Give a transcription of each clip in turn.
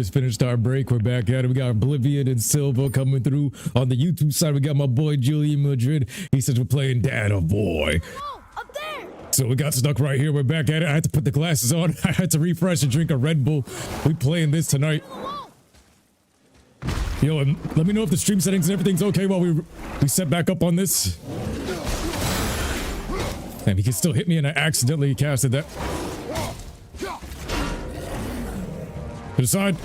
just finished our break. We're back at it. We got Oblivion and Silva coming through. On the YouTube side, we got my boy Julian Madrid. He says we're playing Data Boy. Up there. So we got stuck right here. We're back at it. I had to put the glasses on. I had to refresh and drink a Red Bull. We playing this tonight. Yo, and let me know if the stream settings and everything's okay while we set back up on this. And he can still hit me and I accidentally casted that. To the side.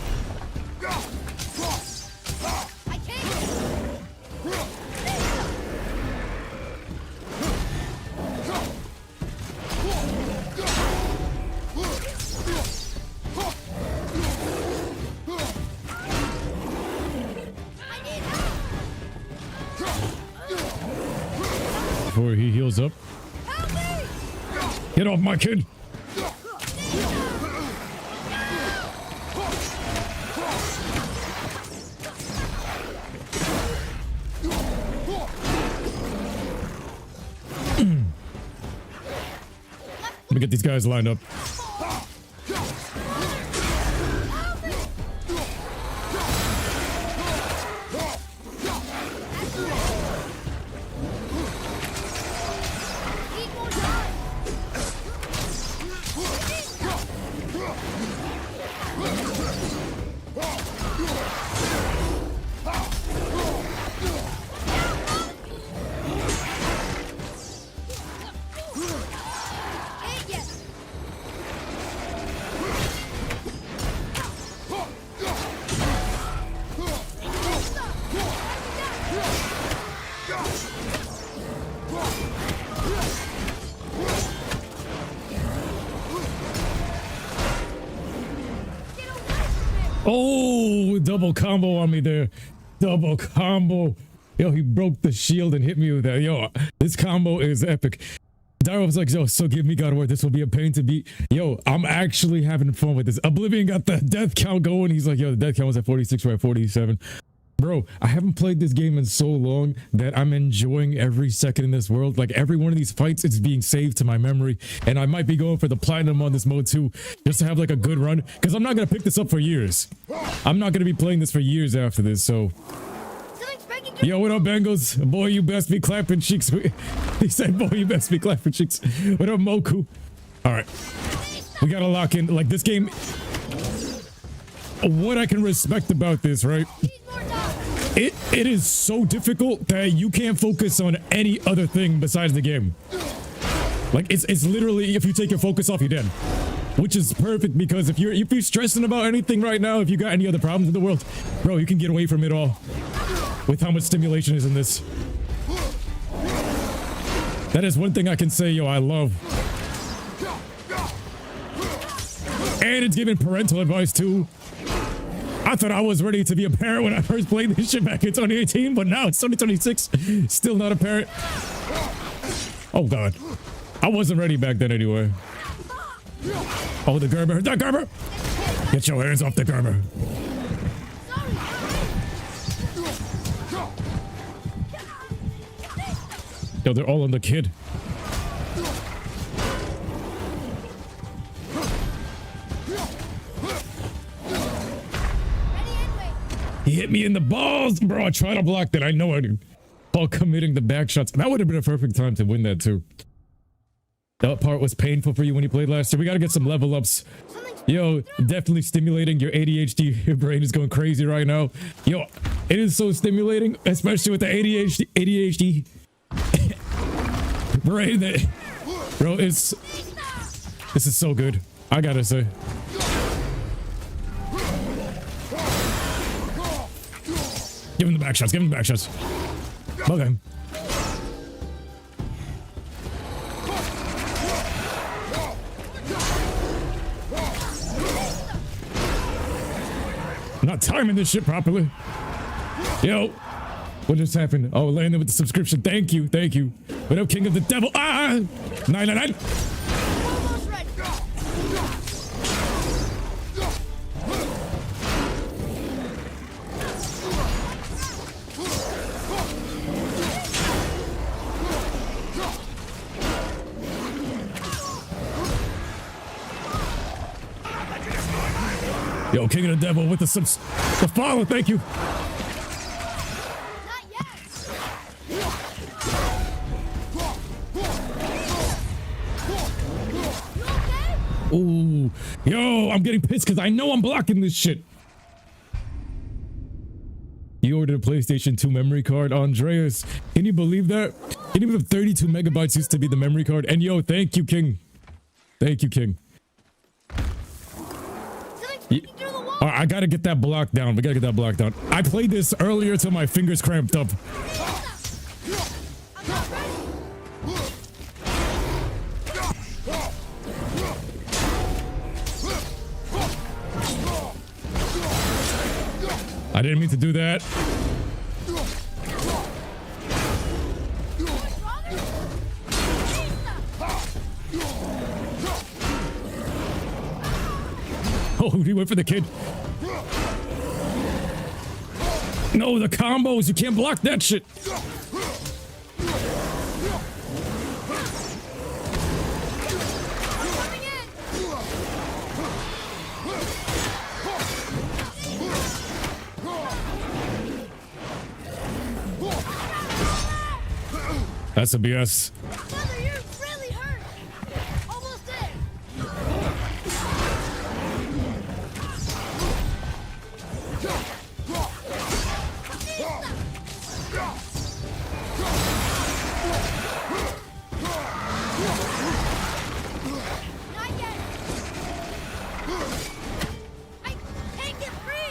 Before he heals up. Get off my kid. Let me get these guys lined up. Oh, double combo on me there. Double combo. Yo, he broke the shield and hit me with that. Yo, this combo is epic. Daryl was like, yo, so give me God of War. This will be a pain to beat. Yo, I'm actually having fun with this. Oblivion got the death count going. He's like, yo, the death count was at 46, we're at 47. Bro, I haven't played this game in so long that I'm enjoying every second in this world. Like every one of these fights, it's being saved to my memory. And I might be going for the platinum on this mode too, just to have like a good run. Because I'm not going to pick this up for years. I'm not going to be playing this for years after this, so... Yo, what up, Bengals? Boy, you best be clapping cheeks. He said, boy, you best be clapping cheeks. What up, Moku? All right. We got to lock in. Like this game... What I can respect about this, right? It is so difficult that you can't focus on any other thing besides the game. Like it's literally, if you take your focus off, you're dead. Which is perfect because if you're stressing about anything right now, if you got any other problems in the world, bro, you can get away from it all with how much stimulation is in this. That is one thing I can say, yo, I love. And it's giving parental advice too. I thought I was ready to be a parent when I first played this shit back in 2018, but now it's 2026. Still not a parent. Oh god. I wasn't ready back then anyway. Oh, the Gerber. The Gerber! Get your hands off the Gerber. Yo, they're all on the kid. He hit me in the balls, bro. I tried to block that. I know I did. While committing the back shots. That would have been a perfect time to win that too. That part was painful for you when you played last year. We got to get some level ups. Yo, definitely stimulating. Your ADHD, your brain is going crazy right now. Yo, it is so stimulating, especially with the ADHD brain that, bro, this is so good. I gotta say. Give him the back shots. Give him the back shots. Okay. I'm not timing this shit properly. Yo. What just happened? Oh, Landon with the subscription. Thank you. Thank you. What up, King of the Devil? Ah! 999. Yo, King of the Devil with the follow, thank you. Not yet. You okay? Ooh, yo, I'm getting pissed because I know I'm blocking this shit. You ordered a PlayStation 2 memory card, Andreas. Can you believe that? Can you believe 32 megabytes used to be the memory card? And yo, thank you, King. Thank you, King. Something's peeking through the wall. All right, I gotta get that block down. We gotta get that block down. I played this earlier till my fingers cramped up. I'm not ready. I didn't mean to do that. Oh, he went for the kid. No, the combos. You can't block that shit. Coming in. That's a BS. Mother, you're really hurt. Almost dead. Not yet. I can't get free.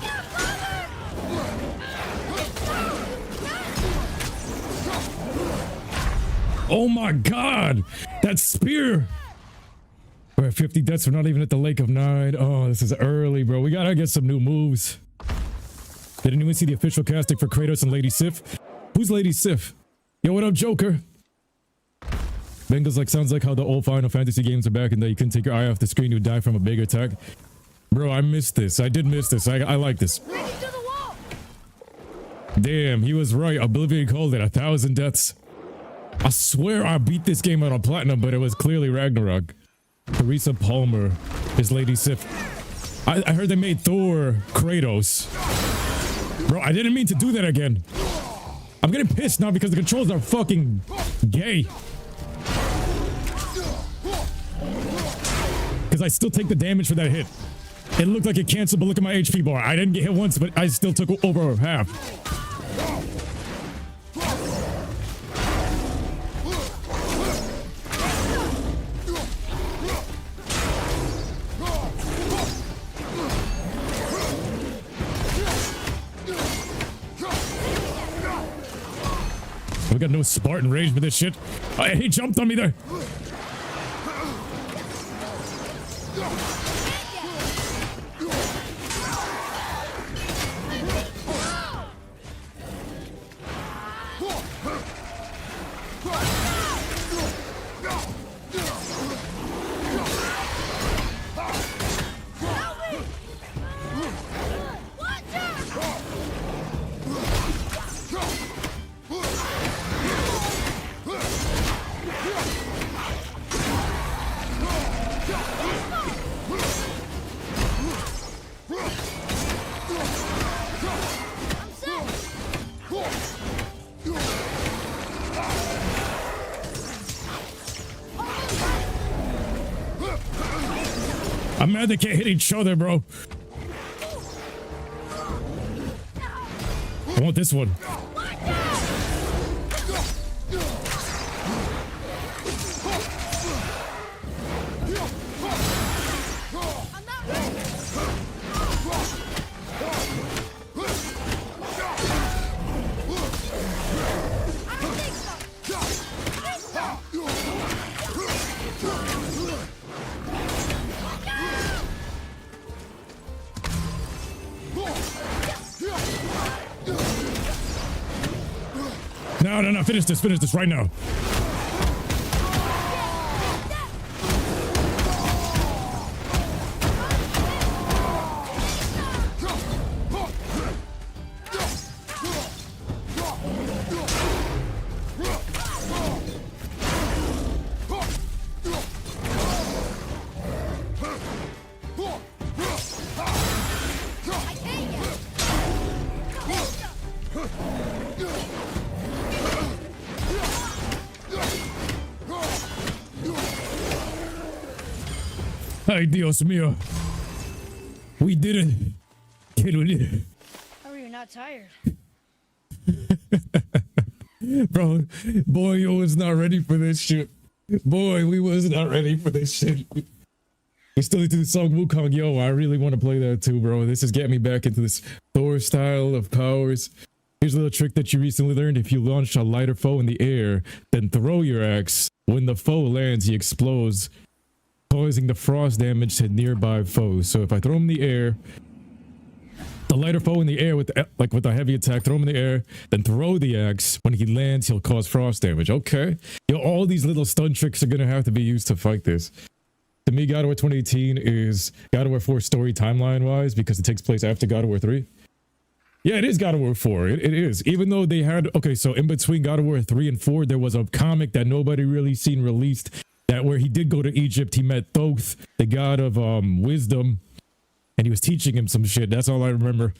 Get him, Father. Oh my god! That spear! We're at 50 deaths. We're not even at the Lake of Nine. Oh, this is early, bro. We gotta get some new moves. Did anyone see the official casting for Kratos and Lady Sif? Who's Lady Sif? Yo, what up, Joker? Bengal's like, sounds like how the old Final Fantasy games are back and that you couldn't take your eye off the screen, you'd die from a big attack. Bro, I missed this. I did miss this. I like this. Ready to the wall. Damn, he was right. Oblivion called it 1,000 deaths. I swear I beat this game out on platinum, but it was clearly Ragnarok. Teresa Palmer is Lady Sif. I heard they made Thor Kratos. Bro, I didn't mean to do that again. I'm getting pissed now because the controls are fucking gay. Because I still take the damage for that hit. It looked like it canceled, but look at my HP bar. I didn't get hit once, but I still took over half. We got no Spartan rage with this shit. He jumped on me there. I'm mad they can't hit each other, bro. I want this one. No, finish this right now. Ay, Dios mío. We did it. Kid, we did it. How are you not tired? Bro, boy, you was not ready for this shit. Boy, we was not ready for this shit. We still need to do the song Wukong. Yo, I really want to play that too, bro. This is getting me back into this Thor style of powers. Here's a little trick that you recently learned. If you launch a lighter foe in the air, then throw your axe. When the foe lands, he explodes, causing the frost damage to nearby foes. So if I throw him in the air, the lighter foe in the air with a heavy attack, throw him in the air, then throw the axe. When he lands, he'll cause frost damage. Okay. Yo, all these little stun tricks are gonna have to be used to fight this. To me, God of War 2018 is God of War 4 story timeline-wise because it takes place after God of War 3. Yeah, it is God of War 4. It is. Even though they had... Okay, so in between God of War 3 and 4, there was a comic that nobody really seen released that where he did go to Egypt. He met Thoth, the god of wisdom, and he was teaching him some shit. That's all I remember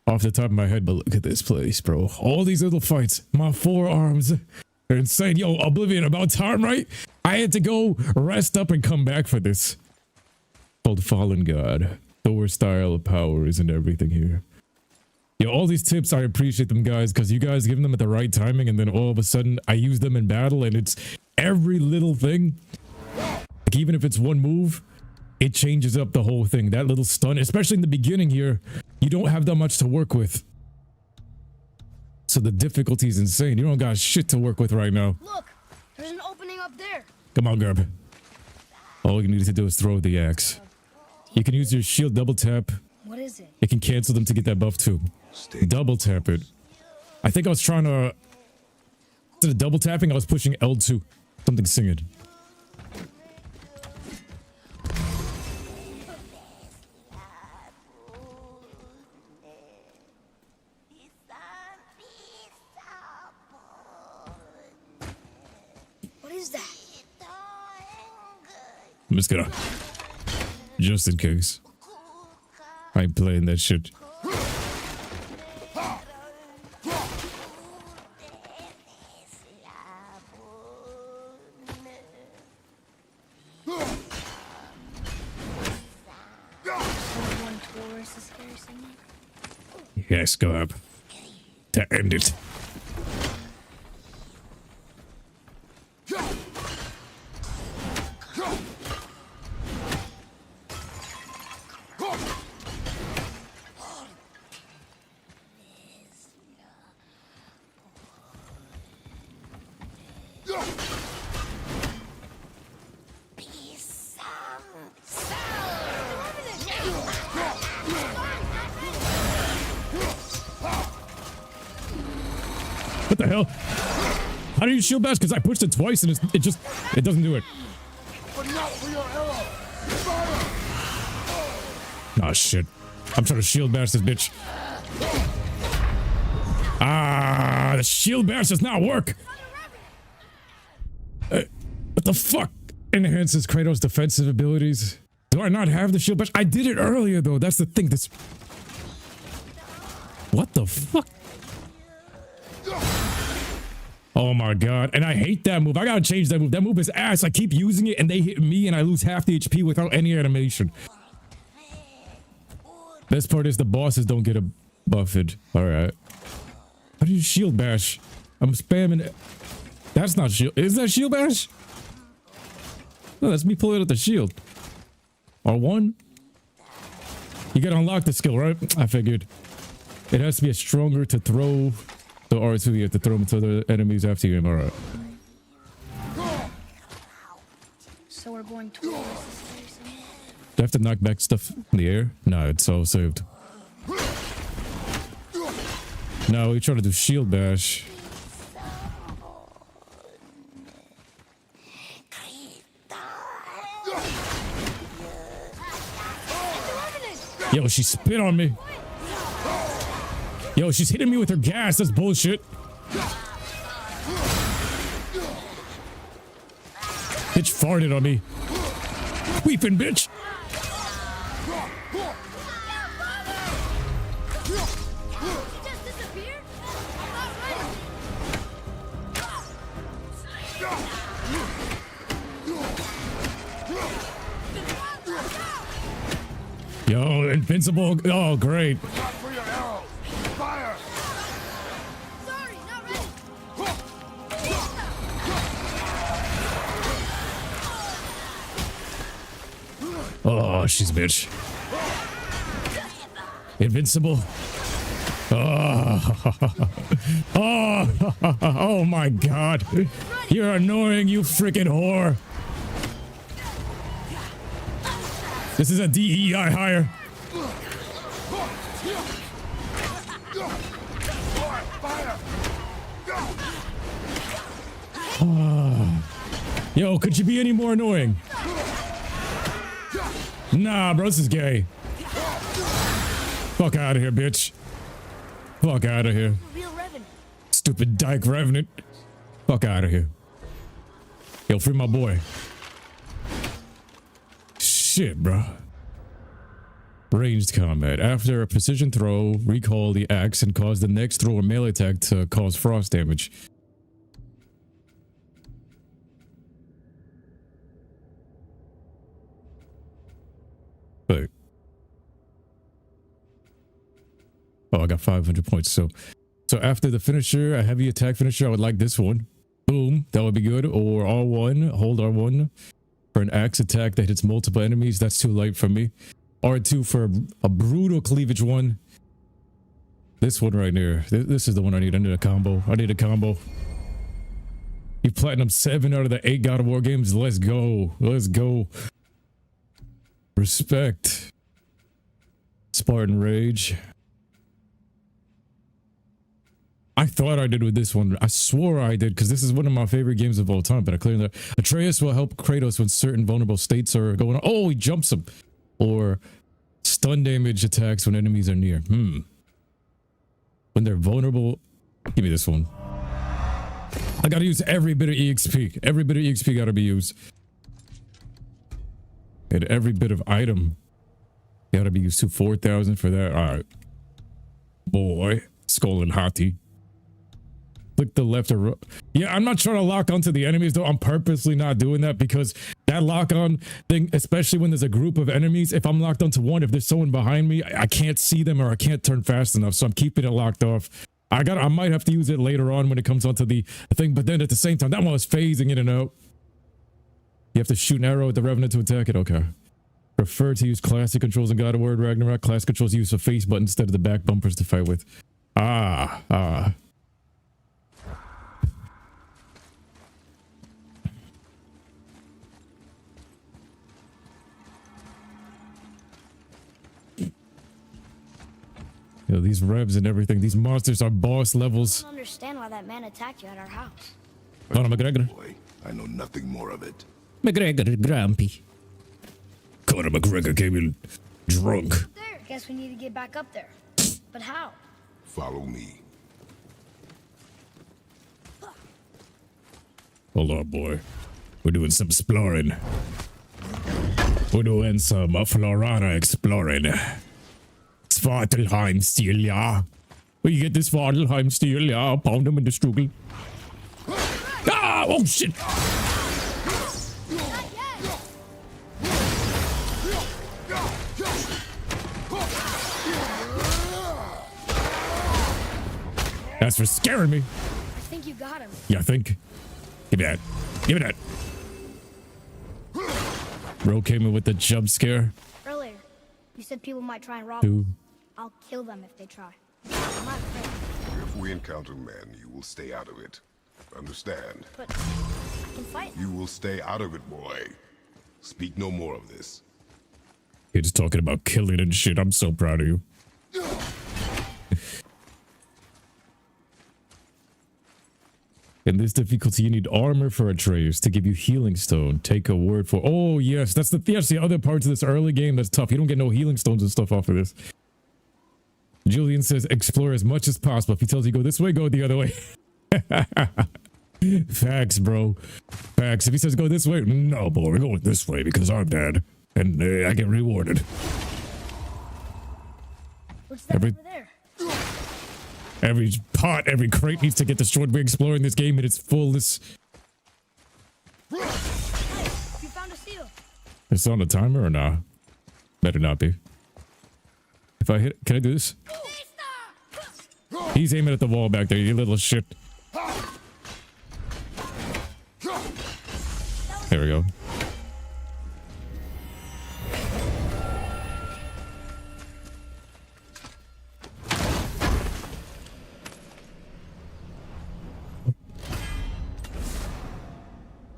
off the top of my head. But look at this place, bro. All these little fights. My forearms are insane. Yo, Oblivion, about time, right? I had to go rest up and come back for this. Called Fallen God. Thor style of powers and everything here. Yo, all these tips, I appreciate them, guys, because you guys give them at the right timing, and then all of a sudden, I use them in battle, and it's every little thing. Like, even if it's one move, it changes up the whole thing. That little stun, especially in the beginning here, you don't have that much to work with. So the difficulty is insane. You don't got shit to work with right now. Look, there's an opening up there. Come on, grab it. All you need to do is throw the axe. You can use your shield double tap. What is it? It can cancel them to get that buff too. Double tap it. I think I was trying to... Instead of double tapping, I was pushing L2. Something singing. What is that? I'm just gonna... Just in case. I ain't playing that shit. Yes, go up. To end it. What the hell? How do you shield bash? Because I pushed it twice and it doesn't do it. Oh shit. I'm trying to shield bash this bitch. Ah, the shield bash does not work. What the fuck? Enhances Kratos' defensive abilities. Do I not have the shield bash? I did it earlier though. That's the thing. This. What the fuck? Oh my god, and I hate that move. I gotta change that move. That move is ass. I keep using it and they hit me and I lose half the HP without any animation. Best part is the bosses don't get a buffed. Alright. How do you shield bash? I'm spamming it. That's not shield. Is that shield bash? No, that's me pulling out the shield. R1? You gotta unlock the skill, right? I figured. It has to be a stronger to throw. So R2, you have to throw them to the enemies after you. Alright. So we're going towards this place. Do I have to knock back stuff in the air? No, it's all saved. Now we try to do shield bash. Yo, she spit on me. Yo, she's hitting me with her gas. That's bullshit. Bitch farted on me. Weeping bitch. invincible. Oh, great. Look out for your arrows. Fire! Sorry, not ready. Oh, she's a bitch. Invincible. Oh, oh my god. You're annoying, you freaking whore. This is a DEI hire. Yo, could you be any more annoying? Nah, bro, this is gay. Fuck out of here, bitch. Fuck out of here. Real revenant. Stupid dyke revenant. Fuck out of here. Yo, free my boy. Shit, bro. Ranged combat. After a precision throw, recall the axe and cause the next throw or melee attack to cause frost damage. Wait. Oh, I got 500 points. So after the finisher, a heavy attack finisher, I would like this one. Boom, that would be good. Or R1, hold R1 for an axe attack that hits multiple enemies. That's too light for me. R2 for a brutal cleavage one. This one right here. This is the one I need. I need a combo. I need a combo. You platinum 7 out of the 8 God of War games. Let's go. Let's go. Respect. Spartan Rage. I thought I did with this one. I swore I did because this is one of my favorite games of all time, but I clearly not. Atreus will help Kratos when certain vulnerable states are going on. Oh, he jumps him. Or stun damage attacks when enemies are near. When they're vulnerable. Give me this one. I gotta use every bit of EXP. Every bit of EXP gotta be used. And every bit of item gotta be used to 4,000 for that. Alright. Boy. Skull and Hati. Click the left or yeah, I'm not trying to lock onto the enemies though. I'm purposely not doing that because that lock on thing, especially when there's a group of enemies, if I'm locked onto one, if there's someone behind me, I can't see them or I can't turn fast enough. So I'm keeping it locked off. I might have to use it later on when it comes onto the thing, but then at the same time, that one was phasing in and out. You have to shoot an arrow at the Revenant to attack it. Okay. Prefer to use classic controls in God of War Ragnarok. Classic controls use a face button instead of the back bumpers to fight with. You know, these revs and everything, these monsters are boss levels. I don't understand why that man attacked you at our house. Conor McGregor. Boy, I know nothing more of it. McGregor, grumpy. Conor McGregor came in drunk. There. Guess we need to get back up there. But how? Follow me. Hold on, boy. We're doing some exploring. We're doing some Florana exploring. Svartalheim steel, yeah. Will you get this Svartalheim steel, yeah? Pound him in the struggle. Ah! Oh, shit! That's for scaring me. I think you got him. Yeah, I think. Give me that. Give me that. Bro came in with the jump scare. Earlier, you said people might try and rob Dude. us. I'll kill them if they try. I'm not afraid. If we encounter men, you will stay out of it. Understand? But I can fight. You will stay out of it, boy. Speak no more of this. He's talking about killing and shit. I'm so proud of you. In this difficulty, you need armor for Atreus to give you healing stone. Take a word for. Oh yes, that's the other parts of this early game that's tough. You don't get no healing stones and stuff off of this. Julian says explore as much as possible. If he tells you go this way, go the other way. Facts, bro. Facts. If he says go this way, no, boy, we're going this way because I'm dead and I get rewarded. What's that over there? Every pot, every crate needs to get destroyed. We're exploring this game in its fullness. Hey, you found a seal. It's on the timer or nah? Better not be. If I hit, can I do this? He's aiming at the wall back there, you little shit. There we go.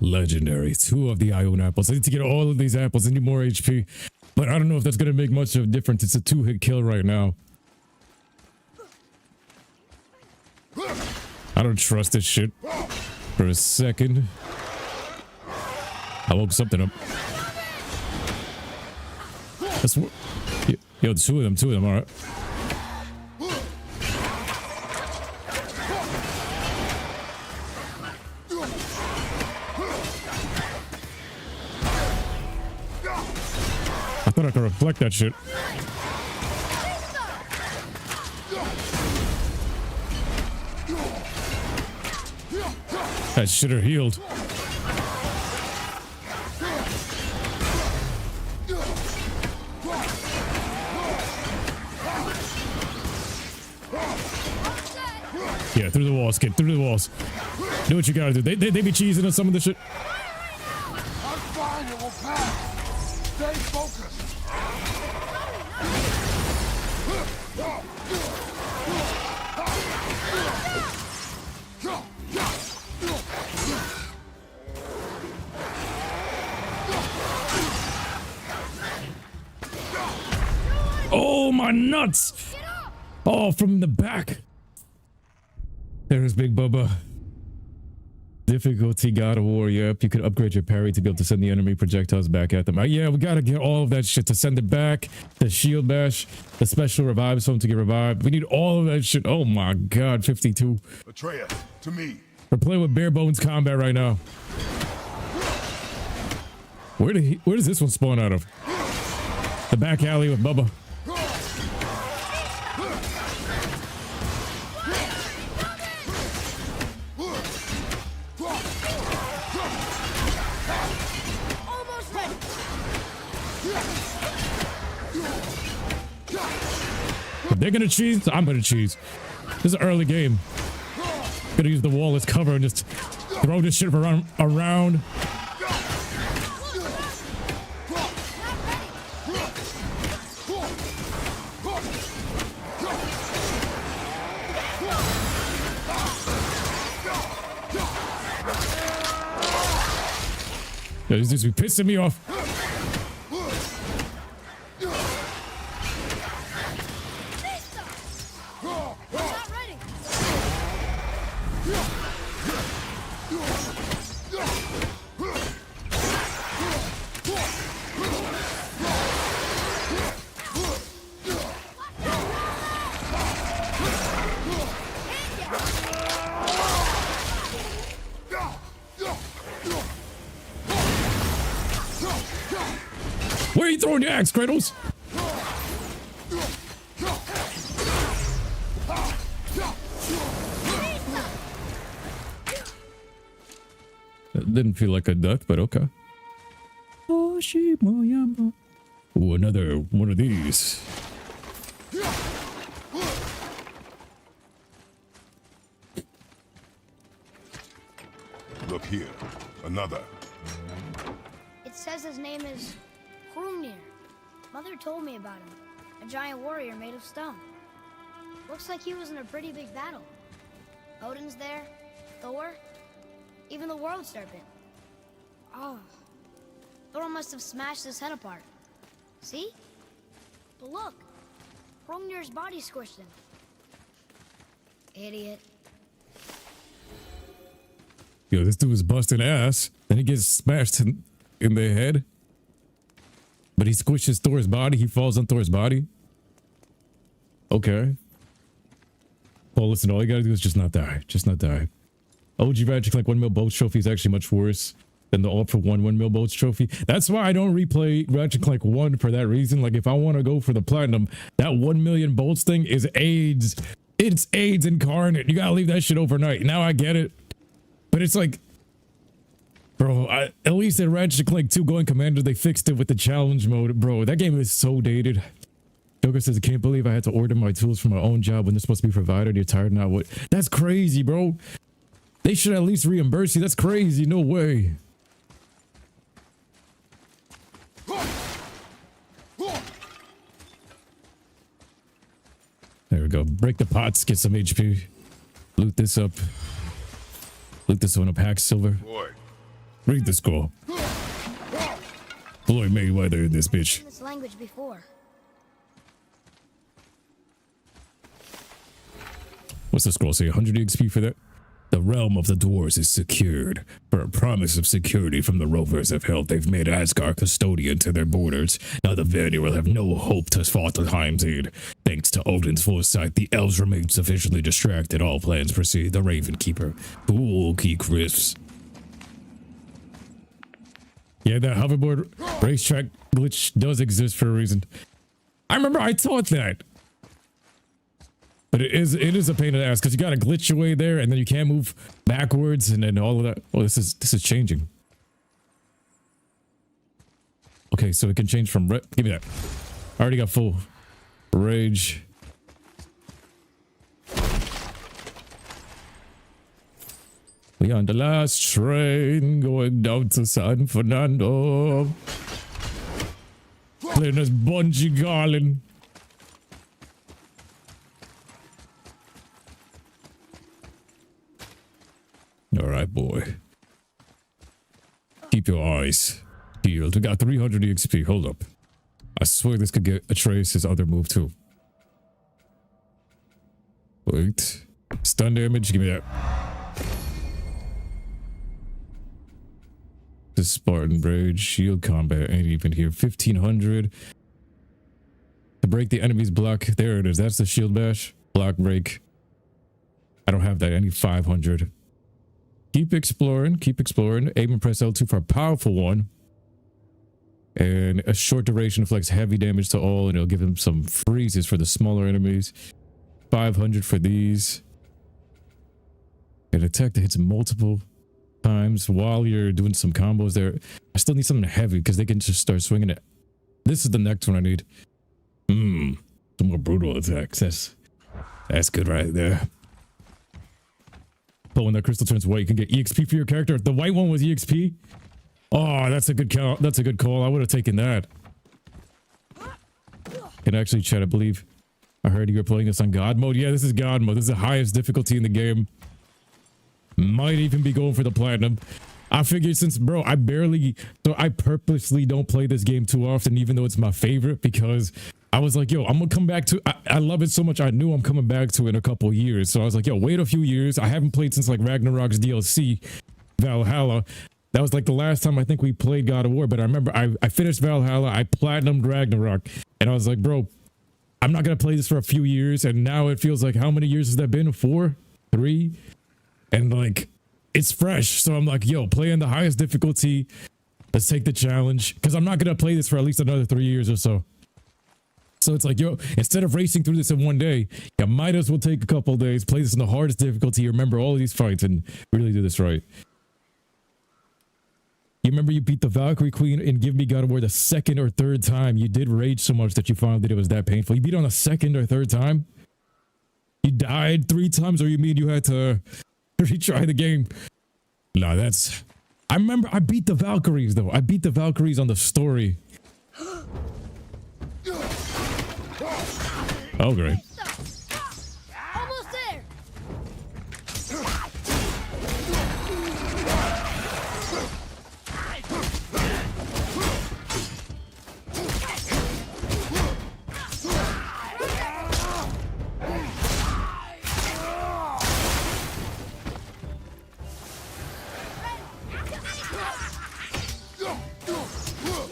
Legendary. 2 of the Ion apples. I need to get all of these apples. I need more HP. But I don't know if that's going to make much of a difference. It's a 2-hit kill right now. I don't trust this shit. For a second. I woke something up. That's what. Yo, 2 of them, alright. I thought I could reflect that shit. That shit are healed. Yeah, through the walls, kid. Through the walls. Do what you gotta do. They be cheesing on some of this shit. I'm fine, it will pass. Stay focused. Oh, my nuts! Oh, from the back. There's Big Bubba. Difficulty God of War. Yep, you could upgrade your parry to be able to send the enemy projectiles back at them. Yeah, we gotta get all of that shit to send it back. The shield bash, the special revive zone to get revived. We need all of that shit. Oh my god, 52. Atreus, to me. We're playing with bare bones combat right now. Where does this one spawn out of? The back alley with Bubba. If they're gonna cheese, I'm gonna cheese. This is an early game. Gonna use the wall as cover and just throw this shit around. Yeah, these dudes be pissing me off. Where are you throwing your axe, Kratos? That didn't feel like a duck, but okay. Ooh, another one of these. Look here. Another. It says his name is Hrungnir. Mother told me about him. A giant warrior made of stone. Looks like he was in a pretty big battle. Odin's there, Thor, even the world serpent. Oh, Thor must have smashed his head apart. See? But look, Hrungnir's body squished him. Idiot. Yo, this dude was busting ass. Then he gets smashed in the head. But he squishes Thor's body. He falls on Thor's body. Okay. Well, listen, all you gotta do is just not die. Just not die. OG Ratchet Clank 1 mil bolts trophy is actually much worse than the all for 1 mil bolts trophy. That's why I don't replay Ratchet Clank 1 for that reason. Like, if I want to go for the platinum, that 1 million bolts thing is AIDS. It's AIDS incarnate. You gotta leave that shit overnight. Now I get it. But it's like, bro, at least in Ratchet Clank 2 Going Commander, they fixed it with the challenge mode. Bro, that game is so dated. Joker says, I can't believe I had to order my tools from my own job when they're supposed to be provided. You're tired now. What? That's crazy, bro. They should at least reimburse you. That's crazy. No way. There we go. Break the pots. Get some HP. Loot this up. Loot this one up. Hack silver. Boy, Read the scroll. Floyd Mayweather in this bitch. This language before. What's the scroll say? 100 XP for that? The realm of the dwarves is secured. For a promise of security from the rovers of hell, they've made Asgard custodian to their borders. Now the Vanir will have no hope to Svartalheim's aid. Thanks to Odin's foresight, the elves remain sufficiently distracted. All plans proceed. The Raven Keeper. Cool key crisps. Yeah, that hoverboard racetrack glitch does exist for a reason. I remember I taught that. But it is a pain in the ass because you gotta glitch your way there and then you can't move backwards and then all of that. Oh, this is changing. Okay, so it can change from give me that. I already got full rage. We on the last train going down to San Fernando. Playing this bungee garland. All right, boy. Keep your eyes peeled. We got 300 EXP. Hold up. I swear this could get Atreus' other move too. Wait. Stun damage. Give me that. This Spartan Rage. Shield combat ain't even here. 1500. To break the enemy's block. There it is. That's the shield bash. Block break. I don't have that. I need 500. Keep exploring, keep exploring. Aim and press L2 for a powerful one. And a short duration inflicts heavy damage to all, and it'll give him some freezes for the smaller enemies. 500 for these. An attack that hits multiple times while you're doing some combos there. I still need something heavy because they can just start swinging it. This is the next one I need. Some more brutal attacks. That's good right there. But when that crystal turns white, you can get EXP for your character. If the white one was EXP, oh, that's a good call. That's a good call. I would have taken that. And actually, chat, I believe I heard you were playing this on God mode. Yeah, this is God mode. This is the highest difficulty in the game. Might even be going for the platinum. I figured since, bro, I purposely don't play this game too often, even though it's my favorite, because I was like, yo, I'm gonna come back to I love it so much. I knew I'm coming back to it in a couple years. So I was like, yo, wait a few years. I haven't played since like Ragnarok's DLC, Valhalla. That was like the last time I think we played God of War. But I remember I finished Valhalla. I platinumed Ragnarok. And I was like, bro, I'm not gonna play this for a few years. And now it feels like, how many years has that been? 4? 3? And like, it's fresh. So I'm like, yo, playing the highest difficulty. Let's take the challenge. Because I'm not gonna play this for at least another 3 years or so. So it's like, yo, instead of racing through this in one day, you might as well take a couple of days, play this in the hardest difficulty, remember all of these fights, and really do this right. You remember you beat the Valkyrie Queen in Give Me God of War the second or third time. You did rage so much that you found that it was that painful. You beat on the second or third time? You died 3 times, or you mean you had to retry the game? Nah, that's... I remember I beat the Valkyries, though. I beat the Valkyries on the story. Oh, great. Almost there.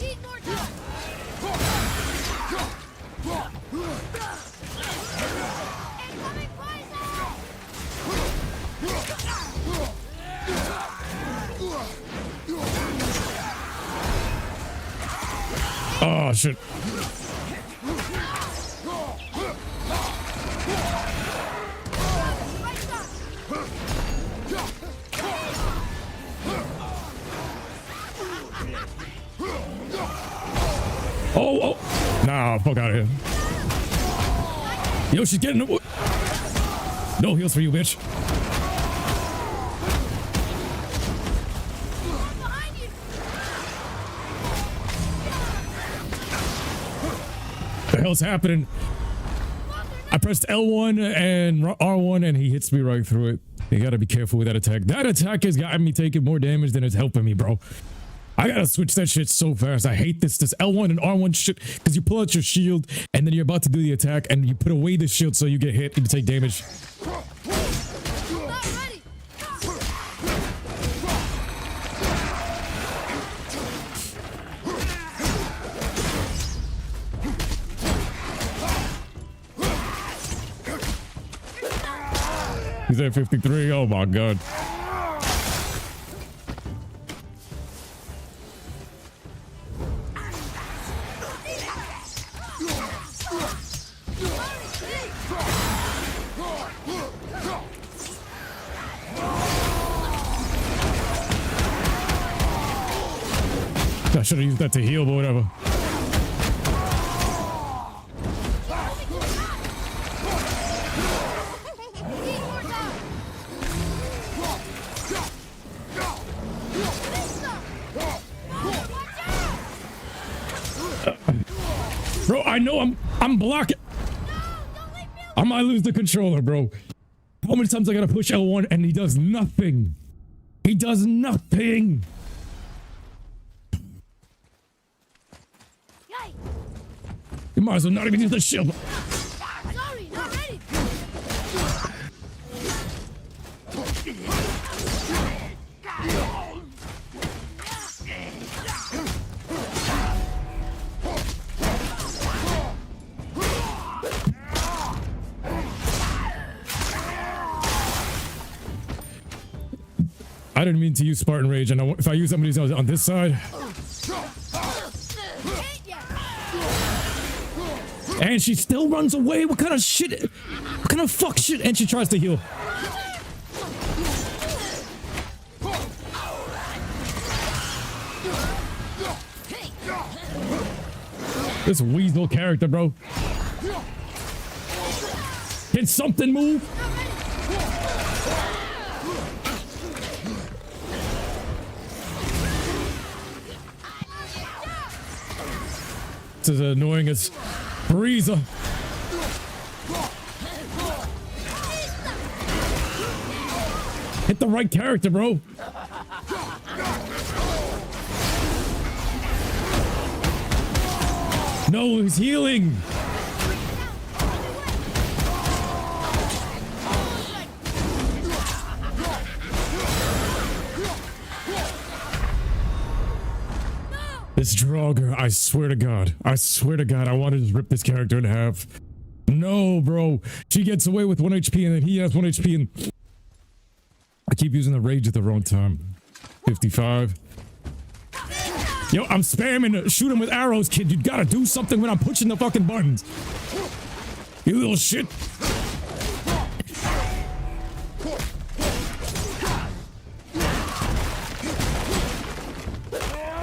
Need more time. Incoming poison! Oh, shit. Oh, oh. Nah, fuck out of here. Yo, she's getting it. No heals for you, bitch. Behind you. The hell's happening? I pressed L1 and R1 and he hits me right through it. You gotta be careful with that attack. That attack has gotten me taking more damage than it's helping me, bro. I gotta switch that shit so fast. I hate this L1 and R1 shit because you pull out your shield and then you're about to do the attack and you put away the shield so you get hit and you take damage. Not ready. He's at 53. Oh my god. I should have used that to heal, but whatever. Bro, I know I'm blocking. I might lose the controller, bro. How many times I gotta push L1 and he does nothing? He does nothing. You might as well not even use the shield. Sorry, not ready. I didn't mean to use Spartan Rage, and if I use somebody's on this side. And she still runs away. What kind of shit? What kind of fuck shit? And she tries to heal. This weasel character, bro. Can something move? This is annoying as Breeza. Hit the right character, bro. No, he's healing. This Draugr, I swear to God, I want to just rip this character in half. No, bro. She gets away with 1 HP and then he has 1 HP and I keep using the rage at the wrong time. 55. Yo, I'm spamming, shoot him with arrows, kid. You gotta do something when I'm pushing the fucking buttons. You little shit.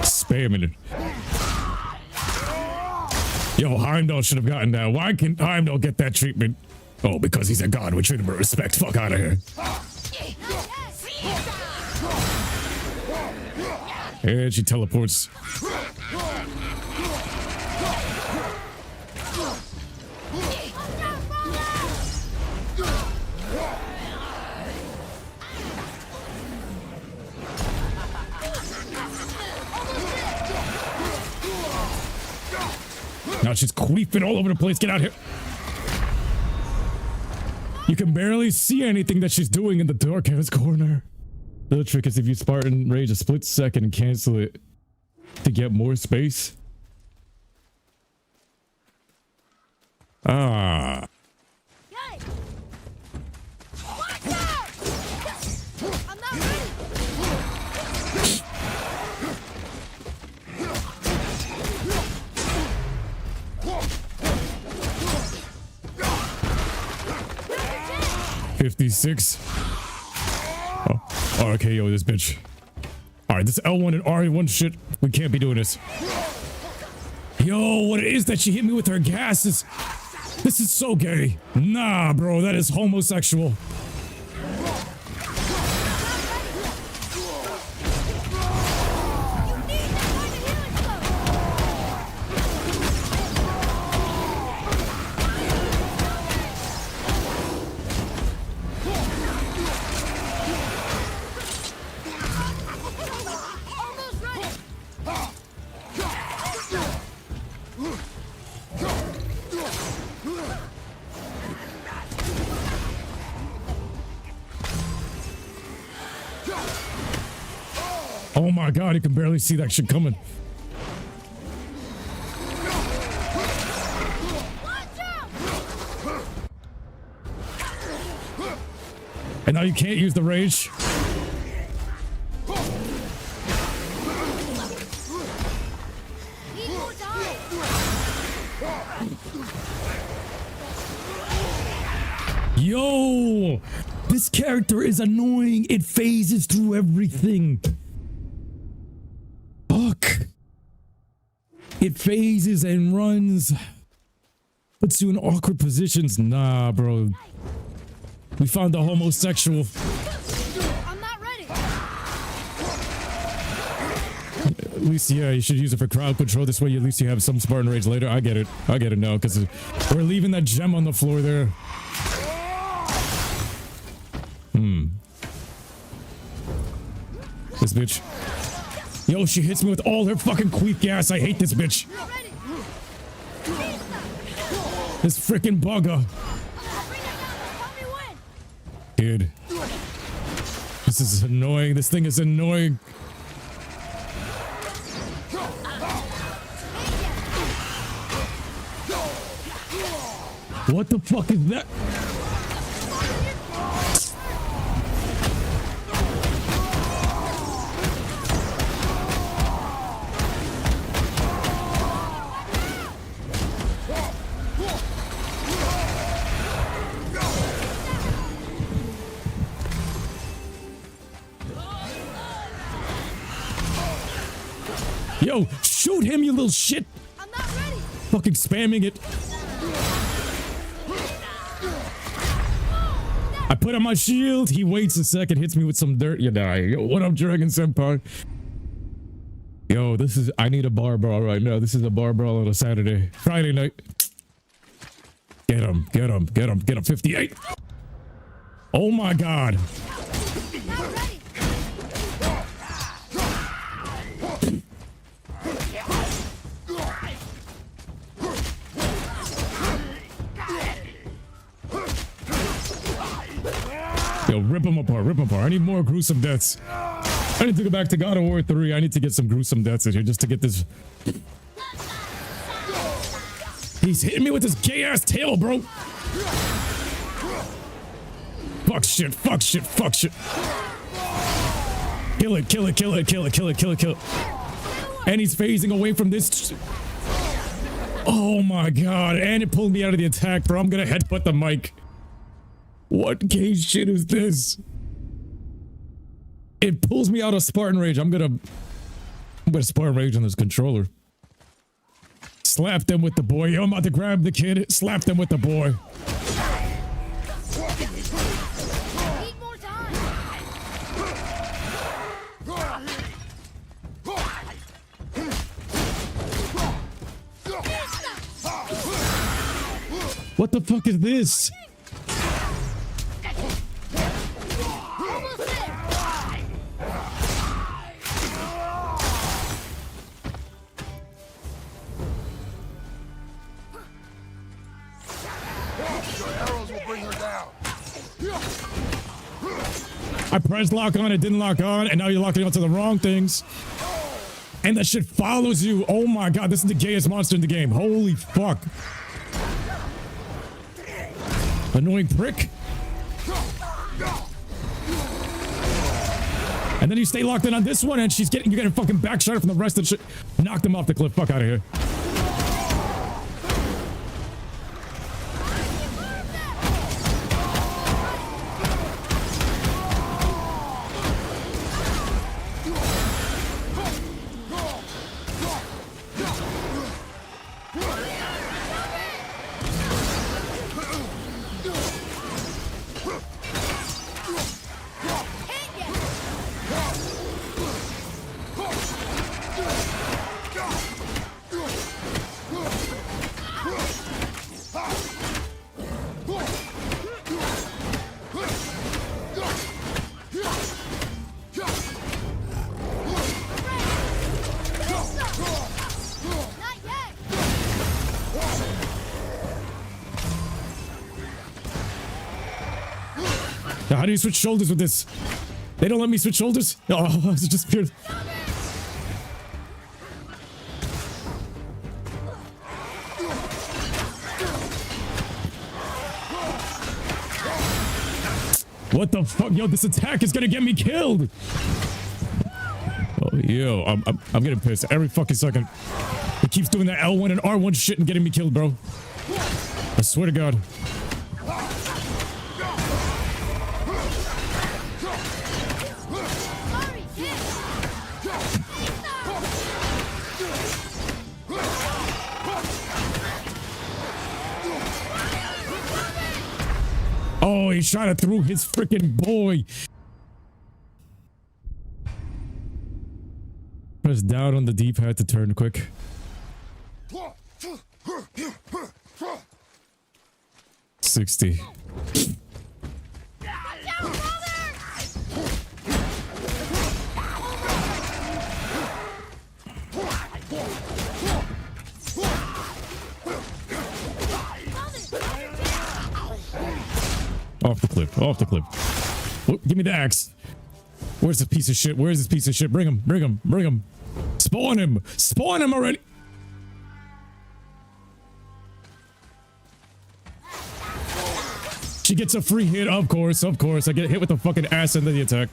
Spamming it. Yo, Heimdall should have gotten that. Why can't Heimdall get that treatment? Oh, because he's a god. We treat him with respect. Fuck out of here. And she teleports. Now she's queefing all over the place. Get out here. You can barely see anything that she's doing in the darkest corner. The other trick is if you Spartan Rage a split second and cancel it to get more space. Ah. Yay! Watch out! I'm not ready. 56. Oh, RKO this bitch. Alright, this L1 and R1 shit. We can't be doing this. Yo, what it is that she hit me with her gases. This is so gay. Nah, bro, that is homosexual. Oh my god, you can barely see that shit coming. And now you can't use the rage. Yo, this character is annoying. It phases through everything. Fuck. It phases and runs. Puts you in awkward positions. Nah, bro. We found the homosexual. I'm not ready. At least, yeah, you should use it for crowd control. This way, at least you have some Spartan rage later. I get it. I get it now, because we're leaving that gem on the floor there. This bitch. Yo, she hits me with all her fucking queef gas. I hate this bitch. This freaking bugger. Dude. This is annoying. This thing is annoying. What the fuck is that? Yo, shoot him, you little shit! I'm not ready. Fucking spamming it. I put on my shield. He waits a second, hits me with some dirt. You die. Yo, what up, Dragon Senpai? Yo, this is. I need a bar brawl right now. This is a bar brawl on a Saturday. Friday night. Get him, get him, get him, get him. 58. Oh my god. Not ready. Yo, rip him apart, rip him apart. I need more gruesome deaths. I need to go back to God of War 3. I need to get some gruesome deaths in here just to get this. He's hitting me with his gay ass tail, bro. Fuck shit, fuck shit, fuck shit. Kill it, kill it, kill it, kill it, kill it, kill it, kill it. And he's phasing away from this. Oh my god. And it pulled me out of the attack, bro. I'm gonna headbutt the mic. What gay shit is this? It pulls me out of Spartan Rage. I'm gonna Spartan Rage on this controller. Slap them with the boy. Yo, I'm about to grab the kid. Slap them with the boy. Need more time. What the fuck is this? I pressed lock on, it didn't lock on, and now you're locking onto the wrong things. And that shit follows you. Oh my god, this is the gayest monster in the game. Holy fuck. Annoying prick. And then you stay locked in on this one, and you're getting fucking backshot from the rest of the shit. Knock them off the cliff. Fuck out of here. How do you switch shoulders with this? They don't let me switch shoulders? Oh, it's just pure. What the fuck? Yo, this attack is gonna get me killed. Oh, yo, I'm getting pissed every fucking second. It keeps doing that L1 and R1 shit and getting me killed, bro. I swear to God. Oh, he shot it through his freaking boy. Press down on the D-pad to turn quick. 60. Off the cliff, off the cliff. Oh, give me the axe. Where's this piece of shit? Where's this piece of shit? Bring him, bring him, bring him. Spawn him! Spawn him already! She gets a free hit, of course, of course. I get hit with the fucking ass end of the attack.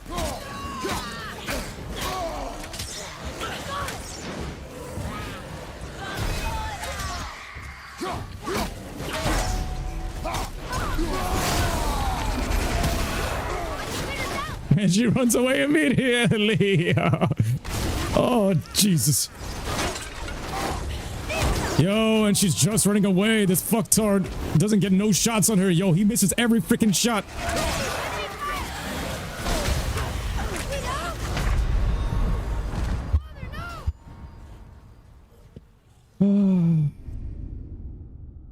And she runs away immediately. Oh, Jesus. Yo, and she's just running away. This fucktard doesn't get no shots on her. Yo, he misses every freaking shot.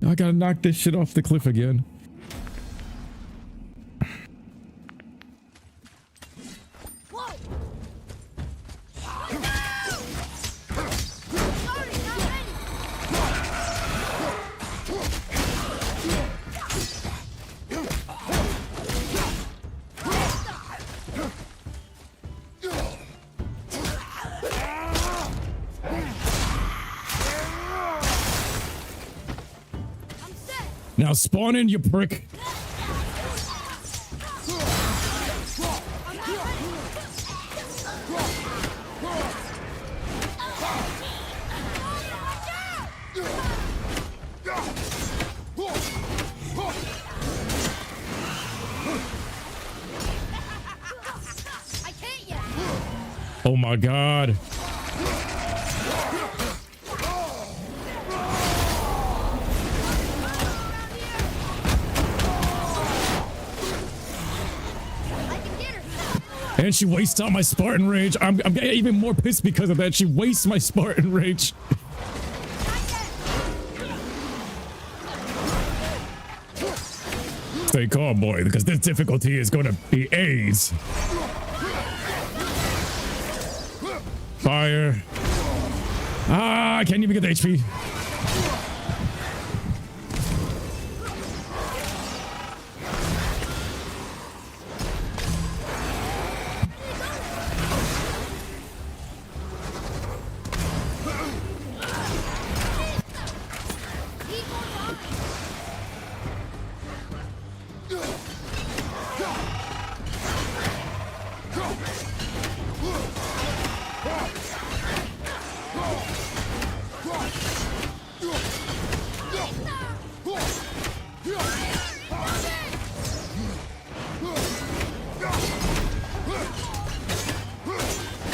I gotta knock this shit off the cliff again. Now spawn in, you prick. Oh my God. And she wastes out my Spartan rage. I'm getting even more pissed because of that. She wastes my Spartan rage. Stay calm, boy, because this difficulty is going to be A's. Fire. Ah, I can't even get the HP.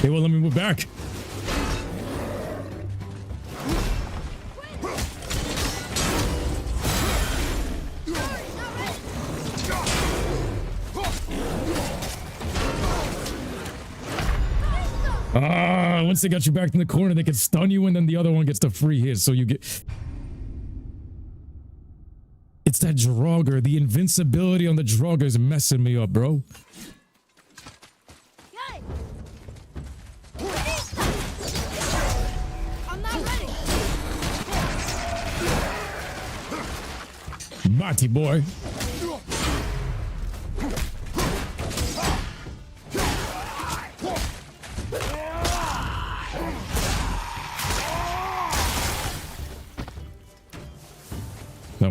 They won't let me move back. Once they got you back in the corner, they can stun you, and then the other one gets the free hit, so you get... It's that Draugr. The invincibility on the Draugr is messing me up, bro. I'm not ready. Mighty boy.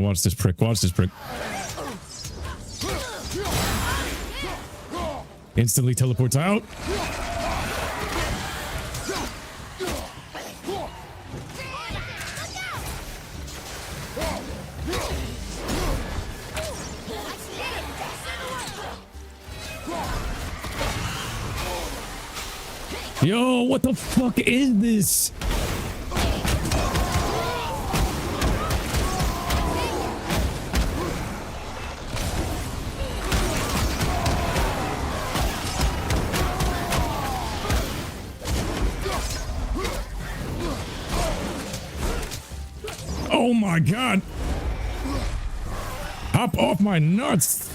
watch this prick. Watch this prick. Instantly teleports out. Yo, what the fuck is this? Oh my god. Hop off my nuts.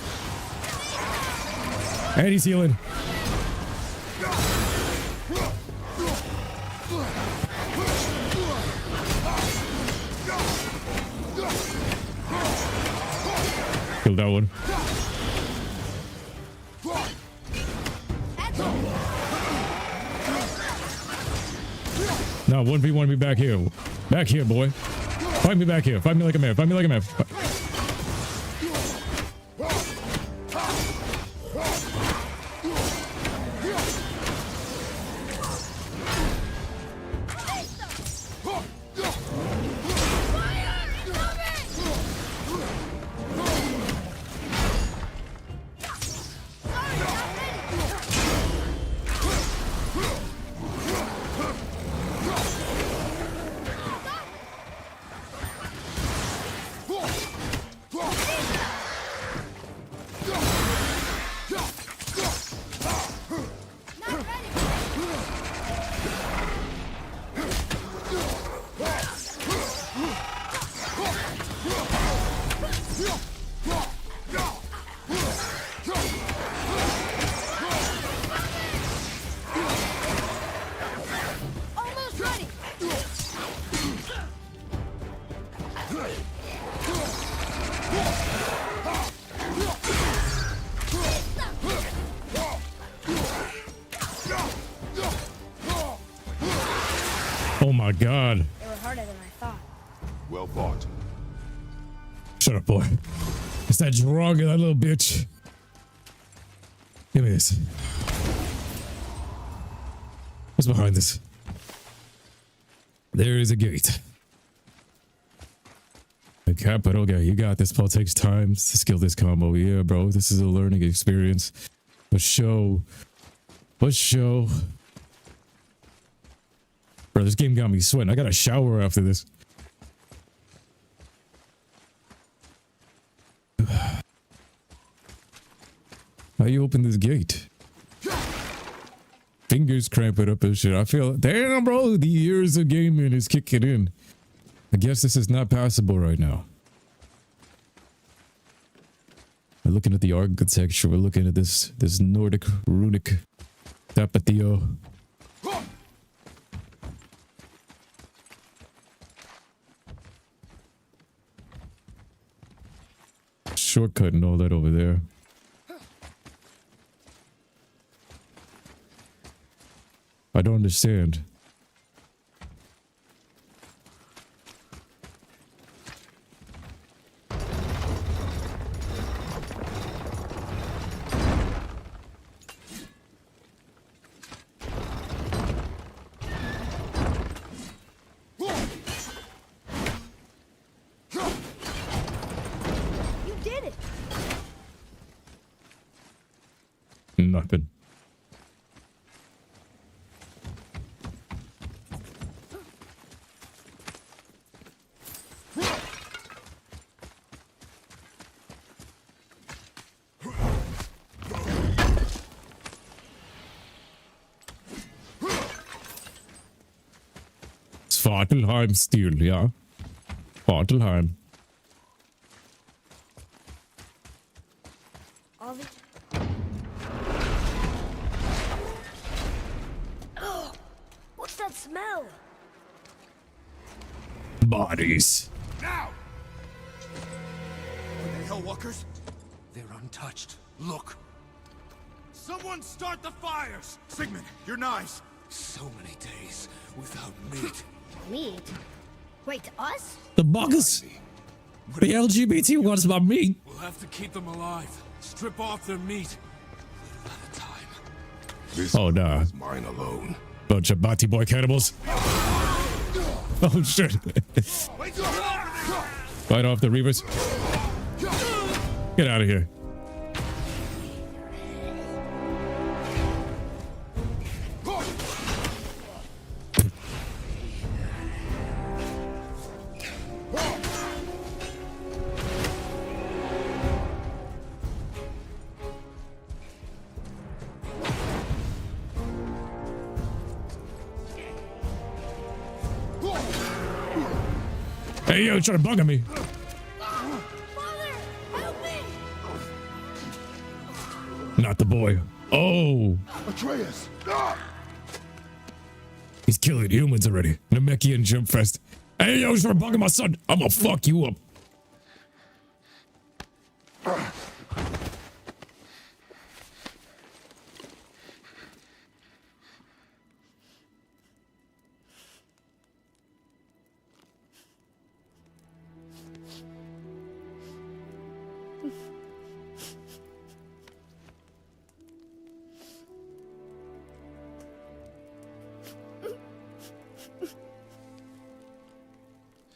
And he's healing. Kill that one. No, 1v1 me back here. Back here, boy. Fight me back here. Fight me like a man. Fight me like a man. Oh my god. They were harder than I thought. Well fought. Shut up, boy. It's that drug, that little bitch. Give me this. What's behind this? There is a gate. A capital guy. You got this. Paul takes time to skill this combo. Yeah, bro. This is a learning experience. But show. Bro, this game got me sweating. I got a shower after this. How you open this gate? Fingers cramp it up and shit. I feel, damn, bro, the years of gaming is kicking in. I guess this is not passable right now. We're looking at the architecture. We're looking at this Nordic runic tapatio. Shortcut and all that over there. I don't understand. You did it. Nothing. Svartalheim steel, ja. Svartalheim. All the... Oh, what's that smell? Bodies. Now! Are they Hellwalkers? They're untouched. Look. Someone start the fires! Sigmund, your knives! So many days without meat. Meat? Wait, us? The buggers. The LGBT wants my meat. We'll have to keep them alive. Strip off their meat. Little at a time. This Oh, nah. is mine alone. Bunch of Bati boy cannibals. Oh, shit. Fight off the Reavers. Get out of here. Hey, yo, trying to bug on me. Father, help me! Not the boy. Oh, Atreus! he's killing humans already. Namekian jump fest. Hey, yo, trying to bug on my son. I'm gonna fuck you up.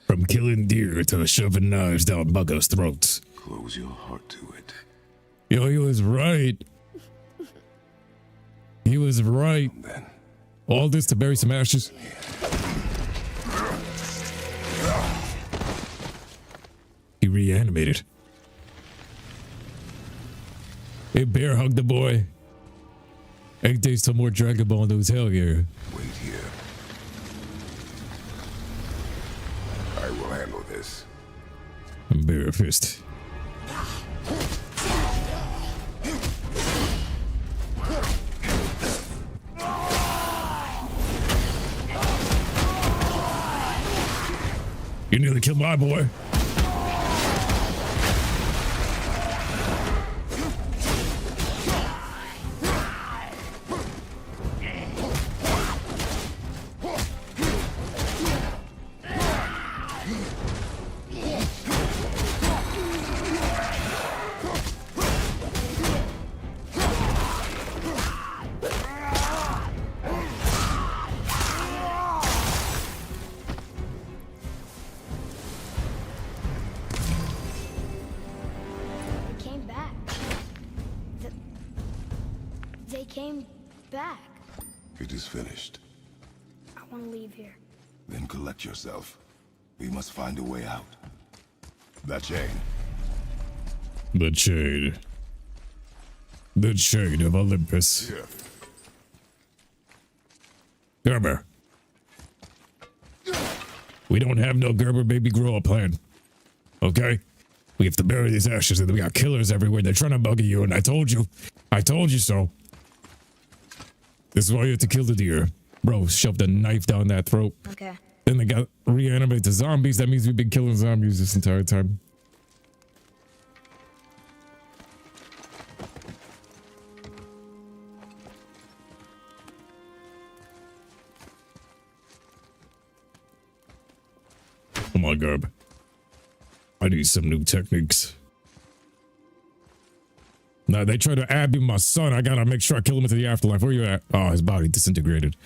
From killing deer to shoving knives down buggers' throats. Close your heart to it. Yo, he was right. He was right. Then All this to bury some ashes. He reanimated. He bear hugged the boy. Ain't there some more Dragon Ball news? Hell yeah. wait here. I will handle this. Bear fist. You nearly killed my boy. They came back. They came back. It is finished. I want to leave here. Then collect yourself. We must find a way out. That chain. The chain. The chain of Olympus. Here. Gerber. We don't have no Gerber baby grow up plan. Okay? We have to bury these ashes and we got killers everywhere. They're trying to bugger you and I told you so. This is why you have to kill the deer. Bro, shoved a knife down that throat. Okay. Then they got reanimated to zombies. That means we've been killing zombies this entire time. Come on, Garb. I need some new techniques. Now they try to add me my son. I gotta make sure I kill him into the afterlife. Where you at? Oh, his body disintegrated.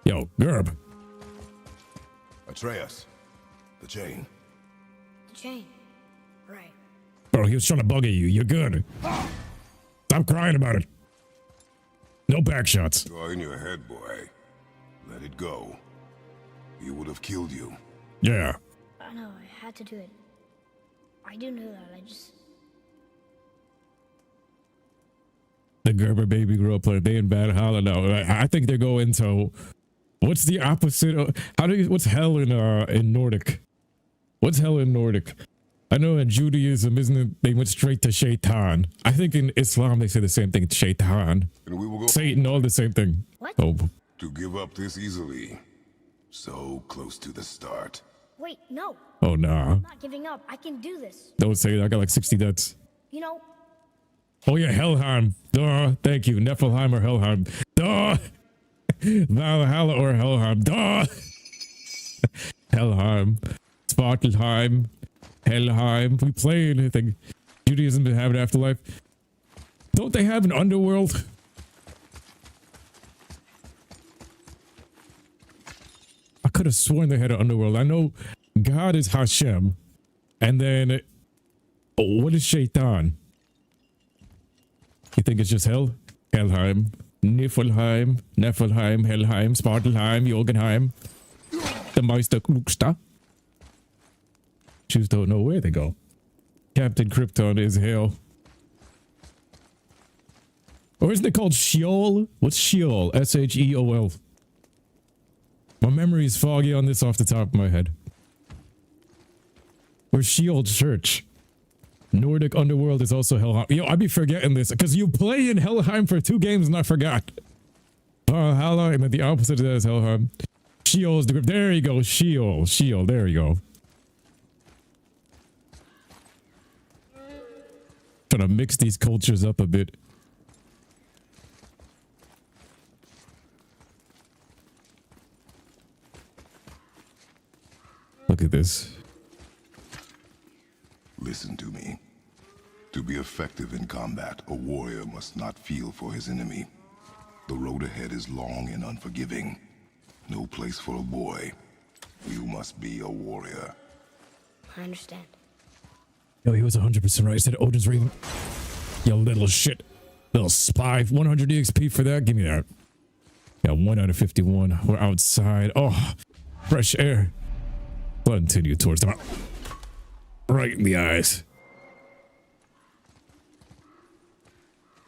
Yo, Gerb. Atreus. The chain. The chain. Right. Bro, he was trying to bugger you. You're good. Stop crying about it. No back shots. You are in your head, boy. Let it go. He would have killed you. Yeah. I know, I had to do it. I do know that, I just... The Gerber baby grew up they in bad Valhalla now. I think they're going to... What's the opposite of... What's hell in Nordic? What's hell in Nordic? I know in Judaism, isn't it? They went straight to Shaitan. I think in Islam, they say the same thing. Shaitan. And we will go Satan, all the same thing. What? Oh, to give up this easily. So close to the start. Wait, no. oh nah. I'm not giving up. I can do this. Don't say that. I got like 60 deaths. You know, Oh yeah, Helheim. Duh. Thank you. Niflheim or Helheim. Duh. Valhalla or Helheim. Duh. Helheim. Svartalheim, Helheim. We play anything. Judaism to have an afterlife. Don't they have an underworld? I could have sworn they had an underworld. I know God is Hashem. And then, what is Shaitan? You think it's just hell? Helheim, Niflheim, Nephelheim, Helheim, Svartalheim, Jotunheim, the Meister Klugsta. Just don't know where they go. Captain Krypton is hell. Or isn't it called Sheol? What's Sheol? S-H-E-O-L. My memory is foggy on this off the top of my head. Or Sheol Church. Nordic Underworld is also Helheim. Yo, I be forgetting this because you play in Helheim for 2 games and I forgot. Valhalla, and then the opposite of that is Helheim. Sheol is the group. There you go. Sheol. Sheol. There you go. Trying to mix these cultures up a bit. Look at this. Listen to me. To be effective in combat, a warrior must not feel for his enemy. The road ahead is long and unforgiving. No place for a boy. You must be a warrior. I understand. Yo, he was 100% right. He said Odin's Raven. Yo, little shit. Little spy. 100 EXP for that. Give me that. Yeah, 1 out of 51. We're outside. Oh, fresh air. Continue towards the right in the eyes.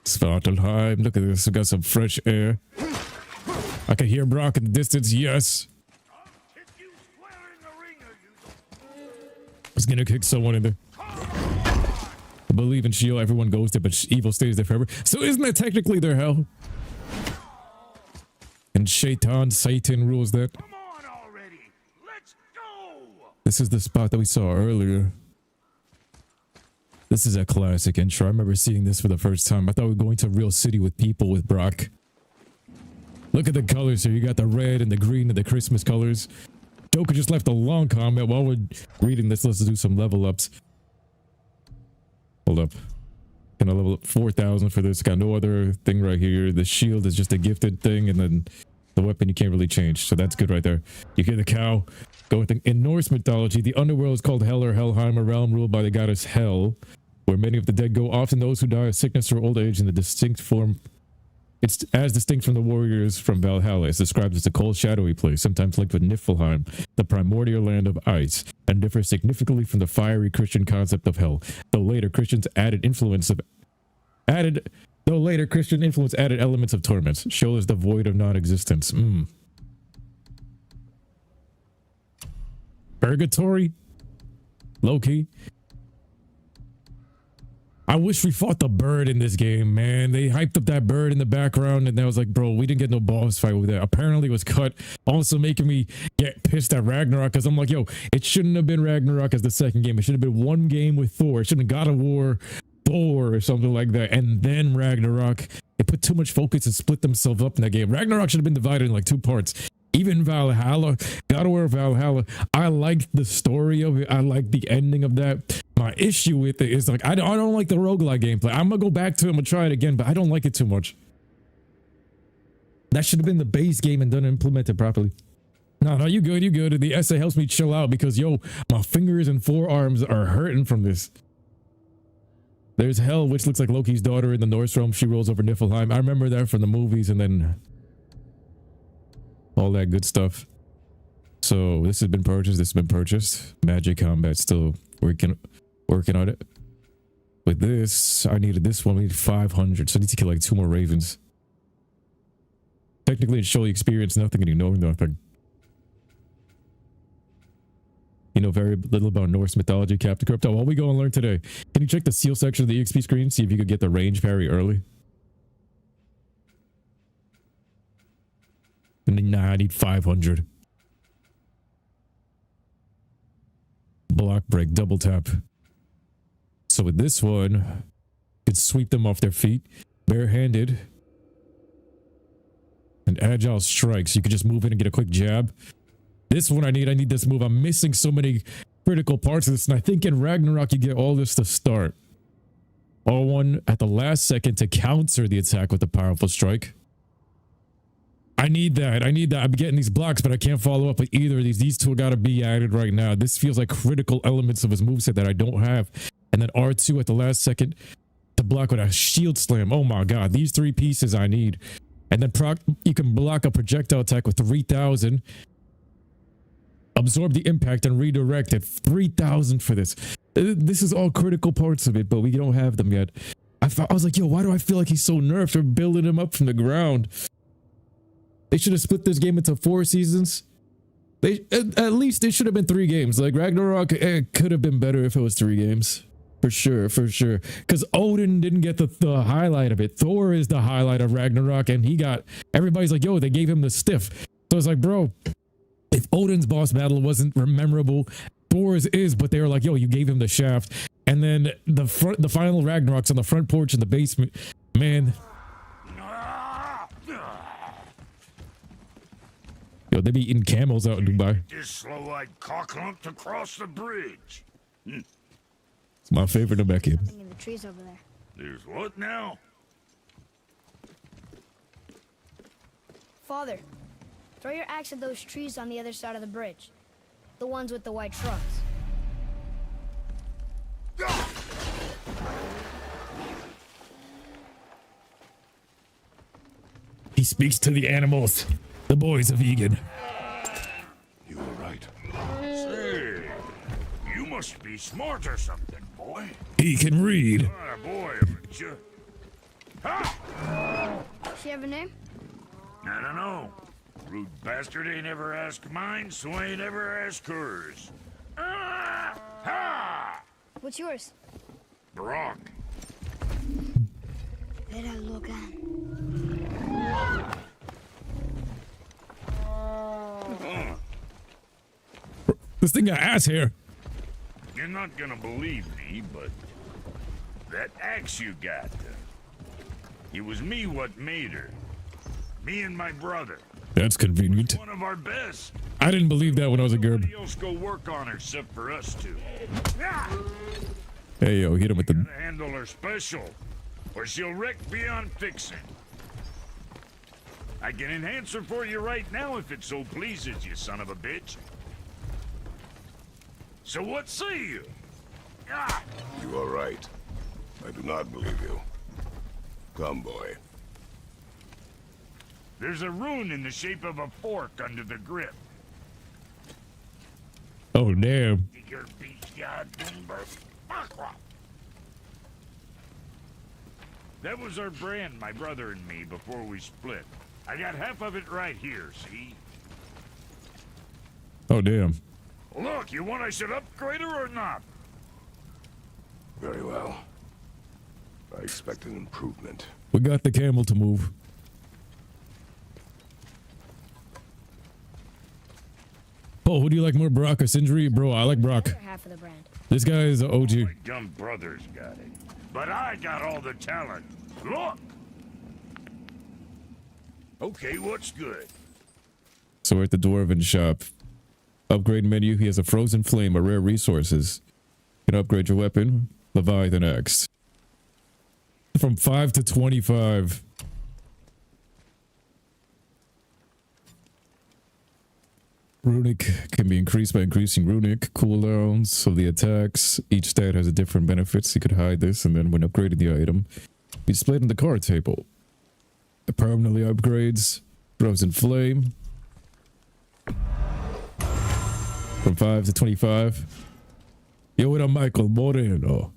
Svartalheim. Look at this. We got some fresh air. I can hear Brock in the distance. Yes. I was gonna kick someone in there. I believe in Sheol. Everyone goes there, but evil stays there forever. So isn't that technically their hell? And Satan rules that. Come on already. Let's go. This is the spot that we saw earlier. This is a classic intro. I remember seeing this for the first time. I thought we were going to a real city with people with Brock. Look at the colors here. You got the red and the green and the Christmas colors. Joker just left a long comment. While we're reading this, let's do some level ups. Hold up. Can I level up 4,000 for this? Got no other thing right here. The shield is just a gifted thing, and then the weapon you can't really change. So that's good right there. You hear the cow going thing. In Norse mythology, the underworld is called Hel or Helheim, a realm ruled by the goddess Hel, where many of the dead go. Often those who die of sickness or old age in the distinct form. It's as distinct from the warriors from Valhalla. It's described as a cold, shadowy place, sometimes linked with Niflheim, the primordial land of ice, and differs significantly from the fiery Christian concept of hell. Though later Christian influence added elements of torments. Sheol is the void of non-existence. Purgatory? Low-key? I wish we fought the bird in this game, man. They hyped up that bird in the background, and I was like, bro, we didn't get no boss fight with that. Apparently it was cut, also making me get pissed at Ragnarok, because I'm like, yo, it shouldn't have been Ragnarok as the second game. It should have been one game with Thor. It shouldn't have God of War, Thor, or something like that, and then Ragnarok. It put too much focus and split themselves up in that game. Ragnarok should have been divided in like 2 parts. Even Valhalla, God of War Valhalla, I liked the story of it. I liked the ending of that. My issue with it is like, I don't like the roguelike gameplay. I'm gonna go back to it and try it again, but I don't like it too much. That should have been the base game and done implemented properly. No, you good, you good. The essay helps me chill out because, yo, my fingers and forearms are hurting from this. There's Hel, which looks like Loki's daughter in the Norse realm. She rolls over Niflheim. I remember that from the movies and then all that good stuff. So this has been purchased. This has been purchased. Magic combat still working on it. With this, I needed this one. We need 500. So I need to kill like 2 more ravens. Technically, it shows you experience nothing and you know nothing. You know very little about Norse mythology, Captain Crypto. While we go and learn today, can you check the seal section of the EXP screen? See if you could get the range parry early. Nah, I need 500. Block break, double tap. So with this one, you can sweep them off their feet, barehanded. And agile strikes. You can just move in and get a quick jab. This one I need this move. I'm missing so many critical parts of this, and I think in Ragnarok you get all this to start. R1 at the last second to counter the attack with a powerful strike. I need that. I'm getting these blocks, but I can't follow up with either of these. These two gotta be added right now. This feels like critical elements of his moveset that I don't have. And then R2 at the last second to block with a shield slam. Oh my god, these three pieces I need. And then you can block a projectile attack with 3,000. Absorb the impact and redirect it. 3,000 for this. This is all critical parts of it, but we don't have them yet. I was like, yo, why do I feel like he's so nerfed? We're building him up from the ground. They should have split this game into 4 seasons. At least it should have been 3 games. Like Ragnarok, it could have been better if it was 3 games. For sure. Because Odin didn't get the highlight of it. Thor is the highlight of Ragnarok, and everybody's like, yo, they gave him the stiff. So it's like, bro, if Odin's boss battle wasn't memorable, Thor's is, but they were like, yo, you gave him the shaft. And then the final Ragnarok's on the front porch in the basement. Man. Yo, they be eating camels out in Dubai. This slow-eyed cocklump to cross the bridge. It's my favorite Namekian. Something in the trees over there. There's what now? Father, throw your axe at those trees on the other side of the bridge. The ones with the white shrubs. He speaks to the animals. The boy's a vegan. You were right. Say, you must be smart or something, boy. He can read. Ah, boy, haven't you? Ha! Does she have a name? I don't know. Rude bastard ain't ever asked mine, so I ain't ever asked hers. Ah! Ha! What's yours? Brock. Vera Logan. This thing got ass hair. You're not gonna believe me, but that axe you got, it was me what made her. Me and my brother. That's convenient. One of our best. I didn't believe that when I was a gerb. Nobody else go work on her except for us two. Ah! Hey, yo, hit him with the... Gotta handle her special, or she'll wreck beyond fixing. I can enhance her for you right now if it so pleases you, son of a bitch. So what say you? Ah! You are right. I do not believe you. Come, boy. There's a rune in the shape of a fork under the grip. Oh, damn. That was our brand, my brother and me, before we split. I got half of it right here, see? Oh, damn. Look, you want I should upgrade her or not? Very well. I expect an improvement. We got the camel to move. Oh, who do you like more, Brock or Sindri? Bro, I like Brock. Other half of the brand. This guy is an OG. My dumb brother's got it. But I got all the talent. Look! Okay, what's good? So we're at the Dwarven shop. Upgrade menu. He has a frozen flame, a rare resources. You can upgrade your weapon. Leviathan axe. From 5 to 25. Runic can be increased by increasing runic cooldowns of the attacks. Each stat has a different benefits. You could hide this, and then when upgrading the item, be displayed on the card table. It permanently upgrades. Frozen flame. From 5 to 25. Yo, what up, Michael Moreno?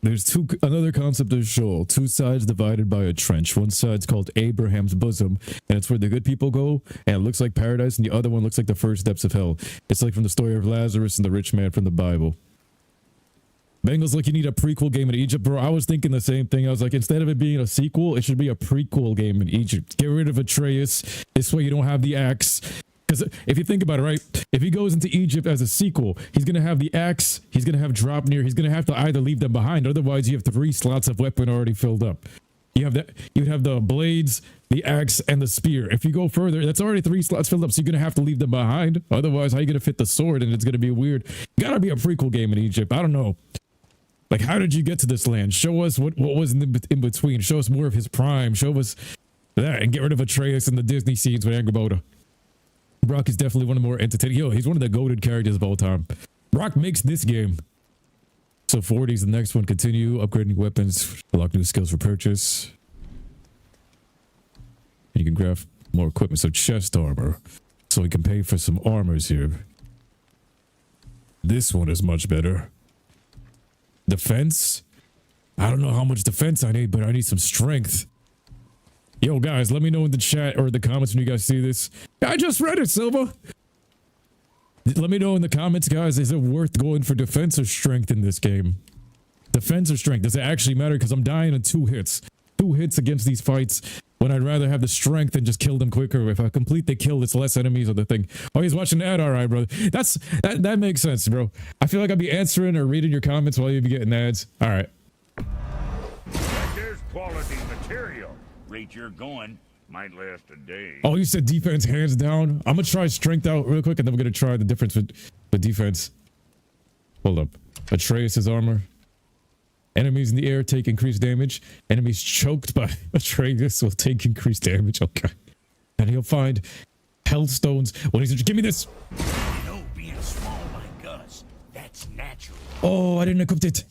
There's another concept of Sheol. 2 sides divided by a trench. One side's called Abraham's bosom, and it's where the good people go, and it looks like paradise, and the other one looks like the first depths of hell. It's like from the story of Lazarus and the rich man from the Bible. Bengals, like, you need a prequel game in Egypt, bro. I was thinking the same thing. I was like, instead of it being a sequel, it should be a prequel game in Egypt. Get rid of Atreus. This way you don't have the axe. Because if you think about it, right, if he goes into Egypt as a sequel, he's going to have the axe, he's going to have Dropnir, he's going to have to either leave them behind, otherwise you have 3 slots of weapon already filled up. You have that. You'd have the blades, the axe, and the spear. If you go further, that's already 3 slots filled up. So you're gonna have to leave them behind. Otherwise, how you gonna fit the sword? And it's gonna be weird. Gotta be a prequel game in Egypt. I don't know. Like, how did you get to this land? Show us what was in between. Show us more of his prime. Show us that, and get rid of Atreus and the Disney scenes with Angrboda. Brock is definitely one of the more entertaining. Yo, he's one of the goated characters of all time. Brock makes this game. So 40 is the next one. Continue upgrading weapons. Unlock new skills for purchase. And you can craft more equipment. So chest armor. So we can pay for some armors here. This one is much better. Defense? I don't know how much defense I need, but I need some strength. Yo, guys, let me know in the chat or the comments when you guys see this. I just read it, Silva. Let me know in the comments, guys, is it worth going for defense or strength in this game? Defense or strength? Does it actually matter? Because I'm dying in 2 hits. 2 hits against these fights when I'd rather have the strength and just kill them quicker. If I complete the kill, it's less enemies or the thing. Oh, he's watching the ad. All right, bro. That makes sense, bro. I feel like I'd be answering or reading your comments while you'd be getting ads. All right. There's quality material. Rate you're going. Might last a day. Oh, you said defense hands down. I'm gonna try strength out real quick, and then we're gonna try the difference with defense. Hold up. Atreus' armor. Enemies in the air take increased damage. Enemies choked by Atreus will take increased damage. Okay. And he'll find health stones. What is it? Give me this. You know, being small like us, that's natural. Oh, I didn't equip it.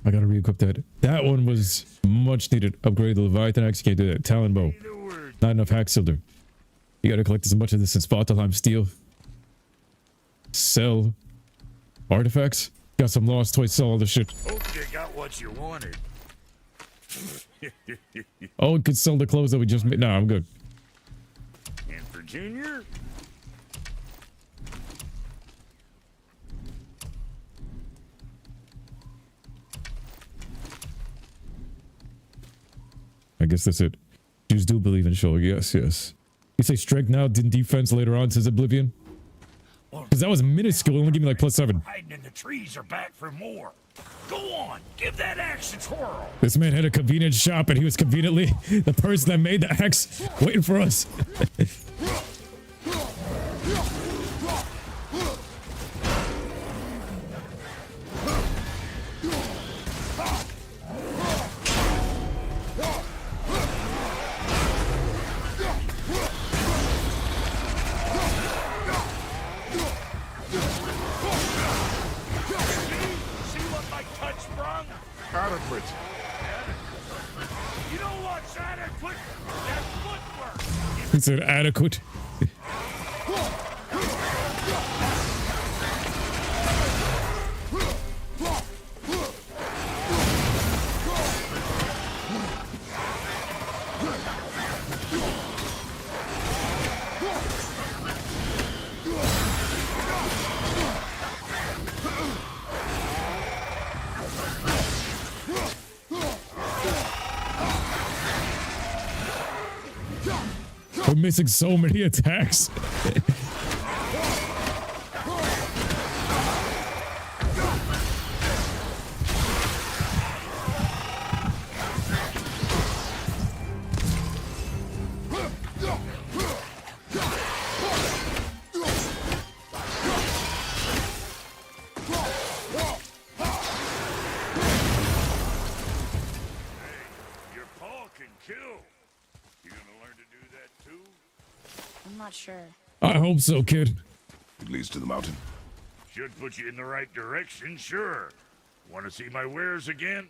I gotta re-equip that. That one was much needed. Upgrade the Leviathan axe. Can't do that. Talon bow. Not enough hack cylinder. You gotta collect as much of this as Svartalheim steel. Sell artifacts. Got some lost toys. Sell all the shit. Hope you got what you wanted. Oh, it could sell the clothes that we just made. No, I'm good. And for Junior? I guess that's it. Jews do believe in show. Yes, yes. You say strength now, didn't defense later on, says Oblivion? Because that was minuscule. Only give me like +7. Hiding in the trees are back for more. Go on, give that axe a twirl. This man had a convenience shop and he was conveniently the person that made the axe waiting for us. Adequate. You know what's adequate? That footwork. He said adequate. We're missing so many attacks. Your paw can kill. You gonna learn to do that too? I'm not sure. I hope so, kid. It leads to the mountain. Should put you in the right direction, sure. Want to see my wares again?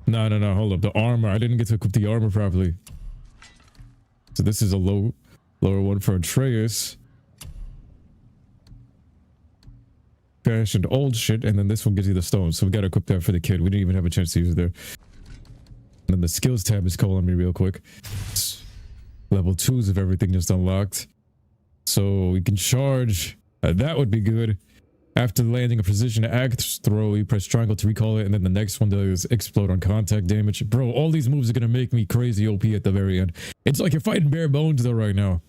No, hold up. The armor. I didn't get to equip the armor properly. So this is a lower one for Atreus. Fashioned old shit, and then this one gives you the stones. So we gotta equip that for the kid. We didn't even have a chance to use it there. And then the skills tab is calling me real quick. Level 2s of everything just unlocked. So we can charge. That would be good. After landing a precision axe throw, you press triangle to recall it, and then the next one does explode on contact damage. Bro, all these moves are gonna make me crazy OP at the very end. It's like you're fighting bare bones though right now.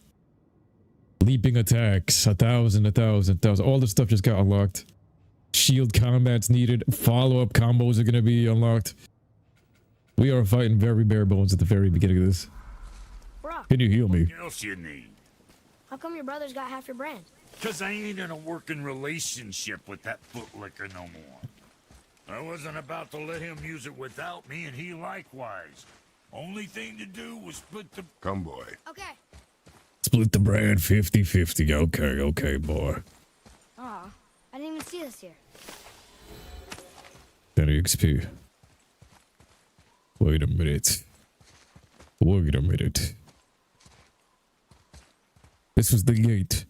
Leaping attacks, 1,000. All this stuff just got unlocked. Shield combat's needed. Follow-up combos are gonna be unlocked. We are fighting very bare bones at the very beginning of this. Brock, Can you heal me? What else you need? how come your brother's got half your brand? Cause I ain't in a working relationship with that footlicker no more. I wasn't about to let him use it without me, and he likewise. Only thing to do was split the... Come, boy. Okay. Split the brand 50-50. Okay, okay, boy. Aw, I didn't even see this here. 10 XP. Wait a minute. Wait a minute. This was the gate.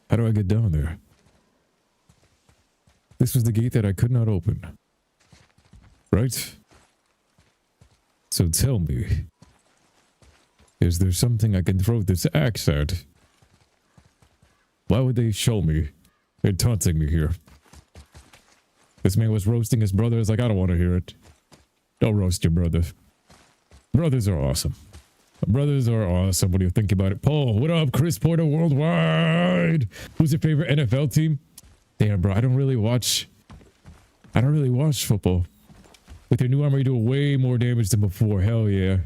How do I get down there? This was the gate that I could not open. Right? So tell me. Is there something I can throw this axe at? Why would they show me? They're taunting me here. This man was roasting his brother. It's like, I don't want to hear it. Don't roast your brother. Brothers are awesome. Brothers are awesome. What do you think about it? Paul, what up? Chris Porter Worldwide. Who's your favorite NFL team? Damn, bro. I don't really watch football. With your new armor, you do way more damage than before. Hell yeah.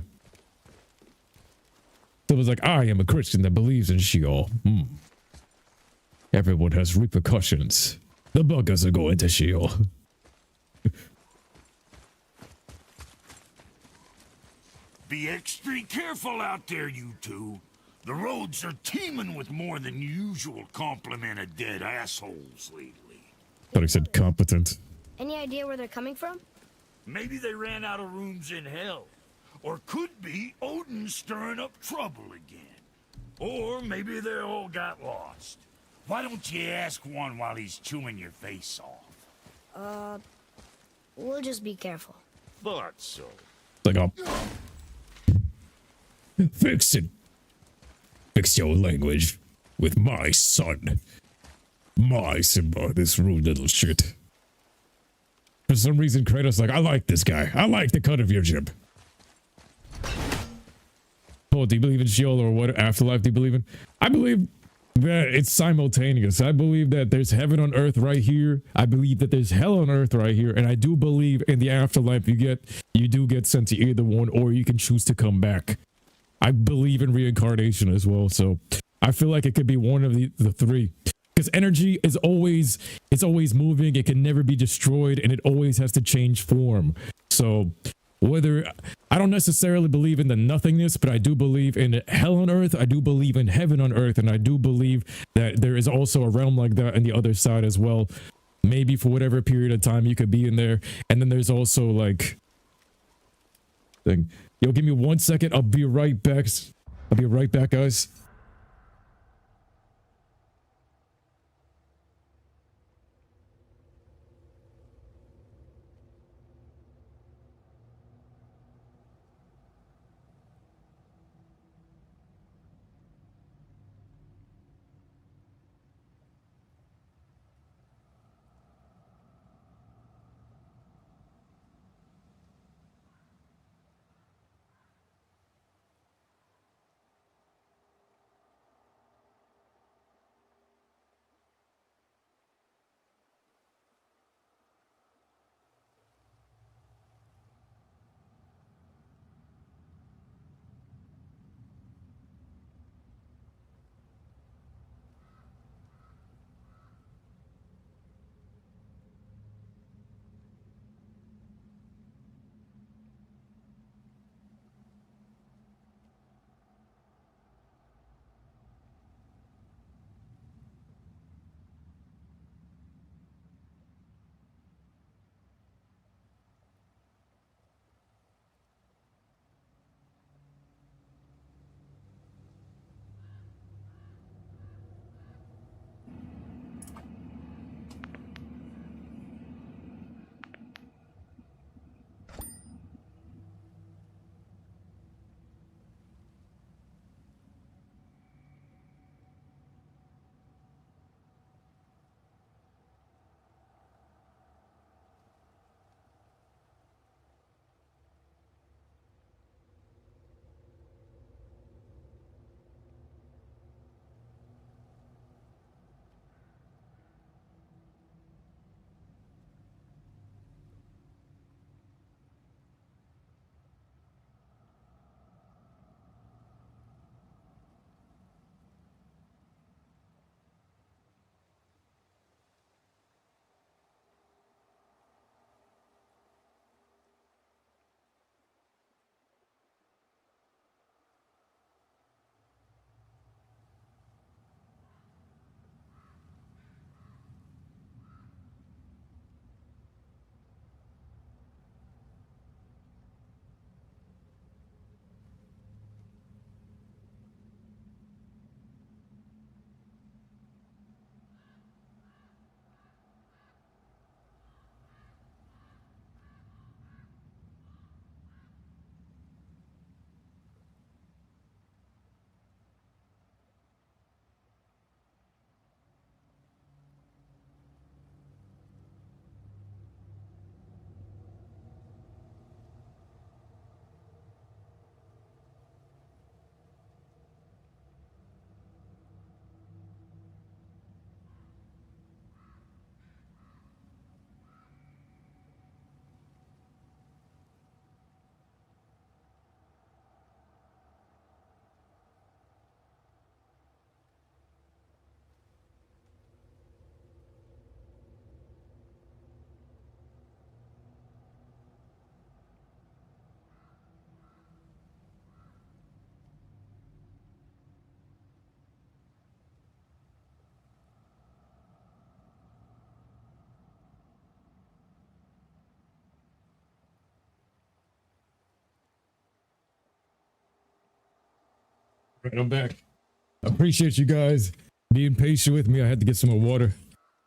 So it was like, I am a Christian that believes in Sheol. Everyone has repercussions. The buggers are going to Sheol. Be extra careful out there, you two. The roads are teeming with more than usual complement of dead assholes lately. Thought he said competent. Any idea where they're coming from? Maybe they ran out of rooms in hell. Or could be Odin stirring up trouble again. Or maybe they all got lost. Why don't you ask one while he's chewing your face off? We'll just be careful. Thought so. Like, fix it. Fix your language with my son. My Simba, this rude little shit. For some reason, Kratos like, I like this guy. I like the cut of your jib. Oh, do you believe in Sheol or what afterlife do you believe in? I believe that it's simultaneous. I believe that there's heaven on earth right here. I believe that there's hell on earth right here. And I do believe in the afterlife you do get sent to either one, or you can choose to come back. I believe in reincarnation as well. So I feel like it could be one of the three. Because energy is always moving. It can never be destroyed, and it always has to change form. So whether I don't necessarily believe in the nothingness, but I do believe in hell on earth. I do believe in heaven on earth, and I do believe that there is also a realm like that on the other side as well. Maybe for whatever period of time you could be in there. And then there's also like thing. Yo, give me 1 second. I'll be right back. I'll be right back, guys. Right, I'm back. I appreciate you guys being patient with me. I had to get some more water.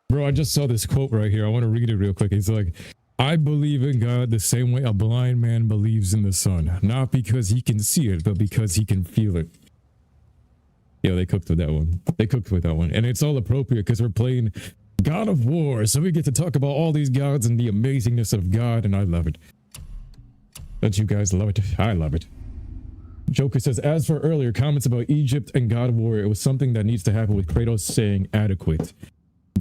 Bro, I just saw this quote right here. I want to read it real quick. It's like, I believe in God the same way a blind man believes in the sun. Not because he can see it, but because he can feel it. Yeah, they cooked with that one. They cooked with that one. And it's all appropriate because we're playing God of War. So we get to talk about all these gods and the amazingness of God. And I love it. Don't you guys love it? I love it. Joker says, as for earlier comments about Egypt and God of War, it was something that needs to happen with Kratos saying adequate.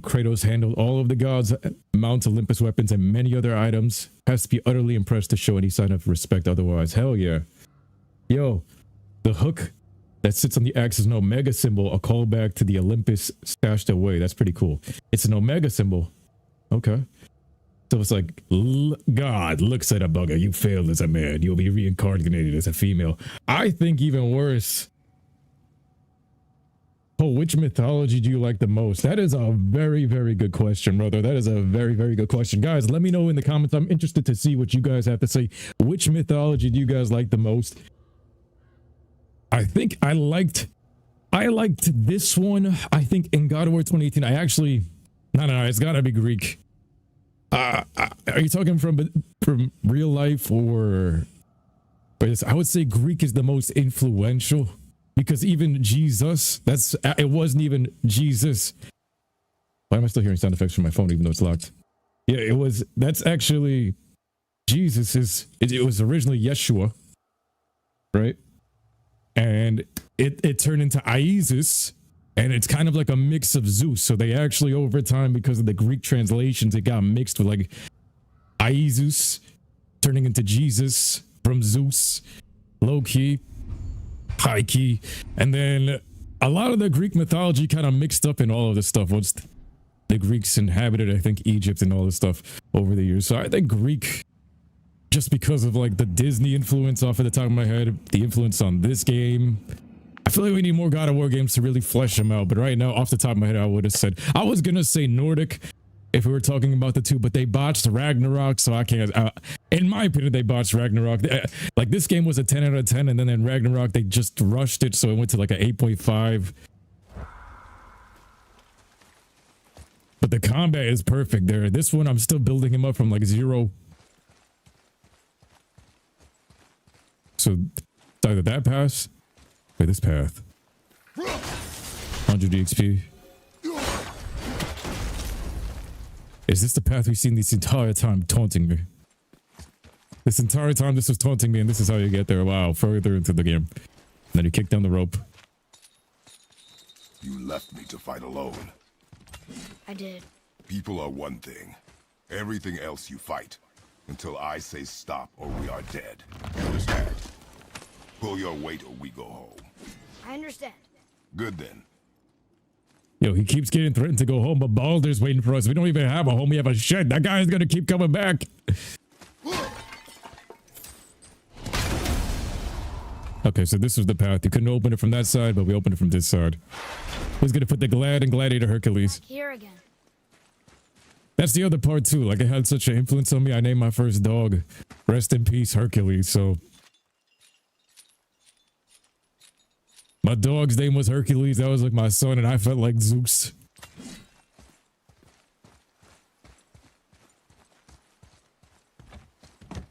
Kratos handled all of the gods, Mount Olympus weapons, and many other items. Has to be utterly impressed to show any sign of respect otherwise. Hell yeah. Yo, the hook that sits on the axe is an omega symbol, a callback to the Olympus stashed away. That's pretty cool. It's an omega symbol. Okay. So it's like, God looks at a bugger. You failed as a man. You'll be reincarnated as a female. I think even worse. Oh, which mythology do you like the most? That is a very, very good question, brother. That is a very, very good question. Guys, let me know in the comments. I'm interested to see what you guys have to say. Which mythology do you guys like the most? I think I liked this one. I think in God of War 2018, I actually, no, it's gotta be Greek. Are you talking from real life or I would say Greek is the most influential because even Jesus, it wasn't even Jesus. Why am I still hearing sound effects from my phone even though it's locked? Yeah, that's actually Jesus it was originally Yeshua, right? And it turned into Isis. And it's kind of like a mix of Zeus. So they actually, over time, because of the Greek translations, it got mixed with like Isis turning into Jesus from Zeus, low key, high key. And then a lot of the Greek mythology kind of mixed up in all of this stuff. Once the Greeks inhabited, I think, Egypt and all this stuff over the years. So I think Greek, just because of like the Disney influence off of the top of my head, the influence on this game, I feel like we need more God of War games to really flesh them out. But right now, off the top of my head, I would have said, I was going to say Nordic if we were talking about the two, but they botched Ragnarok. So I can't, in my opinion, they botched Ragnarok. Like this game was a 10 out of 10. And then in Ragnarok, they just rushed it. So it went to like an 8.5. But the combat is perfect there. This one, I'm still building him up from like 0. So it's either that pass. Wait, this path. 100 XP. Is this the path we've seen this entire time taunting me? This entire time this was taunting me and this is how you get there. Wow, further into the game. And then you kick down the rope. You left me to fight alone. I did. People are one thing. Everything else you fight. Until I say stop or we are dead. Understand? Pull your weight or we go home. I understand. Good then. Yo, he keeps getting threatened to go home, but Baldur's waiting for us. We don't even have a home. We have a shed. That guy is going to keep coming back. Okay, so this was the path. You couldn't open it from that side, but we opened it from this side. Who's going to put the Glad and Gladiator Hercules? Back here again. That's the other part too. Like it had such an influence on me. I named my first dog. Rest in peace, Hercules. So my dog's name was Hercules. That was like my son, and I felt like Zeus.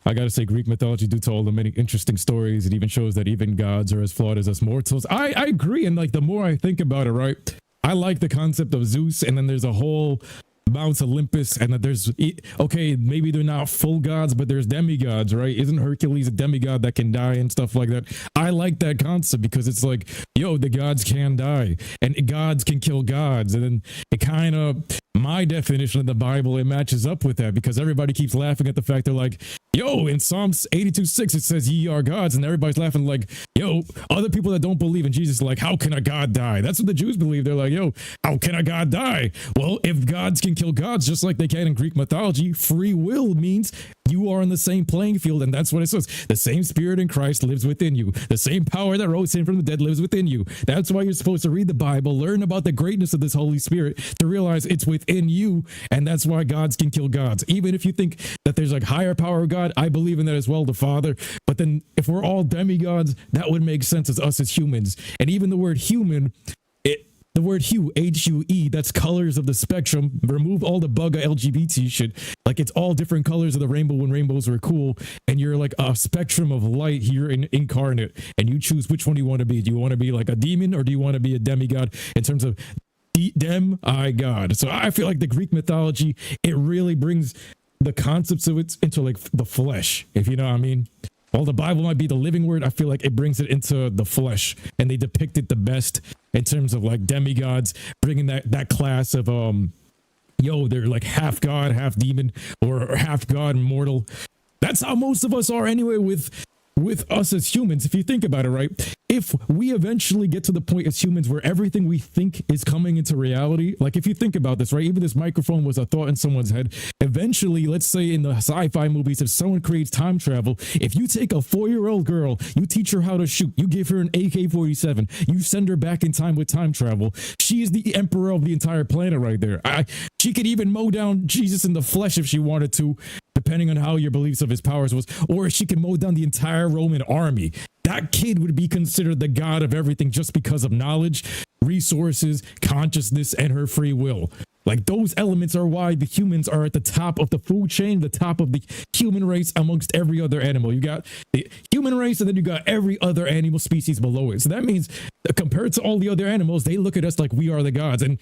I gotta say, Greek mythology, due to all the many interesting stories, it even shows that even gods are as flawed as us mortals. I agree, and like the more I think about it, right, I like the concept of Zeus, and then there's a whole Mount Olympus, and that there's, okay, maybe they're not full gods, but there's demigods, right? Isn't Hercules a demigod that can die and stuff like that? I like that concept because it's like, yo, the gods can die and gods can kill gods. And then it kind of, my definition of the Bible, it matches up with that because everybody keeps laughing at the fact they're like, yo, in Psalms 82:6 it says ye are gods, and everybody's laughing like, yo, other people that don't believe in Jesus are like, how can a god die? That's what the Jews believe. They're like, yo, how can a god die? Well, if gods can kill kill gods just like they can in Greek mythology. Free will means you are on the same playing field, and that's what it says. The same spirit in Christ lives within you. The same power that rose him from the dead lives within you. That's why you're supposed to read the Bible, learn about the greatness of this Holy Spirit to realize it's within you, and that's why gods can kill gods. Even if you think that there's like higher power of God, I believe in that as well, the Father. But then if we're all demigods, that would make sense as us as humans. And even the word human, the word hue, H-U-E, that's colors of the spectrum. Remove all the bug LGBT shit. Like, it's all different colors of the rainbow when rainbows were cool. And you're like a spectrum of light here incarnate. And you choose which one you want to be. Do you want to be like a demon, or do you want to be a demigod in terms of God? So I feel like the Greek mythology, it really brings the concepts of it into like the flesh, if you know what I mean. While the Bible might be the living word, I feel like it brings it into the flesh, and they depict it the best in terms of like demigods, bringing that class of they're like half god, half demon, or half god and mortal. That's how most of us are anyway with us as humans. If you think about it, right? If we eventually get to the point as humans where everything we think is coming into reality, like if you think about this, right? Even this microphone was a thought in someone's head. Eventually, let's say in the sci-fi movies, if someone creates time travel, if you take a 4-year-old girl, you teach her how to shoot, you give her an AK-47, you send her back in time with time travel, she is the emperor of the entire planet right there. She could even mow down Jesus in the flesh if she wanted to, depending on how your beliefs of his powers was, or she could mow down the entire Roman army. That kid would be considered the god of everything just because of knowledge, resources, consciousness, and her free will. Like, those elements are why the humans are at the top of the food chain, the top of the human race amongst every other animal. You got the human race, and then you got every other animal species below it. So that means compared to all the other animals, they look at us like we are the gods. And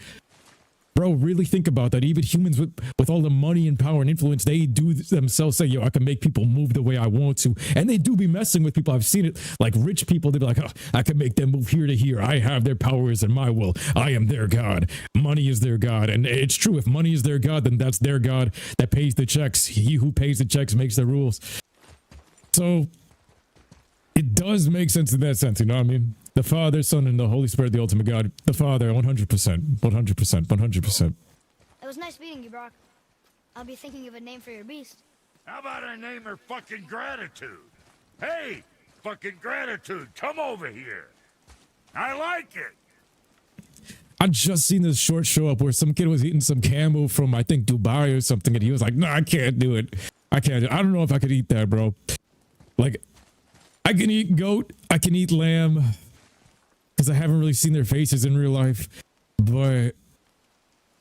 bro, really think about that. Even humans with all the money and power and influence, they do themselves say, yo, I can make people move the way I want to. And they do be messing with people. I've seen it, like rich people, they be like, oh, I can make them move here to here. I have their powers and my will. I am their god. Money is their god. And it's true. If money is their god, then that's their god that pays the checks. He who pays the checks makes the rules. So it does make sense in that sense. You know what I mean? The Father, Son, and the Holy Spirit, the ultimate God. The Father, 100%, 100%, 100%. It was nice meeting you, Brock. I'll be thinking of a name for your beast. How about I name her fucking Gratitude? Hey, fucking Gratitude, come over here. I like it. I just seen this short show up where some kid was eating some camel from, I think, Dubai or something, and he was like, no, I can't do it. I can't do it. I don't know if I could eat that, bro. Like, I can eat goat, I can eat lamb, because I haven't really seen their faces in real life, but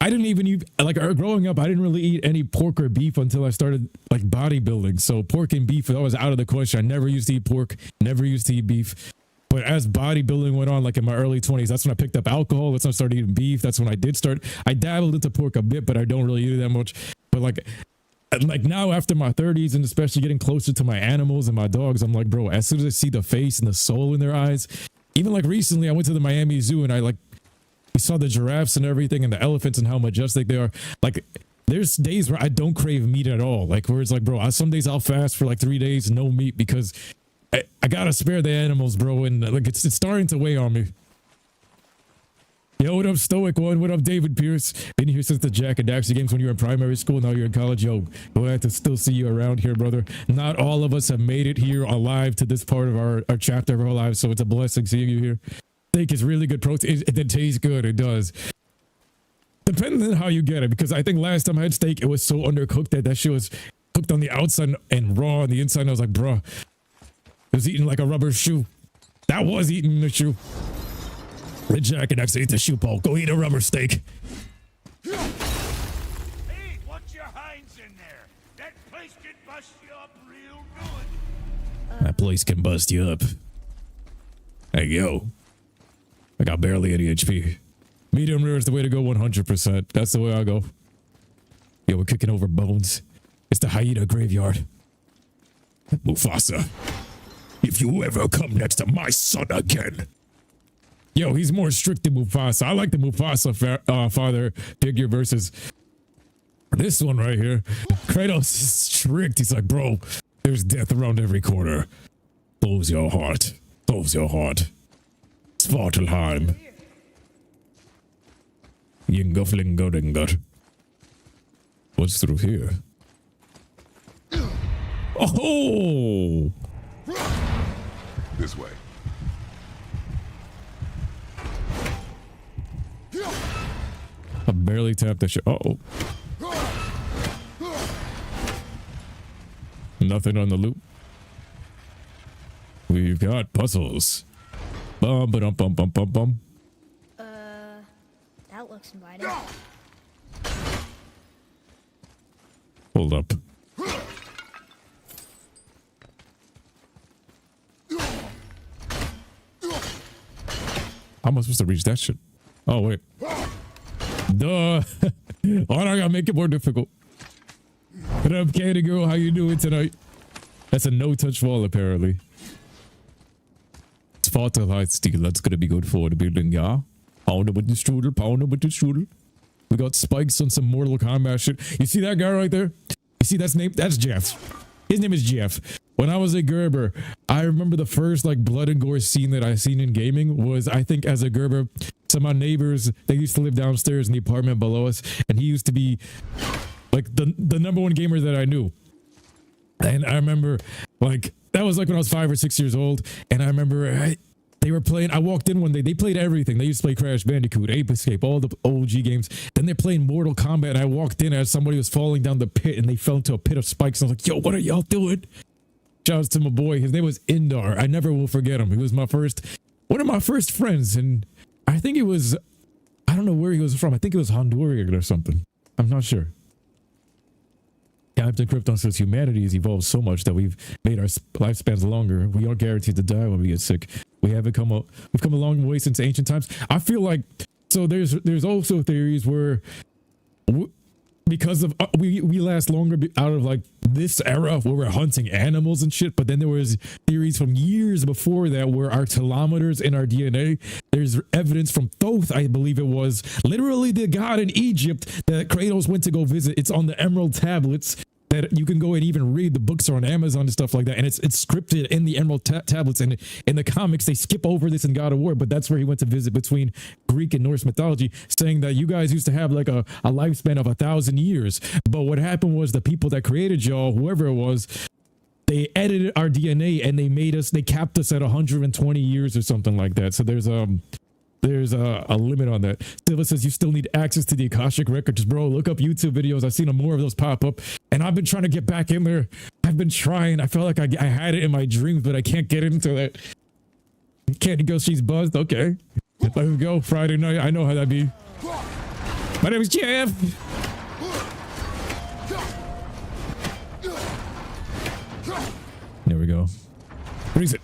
I didn't even eat, like, growing up, I didn't really eat any pork or beef until I started, like, bodybuilding. So pork and beef, that was out of the question. I never used to eat pork, never used to eat beef. But as bodybuilding went on, like in my early 20s, that's when I picked up alcohol. That's when I started eating beef. That's when I did start. I dabbled into pork a bit, but I don't really eat it that much. But like now after my 30s, and especially getting closer to my animals and my dogs, I'm like, bro, as soon as I see the face and the soul in their eyes, even like recently I went to the Miami Zoo and we saw the giraffes and everything and the elephants and how majestic they are. Like, there's days where I don't crave meat at all. Like, where it's like, bro, some days I'll fast for like 3 days, no meat, because I gotta spare the animals, bro. And like, it's starting to weigh on me. Yo, what up, Stoic One? What up, David Pierce? Been here since the Jack and Daxter games when you were in primary school. Now you're in college. Yo, glad to still see you around here, brother. Not all of us have made it here alive to this part of our chapter of our lives, so it's a blessing seeing you here. Steak is really good protein. It tastes good. It does. Depending on how you get it, because I think last time I had steak, it was so undercooked that shit was cooked on the outside and raw on the inside. And I was like, bruh, it was eating like a rubber shoe. That was eating a shoe. Red Jack and Daxter, eat the shoe pole. Go eat a rubber steak. Hey, watch your hinds in there. That place can bust you up real good. That place can bust you up. Hey, yo. I got barely any HP. Medium rare is the way to go, 100%. That's the way I go. Yo, we're kicking over bones. It's the hyena graveyard. Mufasa, if you ever come next to my son again. Yo, he's more strict than Mufasa. I like the Mufasa father figure versus this one right here. Kratos is strict. He's like, bro, there's death around every corner. Close your heart. Close your heart. Svartalheim. Yingoflingodingot. What's through here? Oh! This way. I barely tapped that shit. Uh-oh. Nothing on the loop. We've got puzzles. Bum ba dum bum bum bum bum. That looks inviting. Hold up. How am I supposed to reach that shit? Oh, wait. Duh. Why do I gotta make it more difficult? What up, Candy Girl? How you doing tonight? That's a no-touch wall, apparently. It's Vaterheit steel. That's gonna be good for the building, yeah? Pound it with the strudel. Pound it with the strudel. We got spikes on some Mortal Kombat shit. You see that guy right there? You see that's name? That's Jeff. His name is Jeff. When I was a Gerber, I remember the first like blood and gore scene that I seen in gaming was, I think, as a Gerber, some of my neighbors, they used to live downstairs in the apartment below us, and he used to be like the number one gamer that I knew. And I remember like that was like when I was 5 or 6 years old, and I remember they were playing. I walked in one day. They played everything. They used to play Crash Bandicoot, Ape Escape, all the OG games. Then they're playing Mortal Kombat, and I walked in as somebody was falling down the pit, and they fell into a pit of spikes. And I was like, "Yo, what are y'all doing?" Shout out to my boy. His name was Indar. I never will forget him. He was one of my first friends, and I think it was, I don't know where he was from. I think it was Honduran or something. I'm not sure. Captain Krypton says humanity has evolved so much that we've made our lifespans longer. We aren't guaranteed to die when we get sick. We've come a long way since ancient times. I feel like, so there's also theories where because of we last longer out of like this era where we're hunting animals and shit, but then there was theories from years before that where our telomeres in our DNA, there's evidence from Thoth, I believe it was, literally the god in Egypt that Kratos went to go visit. It's on the Emerald tablets that you can go and even read. The books are on Amazon and stuff like that, and it's scripted in the Emerald tablets. And in the comics they skip over this in God of War, but that's where he went to visit between Greek and Norse mythology, saying that you guys used to have like a lifespan of 1,000 years, but what happened was the people that created y'all, whoever it was, they edited our DNA and they capped us at 120 years or something like that. So there's a limit on that. Silva says you still need access to the Akashic records. Bro, look up YouTube videos. I've seen more of those pop up, and I've been trying to get back in there. I've been trying. I felt like I had it in my dreams, but I can't get into that. Candy Girl, she's buzzed. Okay, let's go. Friday night. I know how that be. My name is Jeff. There we go. Freeze it.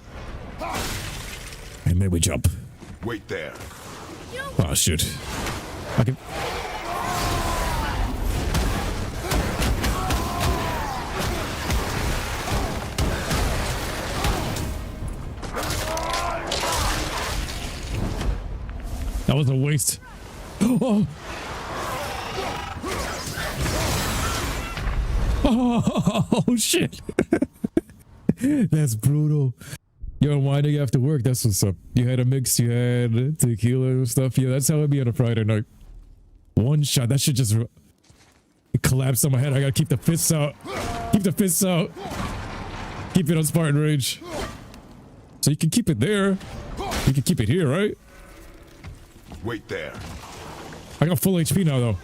And then we jump. Wait there. Oh shit. I can. That was a waste. Oh, oh shit. That's brutal. Yo, why do you have to work? That's what's up. You had a mix, you had tequila and stuff. Yeah, that's how it'd be on a Friday night. One shot, that should just collapse on my head. I gotta keep the fists out. Keep the fists out. Keep it on Spartan Rage. So you can keep it there. You can keep it here, right? Wait there. I got full HP now, though.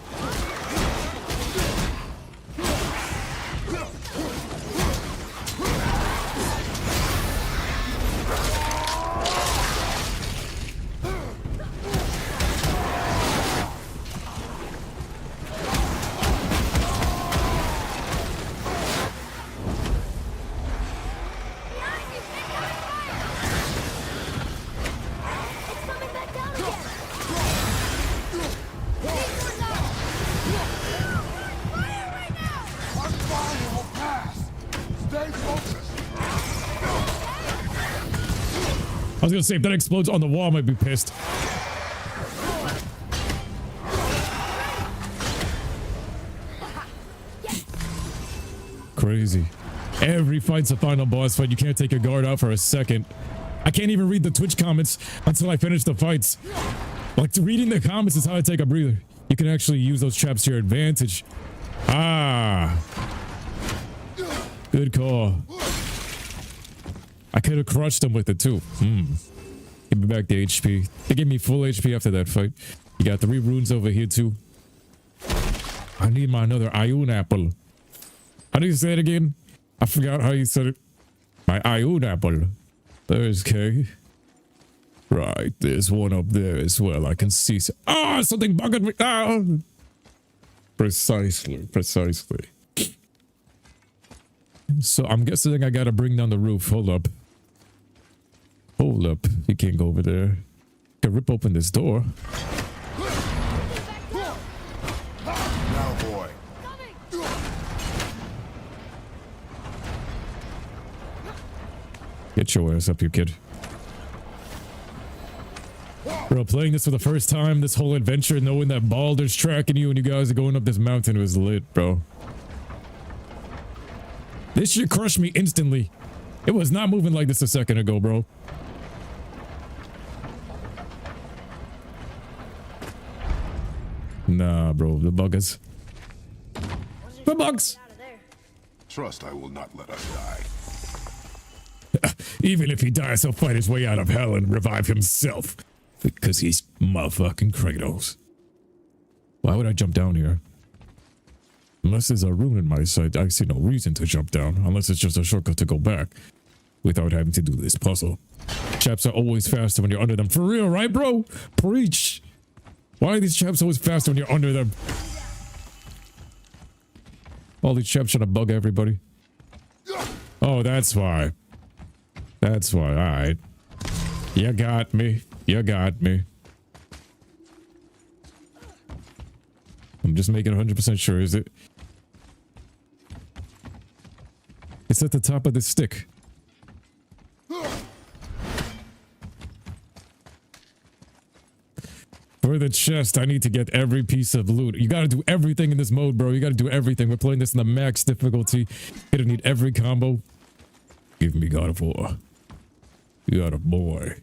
I was gonna say, if that explodes on the wall, I might be pissed. Crazy. Every fight's a final boss fight. You can't take your guard out for a second. I can't even read the Twitch comments until I finish the fights. Like, reading the comments is how I take a breather. You can actually use those traps to your advantage. Ah. Good call. I could have crushed him with it too. Give me back the HP. They gave me full HP after that fight. You got 3 runes over here too. I need my another Ioun apple. How do you say it again? I forgot how you said it. My Ioun apple. There's K. Right, there's one up there as well. I can see. Something bugged me. Ah! Precisely. So I'm guessing I gotta bring down the roof. Hold up. You can't go over there. Can rip open this door. Now, boy. Get your ass up, you kid. Bro, playing this for the first time, this whole adventure, knowing that Baldur's tracking you and you guys are going up this mountain was lit, bro. This shit crushed me instantly. It was not moving like this a second ago, bro. Nah, bro, the buggers. The bugs! Trust I will not let us die. Even if he dies, he'll fight his way out of hell and revive himself. Because he's motherfucking Kratos. Why would I jump down here? Unless there's a rune in my sight, I see no reason to jump down. Unless it's just a shortcut to go back. Without having to do this puzzle. Chaps are always faster when you're under them. For real, right, bro? Preach! Why are these chaps always faster when you're under them? All these chaps trying to bug everybody. Oh, that's why. That's why, alright. You got me. I'm just making 100% sure, is it? It's at the top of the stick. For the chest, I need to get every piece of loot. You gotta do everything in this mode, bro. You gotta do everything. We're playing this in the max difficulty. You're gonna need every combo. Give me God of War. You got a boy.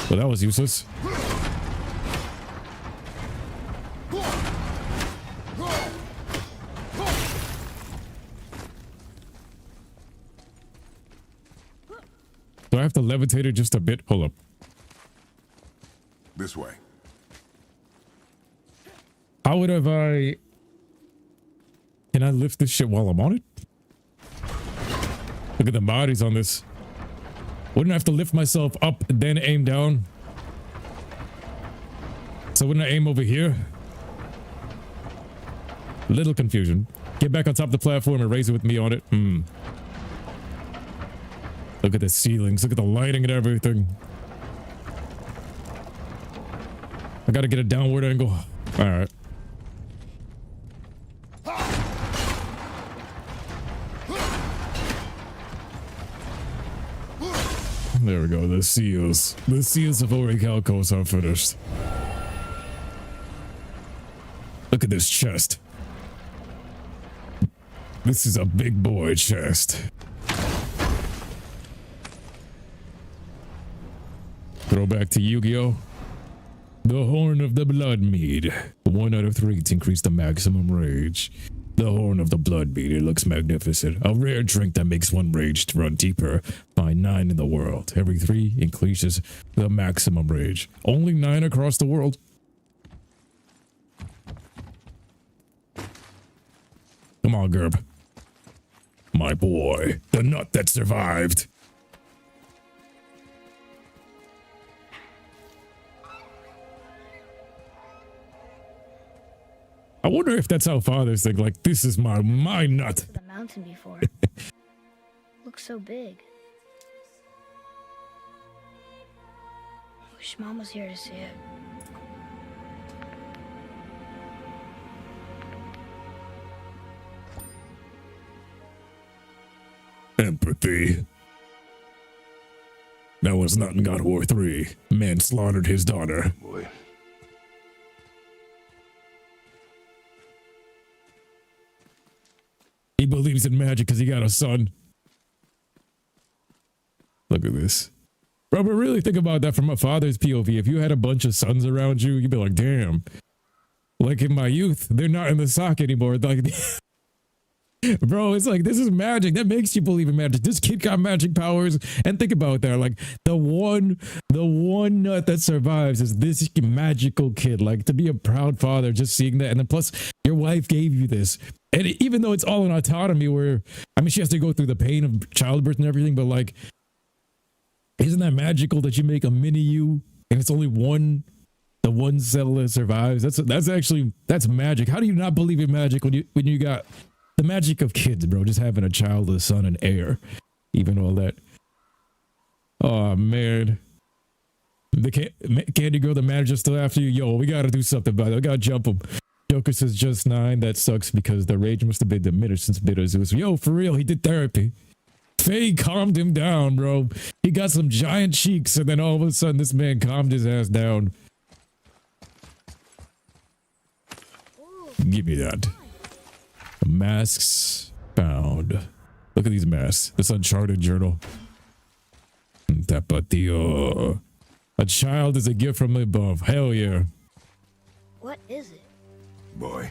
Well, that was useless. Do I have to levitate it just a bit? Hold up. This way. How would have I... Can I lift this shit while I'm on it? Look at the bodies on this. Wouldn't I have to lift myself up and then aim down? So wouldn't I aim over here? Little confusion. Get back on top of the platform and raise it with me on it. Look at the ceilings. Look at the lighting and everything. I gotta get a downward angle. Alright. There we go. The seals. The seals of Orichalcos are finished. Look at this chest. This is a big boy chest. Throw back to Yu-Gi-Oh! The Horn of the Blood Mead. 1 out of 3 to increase the maximum rage. The Horn of the Blood Mead. It looks magnificent. A rare drink that makes one rage to run deeper. Find 9 in the world. Every 3 increases the maximum rage. Only 9 across the world. Come on, Gerb. My boy. The nut that survived. I wonder if that's how fathers think, like, this is my nut. The mountain before. Looks so big. Wish Mom was here to see it. Empathy. That was not in God of War 3. Man slaughtered his daughter. Boy. He believes in magic because he got a son. Look at this. Bro, but really think about that from a father's POV. If you had a bunch of sons around you, you'd be like, damn. Like in my youth, they're not in the sock anymore. Like, bro, it's like, this is magic. That makes you believe in magic. This kid got magic powers. And think about that. Like the one nut that survives is this magical kid. Like to be a proud father, just seeing that. And then plus your wife gave you this. And even though it's all in autonomy where, I mean, she has to go through the pain of childbirth and everything, but like, isn't that magical that you make a mini you and it's only the one cell that survives? That's magic. How do you not believe in magic when you got the magic of kids, bro? Just having a child, a son, and heir, even all that. Oh man, the candy girl, the manager's still after you. Yo, we gotta do something about it. I gotta jump him. Joker says just 9. That sucks because the rage must have been diminished since Bitter Zeus. Yo, for real, he did therapy. Faye calmed him down, bro. He got some giant cheeks, and then all of a sudden, this man calmed his ass down. Give me that. Masks found. Look at these masks. This Uncharted journal. Tapatio. A child is a gift from above. Hell yeah. What is it? Boy.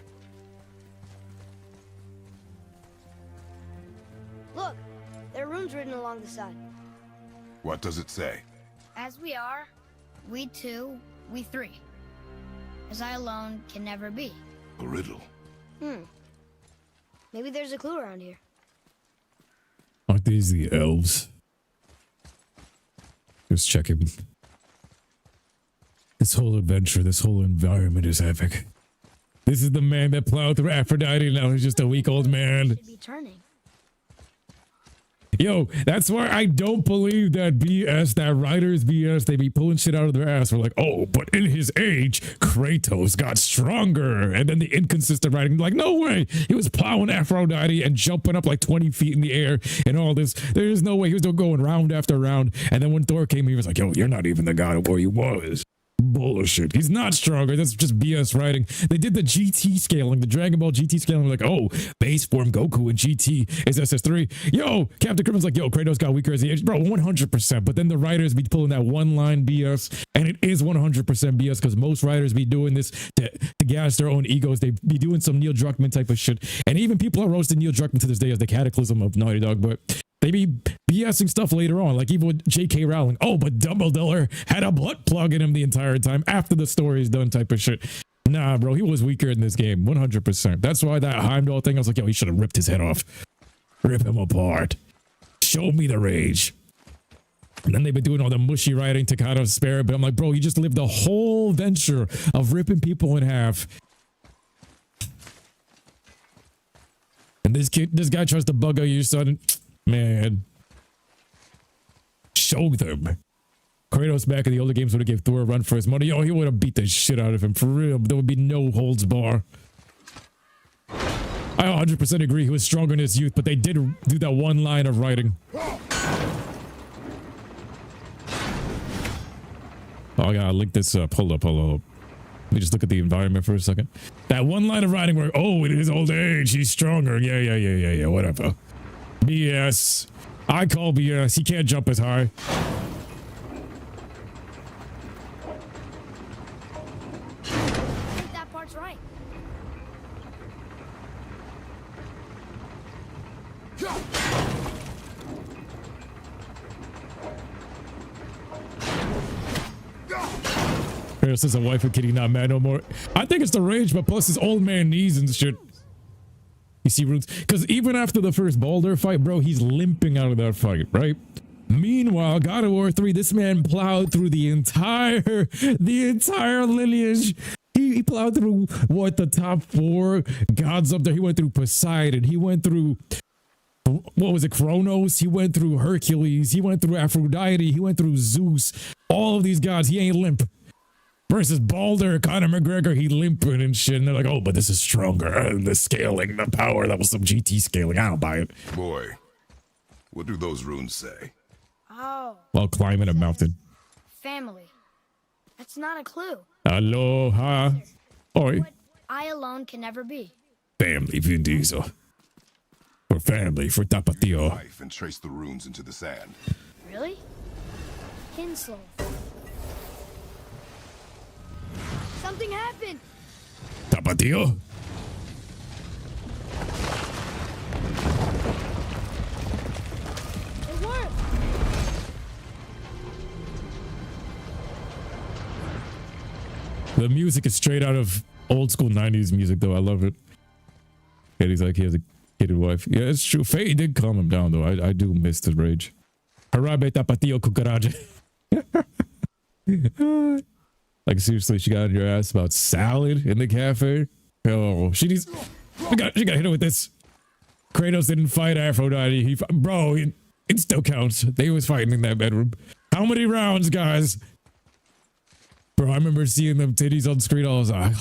Look, there are runes written along the side. What does it say? As we are, we two, we three. As I alone can never be. A riddle. Maybe there's a clue around here. Aren't these the elves? Just checking. This whole adventure, this whole environment is epic. This is the man that plowed through Aphrodite, now he's just a weak old man. Should be turning. Yo, that's why I don't believe that BS, that writers BS, they be pulling shit out of their ass. We're like, oh, but in his age, Kratos got stronger. And then the inconsistent writing, like, no way. He was plowing Aphrodite and jumping up like 20 feet in the air and all this. There's no way. He was still going round after round. And then when Thor came, he was like, yo, you're not even the god of where he was. Bullshit. He's not stronger. That's just BS writing. They did the GT scaling, the Dragon Ball GT scaling. Like, oh, base form Goku in GT is SS3. Yo, Captain Criminal's like, yo, Kratos got weaker as he aged. Bro, 100%. But then the writers be pulling that one line BS, and it is 100% BS because most writers be doing this to gas their own egos. They be doing some Neil Druckmann type of shit. And even people are roasting Neil Druckmann to this day as the cataclysm of Naughty Dog, but they be BSing stuff later on, like even with J.K. Rowling. Oh, but Dumbledore had a butt plug in him the entire time after the story is done type of shit. Nah, bro, he was weaker in this game, 100%. That's why that Heimdall thing, I was like, yo, he should have ripped his head off. Rip him apart. Show me the rage. And then they've been doing all the mushy writing to kind of spare it, but I'm like, bro, you just lived the whole venture of ripping people in half. And this guy tries to bug out your son. Man, show them. Kratos back in the older games would have gave Thor a run for his money. Yo, he would have beat the shit out of him for real. There would be no holds bar. I 100% agree he was stronger in his youth, but they did do that one line of writing. Oh, I gotta link this up. Hold up. Let me just look at the environment for a second. That one line of writing where, oh, in his old age, he's stronger. Yeah, whatever. BS. I call BS. He can't jump as high. I think that part's right. Paris says a wife and kitty not mad no more. I think it's the rage, but plus his old man knees and shit. You see runes? Because even after the first Baldur fight, bro, he's limping out of that fight, right? Meanwhile, God of War 3, this man plowed through the entire lineage. He plowed through, what, the top 4 gods up there. He went through Poseidon. He went through, what was it, Kronos? He went through Hercules. He went through Aphrodite. He went through Zeus. All of these gods, he ain't limp. Versus Baldur, Conor McGregor, he limping and shit. And they're like, oh, but this is stronger. The scaling, the power, that was some GT scaling. I don't buy it. Boy, what do those runes say? Oh. While climbing a mountain. Family. That's not a clue. Aloha. Oi. What I alone can never be. Family, Vin Diesel. For family, for Tapatio. Life and trace the runes into the sand. Really? Kinslow. Something happened. Tapatio. It worked. The music is straight out of old school 90s music, though. I love it. And he's like, he has a kid wife. Yeah, it's true. Faye did calm him down, though. I do miss the rage. Harabe tapatio kukaraje. Like, seriously, she got on your ass about salad in the cafe? Oh, she needs... She got hit her with this. Kratos didn't fight Aphrodite. Bro, it still counts. They was fighting in that bedroom. How many rounds, guys? Bro, I remember seeing them titties on screen. I was like...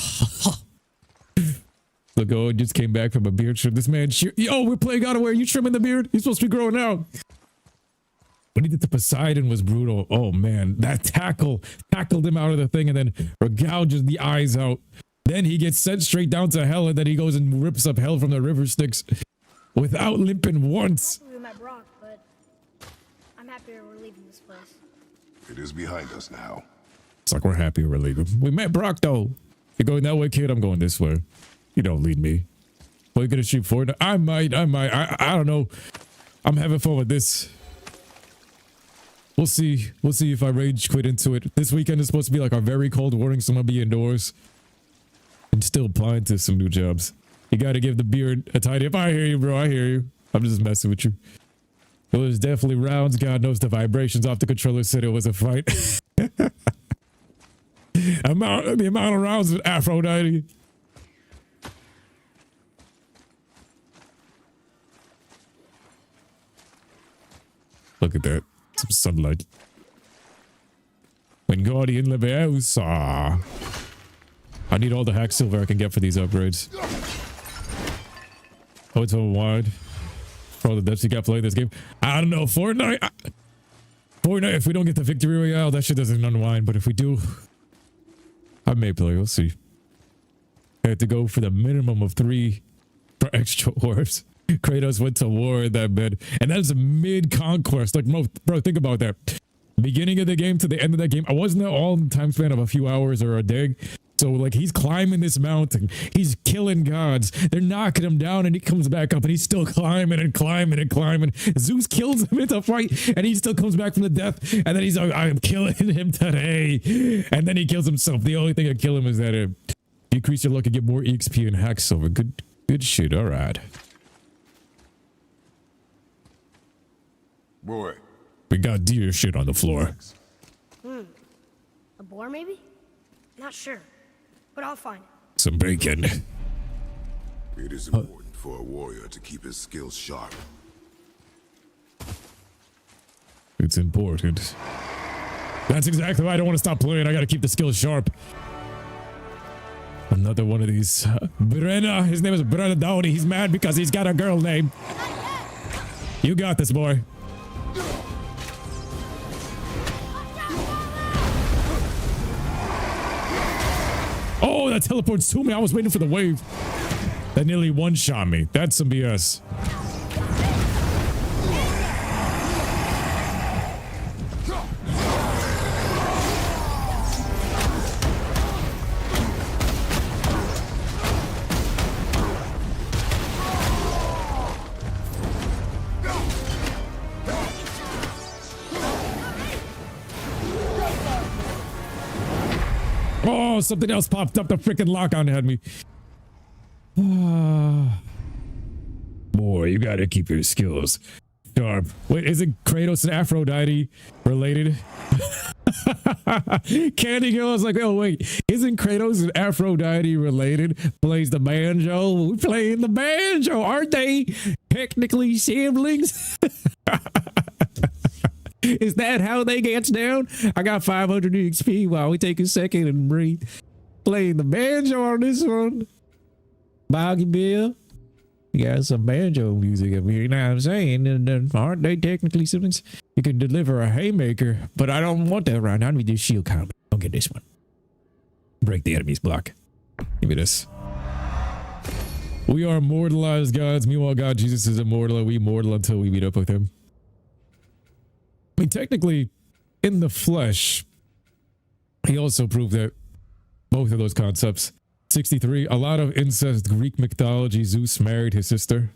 Look, oh, just came back from a beard trim. This man... Yo, we're playing God of War. You trimming the beard? You're supposed to be growing out. When he did the Poseidon was brutal. Oh, man. That tackled him out of the thing and then gouges the eyes out. Then he gets sent straight down to hell and then he goes and rips up hell from the river Styx without limping once. We met Brock, but I'm happier we're leaving this place. It is behind us now. It's like we're happy we're leaving. We met Brock, though. You're going that way, kid. I'm going this way. You don't lead me. Are you going to shoot forward? I might. I don't know. I'm having fun with this. We'll see. We'll see if I rage quit into it. This weekend is supposed to be like our very cold warning, so I'm going to be indoors. And still applying to some new jobs. You got to give the beard a tidy up. I hear you, bro. I hear you. I'm just messing with you. It was definitely rounds. God knows the vibrations off the controller said it was a fight. The amount of rounds with Aphrodite. Look at that. Some sunlight. Wingardium Leviosa. I need all the hack silver I can get for these upgrades. Oh, it's so wide. For all the depths you got playing this game. I don't know. Fortnite, if we don't get the victory royale, that shit doesn't unwind. But if we do, I may play. We'll see. I have to go for the minimum of 3 for extra orbs. Kratos went to war in that bed. And that is a mid-conquest. Like, bro, think about that. Beginning of the game to the end of that game. I wasn't there all in the time span of a few hours or a day. So, like, he's climbing this mountain. He's killing gods. They're knocking him down, and he comes back up, and he's still climbing and climbing and climbing. Zeus kills him in the fight, and he still comes back from the death. And then he's like, I'm killing him today. And then he kills himself. The only thing that kill him is that it decrease your luck and get more EXP and hack silver. Good shit. All right. Boy. We got deer shit on the floor. A boar, maybe? Not sure, but I'll find it. Some bacon. It is important for a warrior to keep his skills sharp. It's important. That's exactly why I don't want to stop playing. I gotta keep the skills sharp. Another one of these. Brenna. His name is Brenna Downey. He's mad because he's got a girl name. You got this, boy. Oh, that teleports to me. I was waiting for the wave. That nearly one-shot me. That's some BS. Oh, something else popped up. The freaking lock-on had me. Boy, you gotta keep your skills sharp. Wait, isn't Kratos and Aphrodite related? Candy Girl is like, oh wait, isn't Kratos and Aphrodite related? Plays the banjo. We're playing the banjo, aren't they? Technically siblings. Is that how they gets down? I got 500 XP while we take a second and breathe. Playing the banjo on this one. Boggy Bill. You got some banjo music up here, you know what I'm saying? And aren't they technically siblings? You can deliver a haymaker, but I don't want that right now. I need this shield combo. Don't get this one. Break the enemy's block. Give me this. We are immortalized gods. Meanwhile, God Jesus is immortal, and we immortal until we meet up with him. I mean, technically, in the flesh, he also proved that both of those concepts. 63, a lot of incest Greek mythology. Zeus married his sister.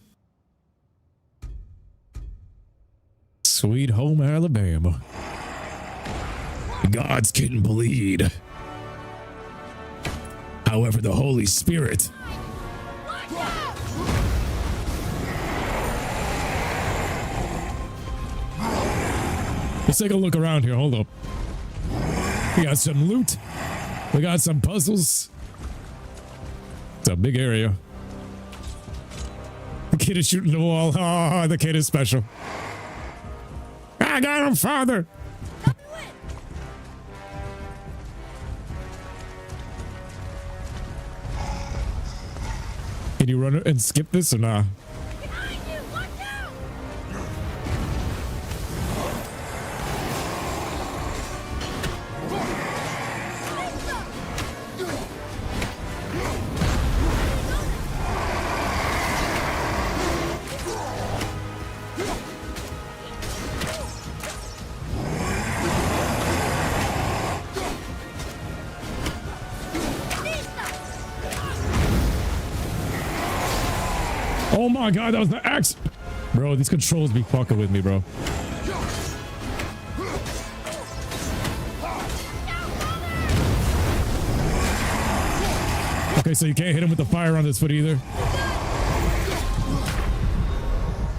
Sweet home Alabama. Gods can bleed. However, the Holy Spirit. Let's take a look around here. Hold up. We got some loot. We got some puzzles. It's a big area. The kid is shooting the wall. Oh, the kid is special. I got him, father. Can you run and skip this or nah? Behind you! Watch out! Oh my god, that was the axe! Bro, these controls be fucking with me, bro. Okay, so you can't hit him with the fire on this foot either.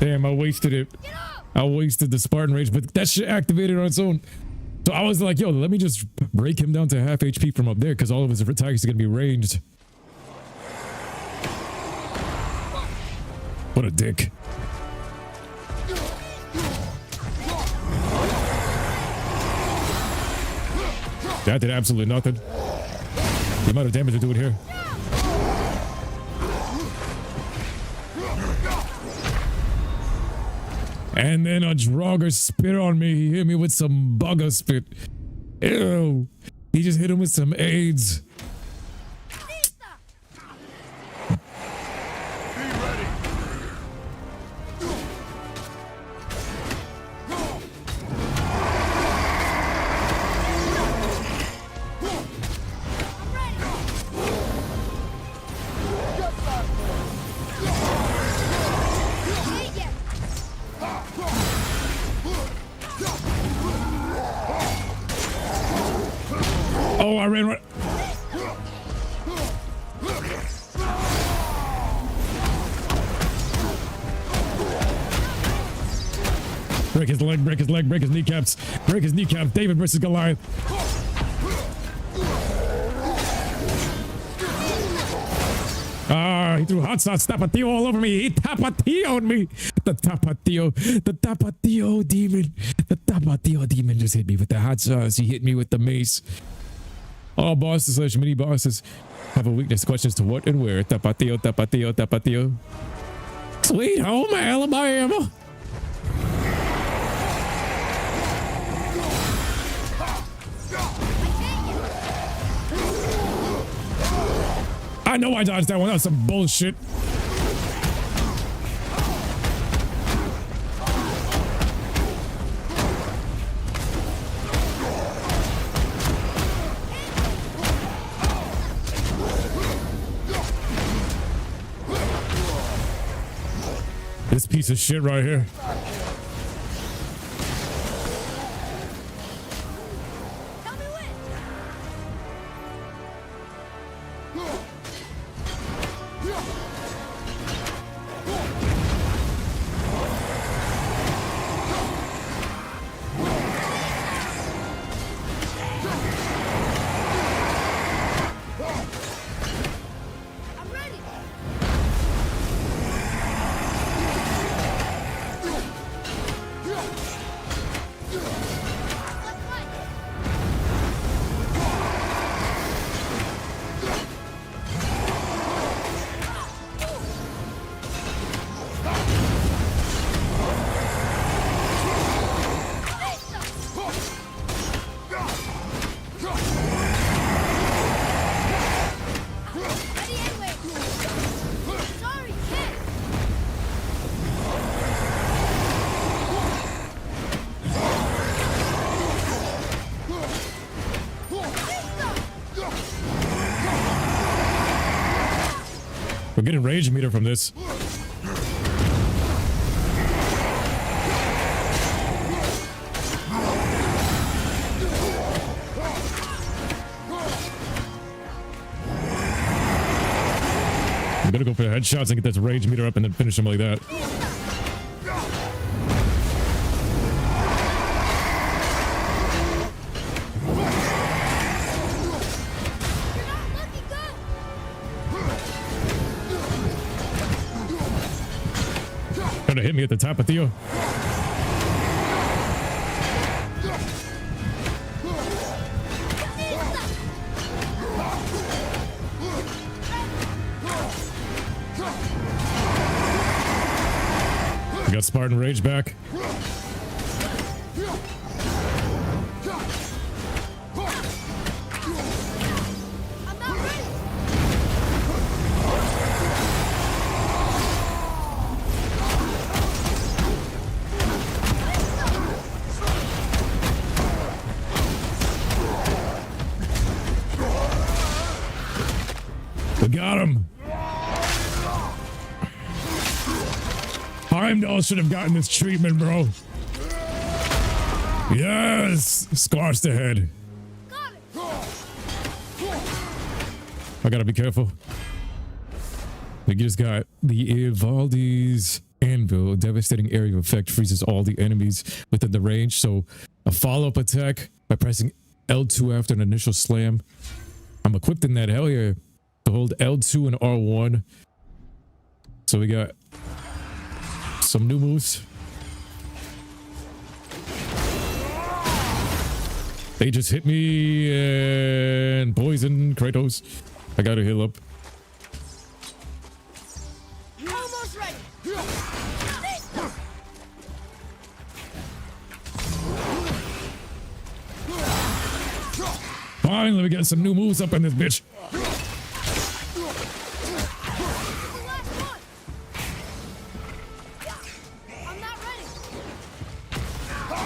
Damn, I wasted it. I wasted the Spartan Rage, but that shit activated on its own. So I was like, yo, let me just break him down to half HP from up there, because all of his attacks are gonna be ranged. What a dick. That did absolutely nothing. The amount of damage they're doing here. And then a Draugr spit on me. He hit me with some bugger spit. Ew. He just hit him with some AIDS. Oh, I ran right. Break his leg, break his leg, break his kneecaps. Break his kneecaps. David versus Goliath. Ah, he threw hot sauce tapatio all over me. He tapatioed me. The tapatio demon. The tapatio demon just hit me with the hot sauce. He hit me with the mace. All bosses / mini bosses have a weakness. Questions to what and where. Tapatio, tapatio, tapatio. Sweet home Alabama. I know I dodged that one. That was some bullshit. This piece of shit right here. We're getting rage meter from this. I'm gonna go for the headshots and get this rage meter up and then finish him like that. Trying to hit me at the top of Theo. We got Spartan Rage back. We got him. Heimdall should have gotten this treatment, bro. Yes! Squash the head. I gotta be careful. We just got the Ivaldi's Anvil. A devastating area of effect freezes all the enemies within the range. So a follow-up attack by pressing L2 after an initial slam. I'm equipped in that. Hell yeah. To hold L2 and R1. So we got some new moves. They just hit me and poison Kratos. I gotta heal up. Almost ready. Finally, we got some new moves up in this bitch.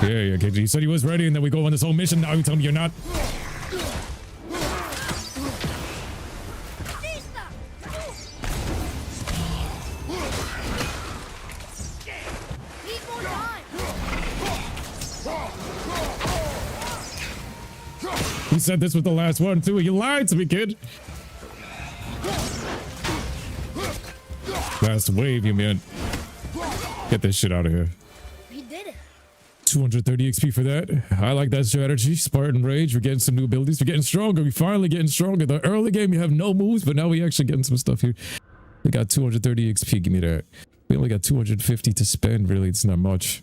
Yeah, okay. You said he was ready, and then we go on this whole mission. Now you tell me you're not. You said this was the last one too. You lied to me, kid. Last wave, you man. Get this shit out of here. 230 XP for that. I like that strategy. Spartan Rage. We're getting some new abilities. We're getting stronger. We're finally getting stronger. The early game, you have no moves, but now we actually getting some stuff here. We got 230 XP. Give me that. We only got 250 to spend. Really, it's not much.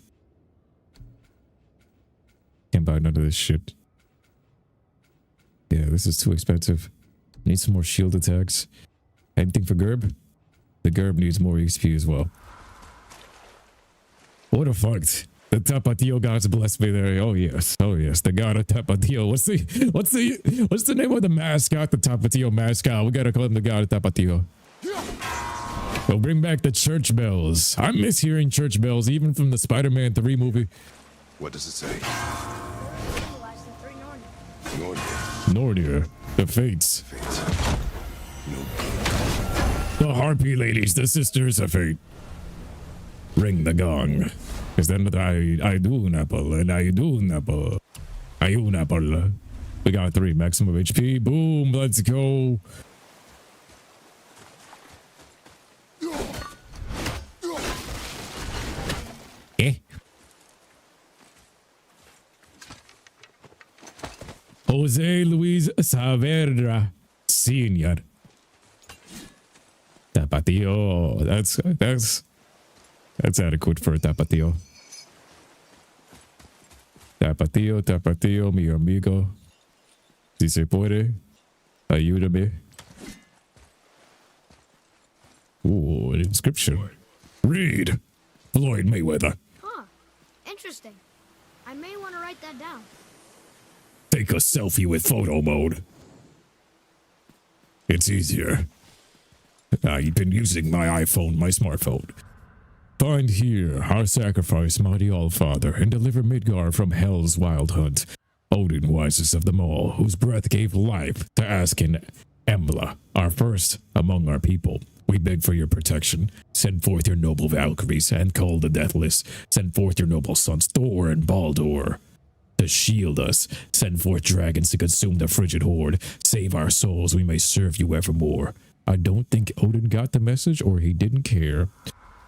Can't buy none of this shit. Yeah, this is too expensive. Need some more shield attacks. Anything for Gerb? The Gerb needs more XP as well. What a fuck. The Tapatio gods bless me there. Oh yes, the god of Tapatio. What's the name of the mascot? The Tapatio mascot. We gotta call him the god of Tapatio. We'll bring back the church bells. I miss hearing church bells, even from the Spider-Man 3 movie. What does it say? Nordir, the Fates. The Harpy ladies, the sisters of fate. Ring the gong. Is then I do an apple and I do an apple. I do an apple. We got 3 maximum HP. Boom, let's go. Eh? Jose Luis Saavedra Sr. Tapatio. That's adequate for a Tapatio. Tapatio, mi amigo. Si se puede, ayúdame. Ooh, an inscription. Read. Floyd Mayweather. Huh. Interesting. I may want to write that down. Take a selfie with photo mode. It's easier. I've been using my iPhone, my smartphone. Find here our sacrifice, mighty Allfather, and deliver Midgar from hell's wild hunt. Odin, wisest of them all, whose breath gave life to Ask and Embla, our first among our people. We beg for your protection. Send forth your noble Valkyries and call the deathless. Send forth your noble sons Thor and Baldur to shield us. Send forth dragons to consume the frigid horde. Save our souls, we may serve you evermore. I don't think Odin got the message, or he didn't care.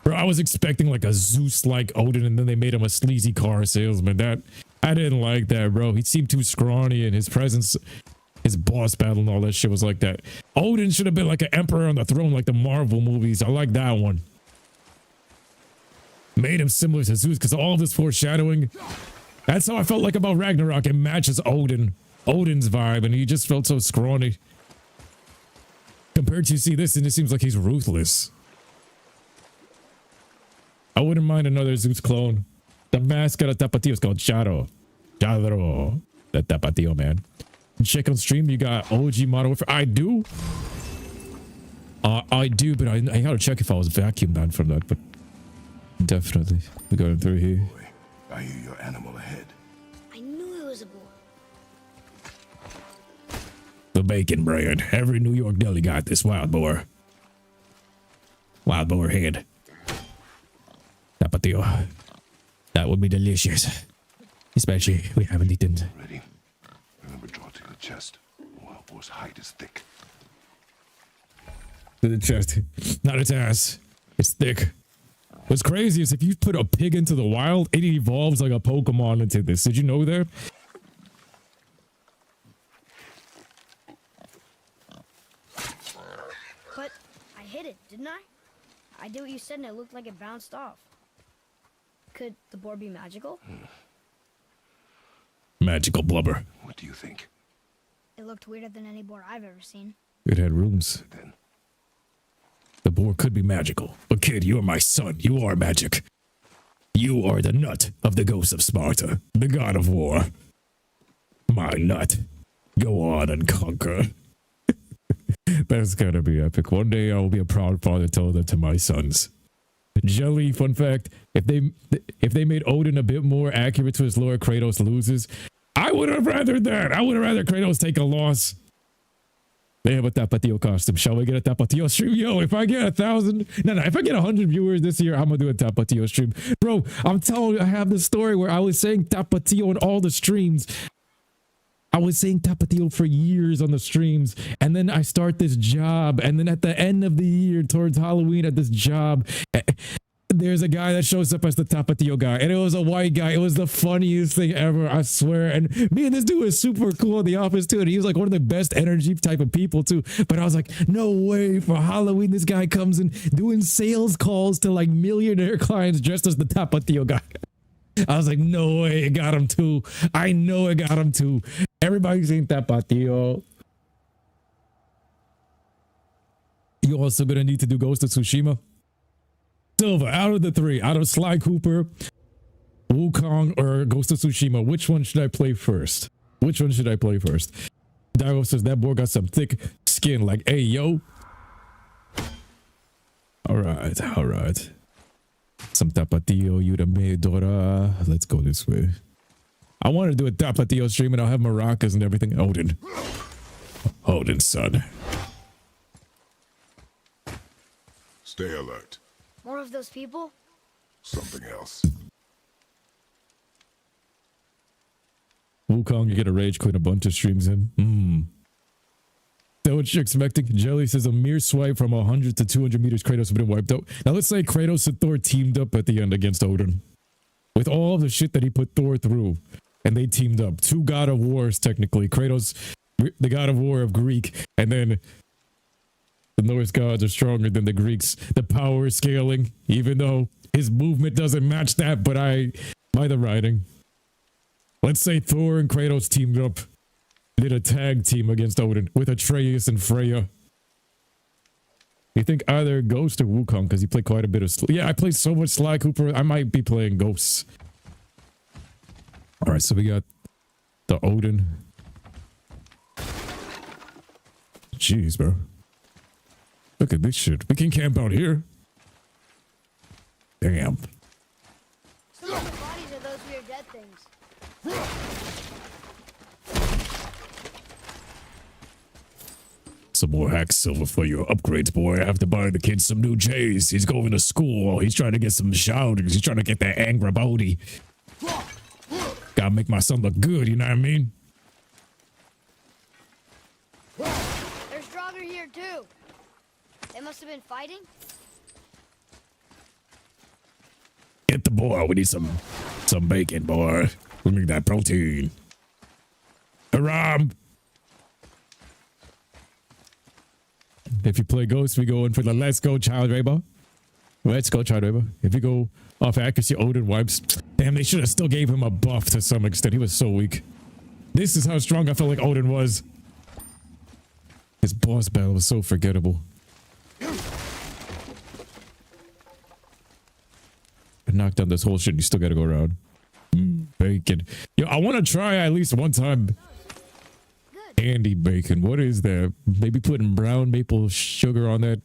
Bro, I was expecting like a Zeus-like Odin, and then they made him a sleazy car salesman. I didn't like that, bro. He seemed too scrawny, and his presence, his boss battle and all that shit was like that. Odin should have been like an emperor on the throne, like the Marvel movies. I like that one. Made him similar to Zeus, because all this foreshadowing. That's how I felt like about Ragnarok. It matches Odin's vibe, and he just felt so scrawny. Compared to, you see this, and it seems like he's ruthless. I wouldn't mind another Zeus clone. The mascot of Tapatio is called Charo. Charo. That Tapatio, man. Check on stream, you got OG Modern Warfare. I do, but I gotta check if I was vacuum banned from that, but definitely. We're going through here. Boy, I hear your animal ahead. I knew it was a boy. The bacon brand. Every New York deli got this wild boar. Wild boar head. Tapatio. That would be delicious. Especially we haven't eaten. Ready? Remember, draw to the chest. Wild boar's hide is thick. To the chest. Not its ass. It's thick. What's crazy is if you put a pig into the wild, it evolves like a Pokemon into this. Did you know that? But I hit it, didn't I? I did what you said and it looked like it bounced off. Could the boar be magical? Magical blubber. What do you think? It looked weirder than any boar I've ever seen. It had rooms. Then The boar could be magical. But kid, you are my son. You are magic. You are the nut of the ghost of Sparta, the god of war. My nut. Go on and conquer. That's gonna be epic. One day I will be a proud father, tell that to my sons. Jelly, fun fact, if they made Odin a bit more accurate to his lore, Kratos loses. I would have rather that. I would have rather Kratos take a loss. They have a Tapatio costume. Shall we get a Tapatio stream? Yo, if I get 1,000, no, if I get 100 viewers this year, I'm gonna do a Tapatio stream. Bro, I'm telling you, I have this story where I was saying Tapatio on all the streams. I was saying Tapatio for years on the streams, and then I start this job, and then at the end of the year, towards Halloween at this job, there's a guy that shows up as the Tapatio guy, and it was a white guy. It was the funniest thing ever, I swear. And me and this dude was super cool in the office too, and he was like one of the best energy type of people too. But I was like, no way, for Halloween this guy comes in doing sales calls to like millionaire clients dressed as the Tapatio guy. I was like, no way, it got him too. I know it got him too. Everybody's saying Tapatio. You also gonna need to do Ghost of Tsushima. Silva, out of the three, out of Sly Cooper, Wukong, or Ghost of Tsushima, which one should I play first? Which one should I play first? Dago says that boy got some thick skin, like, hey, yo. All right. Some Tapatio, Udame, Dora. Let's go this way. I want to do a Tapatio stream and I'll have maracas and everything. Odin's son. Stay alert. More of those people? Something else. Wukong, you get a rage quit a bunch of streams in. Is that what you're expecting? Jelly says a mere swipe from 100 to 200 meters, Kratos would have been wiped out. Now let's say Kratos and Thor teamed up at the end against Odin. With all the shit that he put Thor through. And they teamed up. Two god of wars, technically. Kratos, the god of war of Greek. And then the Norse gods are stronger than the Greeks. The power is scaling, even though his movement doesn't match that, but by the writing. Let's say Thor and Kratos teamed up. Did a tag team against Odin with Atreus and Freya. You think either Ghost or Wukong, because he played quite a bit of... Yeah, I played so much Sly Cooper, I might be playing Ghosts. Alright, so we got the Odin. Jeez, bro. Look at this shit. We can camp out here. Damn. Some of the bodies are those weird dead things. Some more hack silver for your upgrades, boy. I have to buy the kid some new J's. He's going to school. He's trying to get some shoutings. He's trying to get that angry body. Gotta make my son look good, you know what I mean? There's Draugr here too. They must have been fighting. Get the boy. We need some bacon, boy. We need that protein. Haram. If you play Ghost, we go in for the Let's Go Child Rainbow. Let's go Child Rainbow. If you go off accuracy, Odin wipes. Damn, they should have still gave him a buff to some extent. He was so weak. This is how strong I felt like Odin was. His boss battle was so forgettable. I knocked down this whole shit and you still gotta go around. Bacon. Yo, I want to try at least one time candy bacon. What is that? Maybe putting brown maple sugar on that.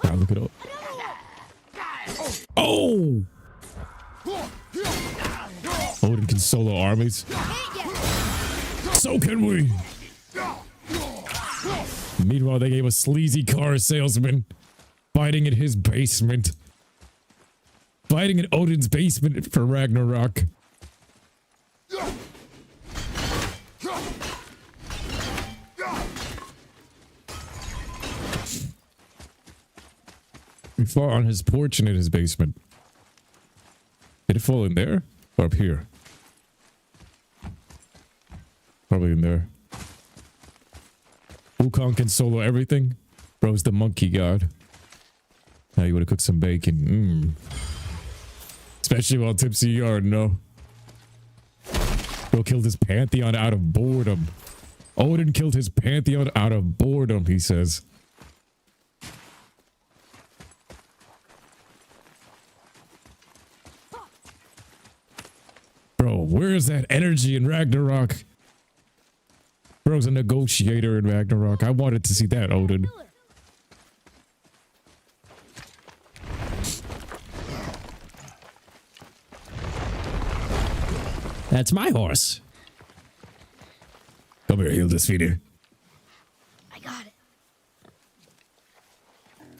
I'll look it up. Oh! Odin can solo armies. So can we. Meanwhile, they gave a sleazy car salesman fighting in his basement. Fighting in Odin's basement for Ragnarok. We fought on his porch and in his basement. Did it fall in there? Or up here? Probably in there. Wukong can solo everything. Bro's the monkey god. Now you would have cooked some bacon. Especially while tipsy, you already know. Bro killed his pantheon out of boredom. Odin killed his pantheon out of boredom, he says. Bro, where's that energy in Ragnarok? Bro's a negotiator in Ragnarok. I wanted to see that, Odin. That's my horse. Come here, heal this feeder. I got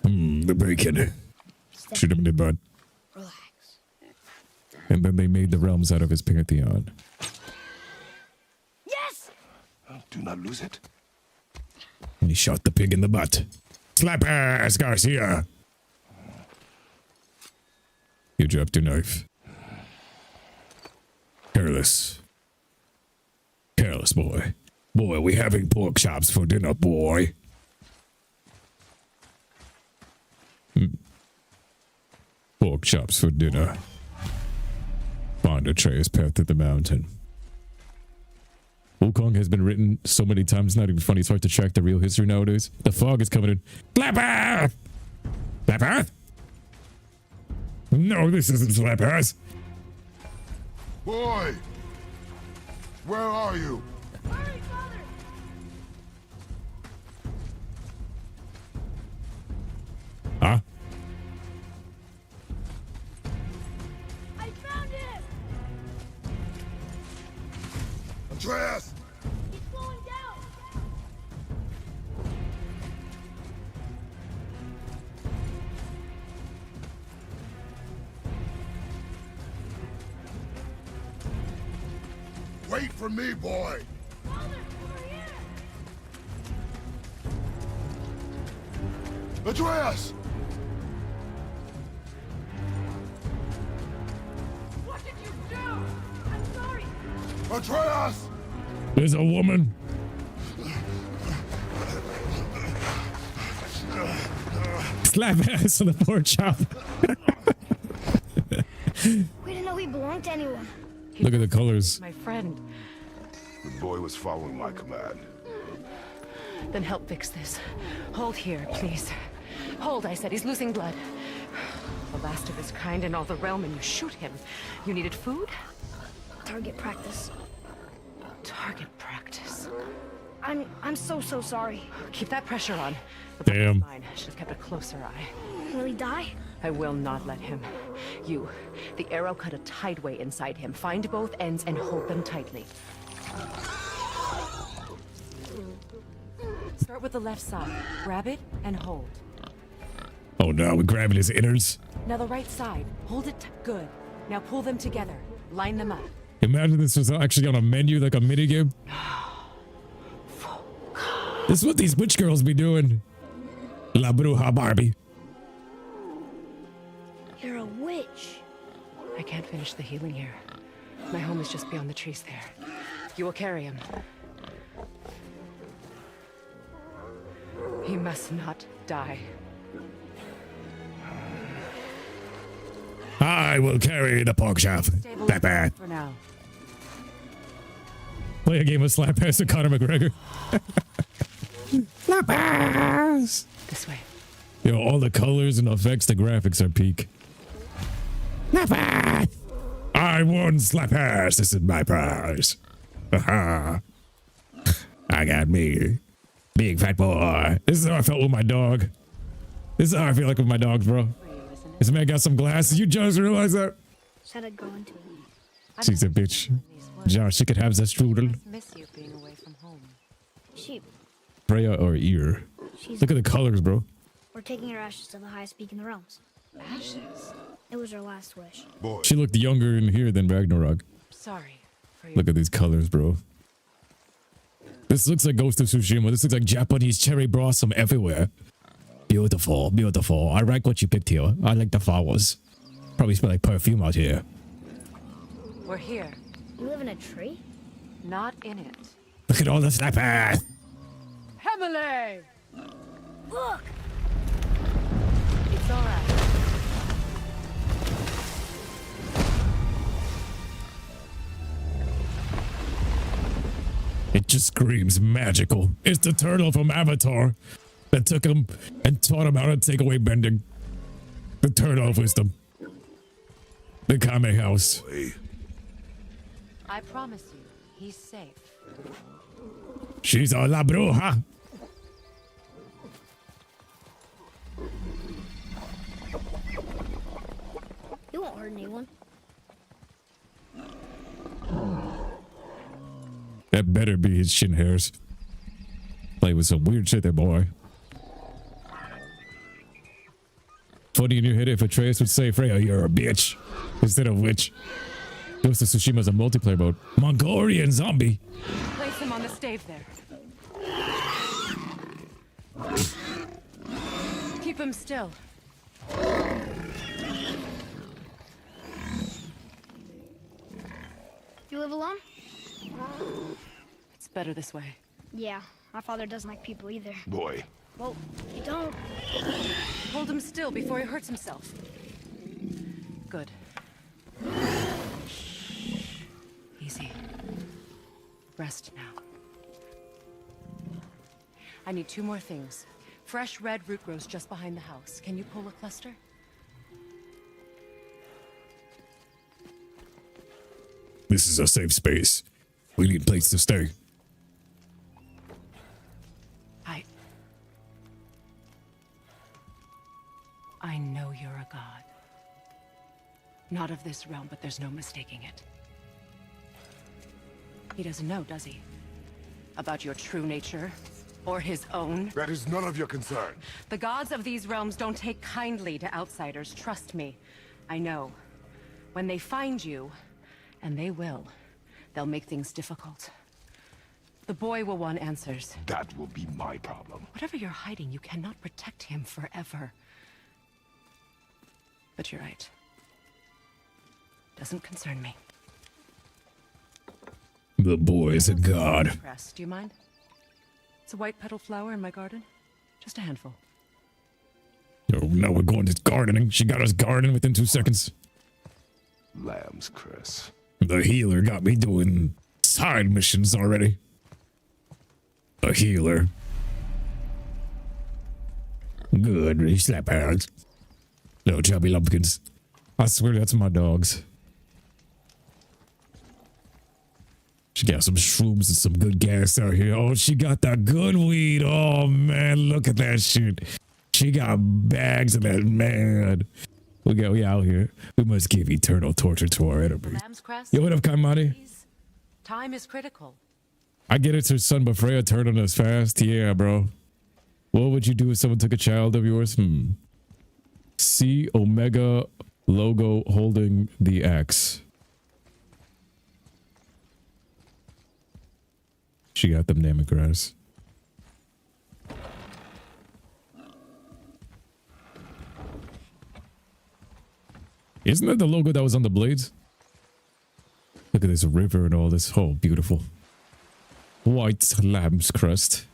it. The bacon. Shoot him in the butt. Relax. And then they made the realms out of his pantheon. Yes! Do not lose it. And he shot the pig in the butt. Slap ass, Garcia! You dropped your knife. Careless. Careless, boy. Boy, we having pork chops for dinner, boy. Pork chops for dinner. Find Atreus' path to the mountain. Wukong has been written so many times, not even funny. It's hard to track the real history nowadays. The fog is coming in. Slap Earth! Slap Earth? No, this isn't Slap Earth. Boy! Where are you? Hurry, father! Huh? I found him! Atreus! He's slowing down! Wait for me, boy! Father, over here! Atreus! What did you do? I'm sorry! Atreus! There's a woman. Slap ass on the pork chop. We didn't know he belonged to anyone. Look at the colors. My friend. The boy was following my command. Then help fix this. Hold here, please. Hold, I said. He's losing blood. The last of his kind in all the realm, and you shoot him. You needed food? Target practice. Target practice. I'm so sorry. Keep that pressure on. The Damn. mine. I should have kept a closer eye. Will he die? I will not let him. You, the arrow cut a tideway inside him. Find both ends and hold them tightly. Start with the left side. Grab it and hold. Oh no, we're grabbing his innards. Now the right side. Hold it good. Now pull them together. Line them up. Imagine this was actually on a menu, like a minigame. This is what these witch girls be doing. La Bruja Barbie. You're a witch. I can't finish the healing here. My home is just beyond the trees there. You will carry him. He must not die. I will carry the pork chop. Slap ass. For now. Play a game of slap ass to Conor McGregor. Slap ass. This way. Yo, all the colors and effects, the graphics are peak. Slap ass. I won slap ass. This is my prize. Haha. I got me. Big fat boy. This is how I felt with my dog. This is how I feel like with my dogs, bro. This man got some glasses. You just realized that? Said I'd go into it. She's a bitch. Josh, she could have that strudel. Miss you being away from home. Sheep. Freya or ear. She's. Look at the colors, bro. We're taking her ashes to the highest peak in the realms. Ashes? It was her last wish. Boy, She looked younger in here than Ragnarok. Sorry for your... Look at these colors, bro. This looks like Ghost of Tsushima. This looks like Japanese cherry blossom everywhere. Beautiful, beautiful. I like what you picked here. I like the flowers. Probably smell like perfume out here. We're here. You live in a tree? Not in it. Look at all the snappers. Emily! Look! It's all right. It just screams magical. It's the turtle from Avatar that took him and taught him how to take away bending. The turtle of wisdom. The Kame house. boy, I promise you, he's safe. She's a la bruja. You won't hurt anyone. That better be his shin hairs. Play with some weird shit there, boy. Funny in your head if Atreus would say, Freya, you're a bitch. Instead of witch. Ghost of Tsushima's a multiplayer mode. Mongolian zombie. Place him on the stave there. Keep him still. You live alone? It's better this way. Yeah, my father doesn't like people either. boy. Well, you don't. Hold him still before he hurts himself. Good. Easy. Rest now. I need 2 more things. Fresh red root grows just behind the house. Can you pull a cluster? This is a safe space. We need a place to stay. I know you're a god. Not of this realm, but there's no mistaking it. He doesn't know, does he? About your true nature? Or his own? That is none of your concern. The gods of these realms don't take kindly to outsiders, trust me. I know. When they find you, and they will, they'll make things difficult. The boy will want answers. That will be my problem. Whatever you're hiding, you cannot protect him forever. But you're right. Doesn't concern me. The boy is a god. Press. Do you mind? It's a white petal flower in my garden. Just a handful. Oh, now we're going to gardening. She got us gardening within 2 seconds. Lambs, Chris. The healer got me doing side missions already. The healer. Good, he slap hands. No chubby lumpkins. I swear that's my dogs. She got some shrooms and some good gas out here. Oh, she got that good weed. Oh, man, look at that shit. She got bags of that, man. We out here. We must give eternal torture to our enemies. Lamb's crest? Yo, what up, Kaimani? Please. Time is critical. I get it's her son, but Freya turned on us fast. Yeah, bro. What would you do if someone took a child of yours? C Omega logo holding the axe. She got them damn grass. Isn't that the logo that was on the blades? Look at this river and all this. Oh, beautiful. White lamb's crest.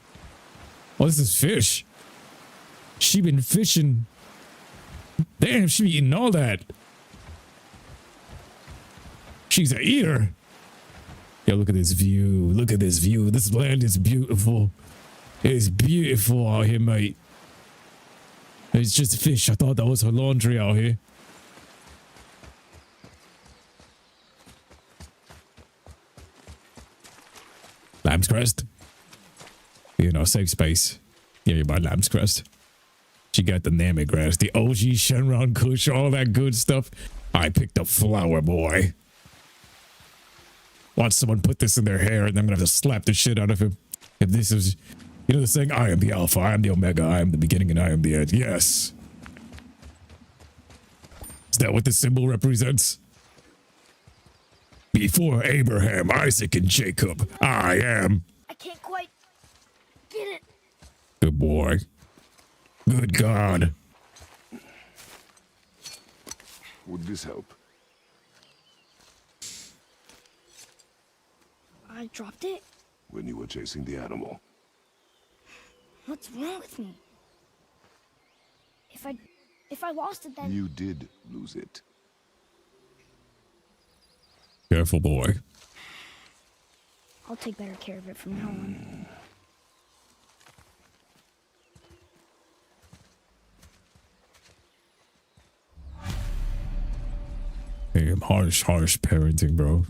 Oh, this is fish. She been fishing. Damn, she be eating all that. She's a eater. Yo, look at this view. Look at this view. This land is beautiful. It's beautiful out here, mate. It's just fish. I thought that was her laundry out here. Lamb's crest. You know, safe space. Yeah, you buy Lamb's crest. She got the Nami grass, the OG Shenron Kush, all that good stuff. I picked a flower, boy. Watch someone put this in their hair and I'm gonna have to slap the shit out of him. If this is, you know the saying, I am the Alpha, I am the Omega, I am the beginning and I am the end. Yes. Is that what the symbol represents? Before Abraham, Isaac, and Jacob, I am. I can't quite get it. Good boy. Good God. Would this help? I dropped it? When you were chasing the animal. What's wrong with me? If I lost it, then... You did lose it. Careful, boy. I'll take better care of it from now on. Damn, harsh parenting, bro.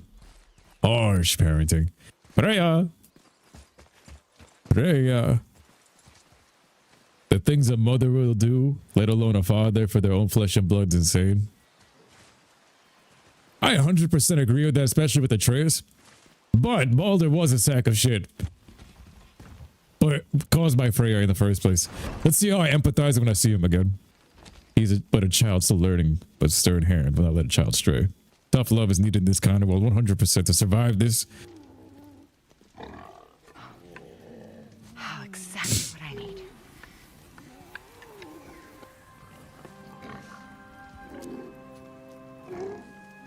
Harsh parenting. Freya. The things a mother will do, let alone a father, for their own flesh and blood, is insane. I 100% agree with that, especially with Atreus. But Baldur was a sack of shit. But caused by Freya in the first place. Let's see how I empathize when I see him again. He's but a child still learning, but stern hand will not let a child stray. Tough love is needed in this kind of world, 100% to survive this. Oh, exactly what I need.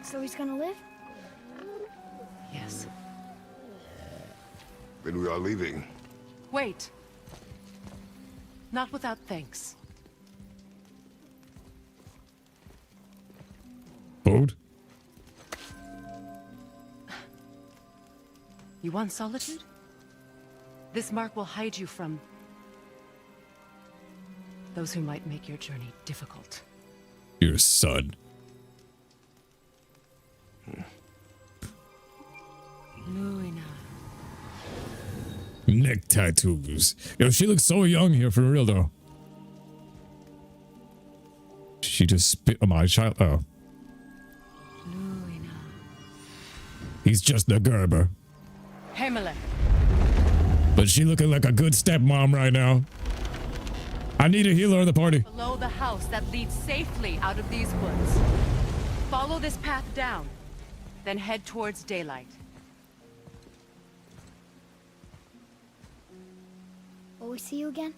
So he's gonna live? Yes. Then we are leaving. Wait. Not without thanks. Food? You want solitude? This mark will hide you from those who might make your journey difficult. Your son. Luina. Neck tattoos. Yo, she looks so young here, for real, though. She just spit on my child. Oh. Luina. He's just the Gerber. Himalay. But she looking like a good stepmom right now. I need a healer in the party. Below the house that leads safely out of these woods. Follow this path down, then head towards daylight. Will we see you again?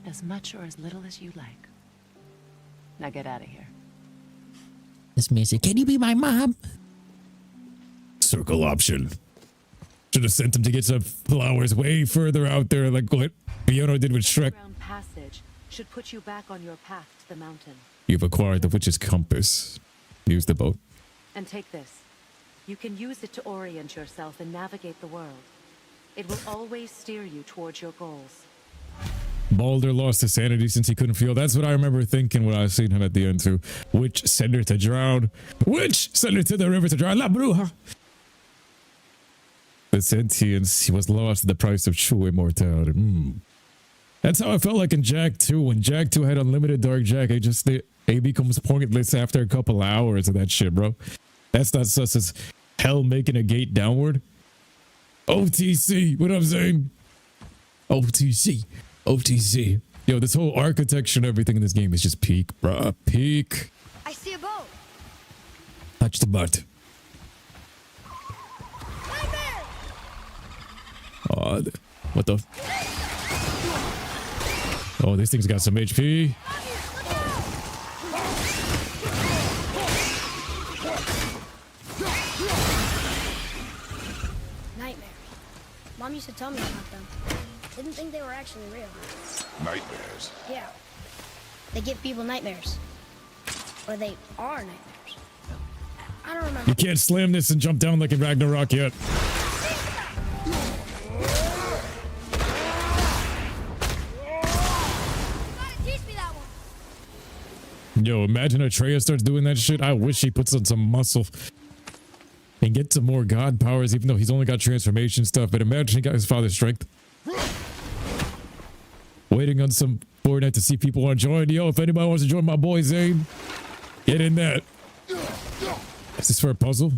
As much or as little as you like. Now get out of here. This man said, can you be my mom? Circle option. Should have sent him to get some flowers way further out there, like what Fiona did with Shrek. Underground passage should put you back on your path to the mountain. You've acquired the witch's compass. Use the boat. And take this. You can use it to orient yourself and navigate the world. It will always steer you towards your goals. Baldur lost his sanity since he couldn't feel. That's what I remember thinking when I seen him at the end too. Witch sent her to drown. Witch sent her to the river to drown. La bruja. The sentience he was lost at the price of true immortality. That's how I felt like in Jack 2. When Jack 2 had unlimited Dark Jack, it becomes pointless after a couple hours of that shit, bro. That's not sus as hell making a gate downward. OTC, what I'm saying? OTC. OTC. Yo, this whole architecture and everything in this game is just peak, bruh. Peak. I see a boat. Touch the butt. Nightmare! Oh, what the? Oh, this thing's got some HP. Nightmares. Mom used to tell me about them. Didn't think they were actually real. Nightmares. Yeah. They give people nightmares. Or they are nightmares. I don't remember. You can't slam this and jump down like in Ragnarok yet. Yo, imagine Atreus starts doing that shit. I wish he puts on some muscle and get some more god powers, even though he's only got transformation stuff. But imagine he got his father's strength. Waiting on some Fortnite to see if people want to join. Yo, if anybody wants to join my boy Zane, get in that. Is this for a puzzle?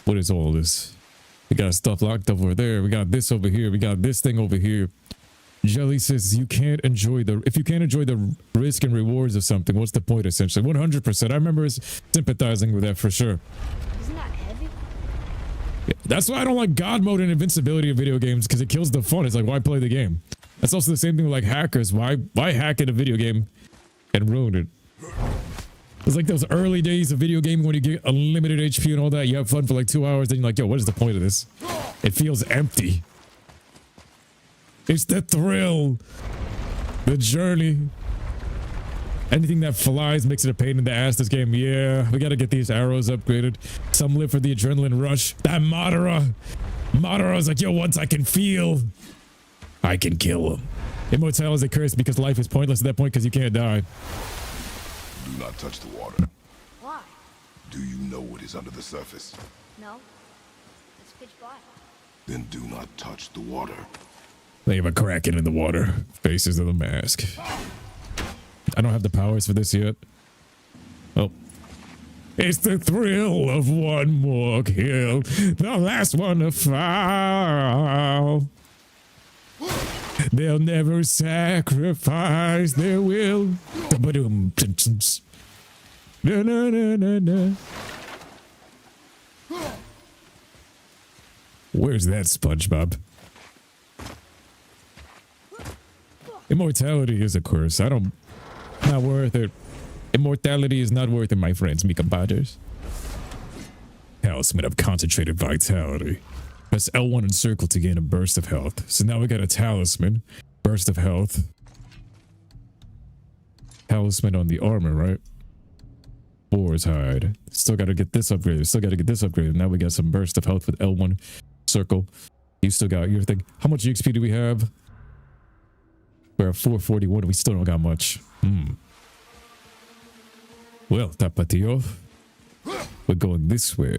What is all this? We got stuff locked up over there. We got this over here. We got this thing over here. Jelly says if you can't enjoy the risk and rewards of something, what's the point essentially? 100%. I remember sympathizing with that for sure. Isn't that heavy? Yeah, that's why I don't like God mode and invincibility of video games, because it kills the fun. It's like, why play the game? That's also the same thing with like hackers. Why hack in a video game and ruin it? It's like those early days of video gaming when you get unlimited HP and all that. You have fun for like 2 hours, then you're like, yo, what is the point of this? It feels empty. It's the thrill, the journey. Anything that flies makes it a pain in the ass, this game. Yeah, we gotta get these arrows upgraded. Some live for the adrenaline rush. That Madara's like, yo, once I can feel, I can kill him. Immortality is a curse because life is pointless at that point because you can't die. Do not touch the water. Why? Do you know what is under the surface? No. It's pitch black. Then do not touch the water. They have a kraken in the water. Faces of the mask. I don't have the powers for this yet. Oh. It's the thrill of one more kill. The last one to fall. They'll never sacrifice their will. Na, na, na, na, na. Where's that SpongeBob? Immortality is a curse. Not worth it. Immortality is not worth it, my friends, me compadres. Talisman of concentrated vitality. Press L1 and circle to gain a burst of health. So now we got a talisman. Burst of health. Talisman on the armor, right? Boar's hide. Still gotta get this upgraded. Now we got some burst of health with L1 circle. You still got your thing. How much XP do we have? We're at 441. We still don't got much. Well, Tapatio. We're going this way.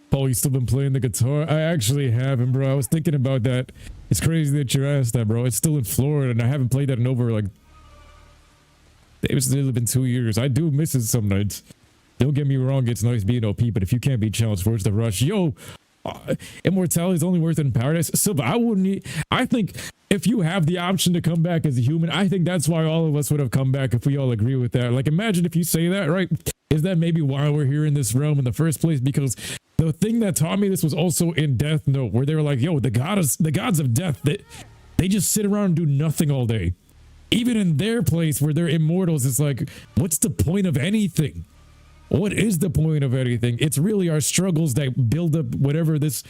Paul, you still been playing the guitar? I actually haven't, bro. I was thinking about that. It's crazy that you asked that, bro. It's still in Florida, and I haven't played that in over, like... It's really been 2 years. I do miss it some nights. Don't get me wrong, it's nice being OP, but if you can't be challenged, where's the rush? Yo! Immortality is only worth it in paradise. So I think if you have the option to come back as a human, I think that's why all of us would have come back if we all agree with that. Like, imagine if you say that, right? Is that maybe why we're here in this realm in the first place? Because the thing that taught me this was also in Death Note, where they were like, yo, the gods of death, they just sit around and do nothing all day. Even in their place where they're immortals, it's like, what's the point of anything? What is the point of anything? It's really our struggles that build up whatever this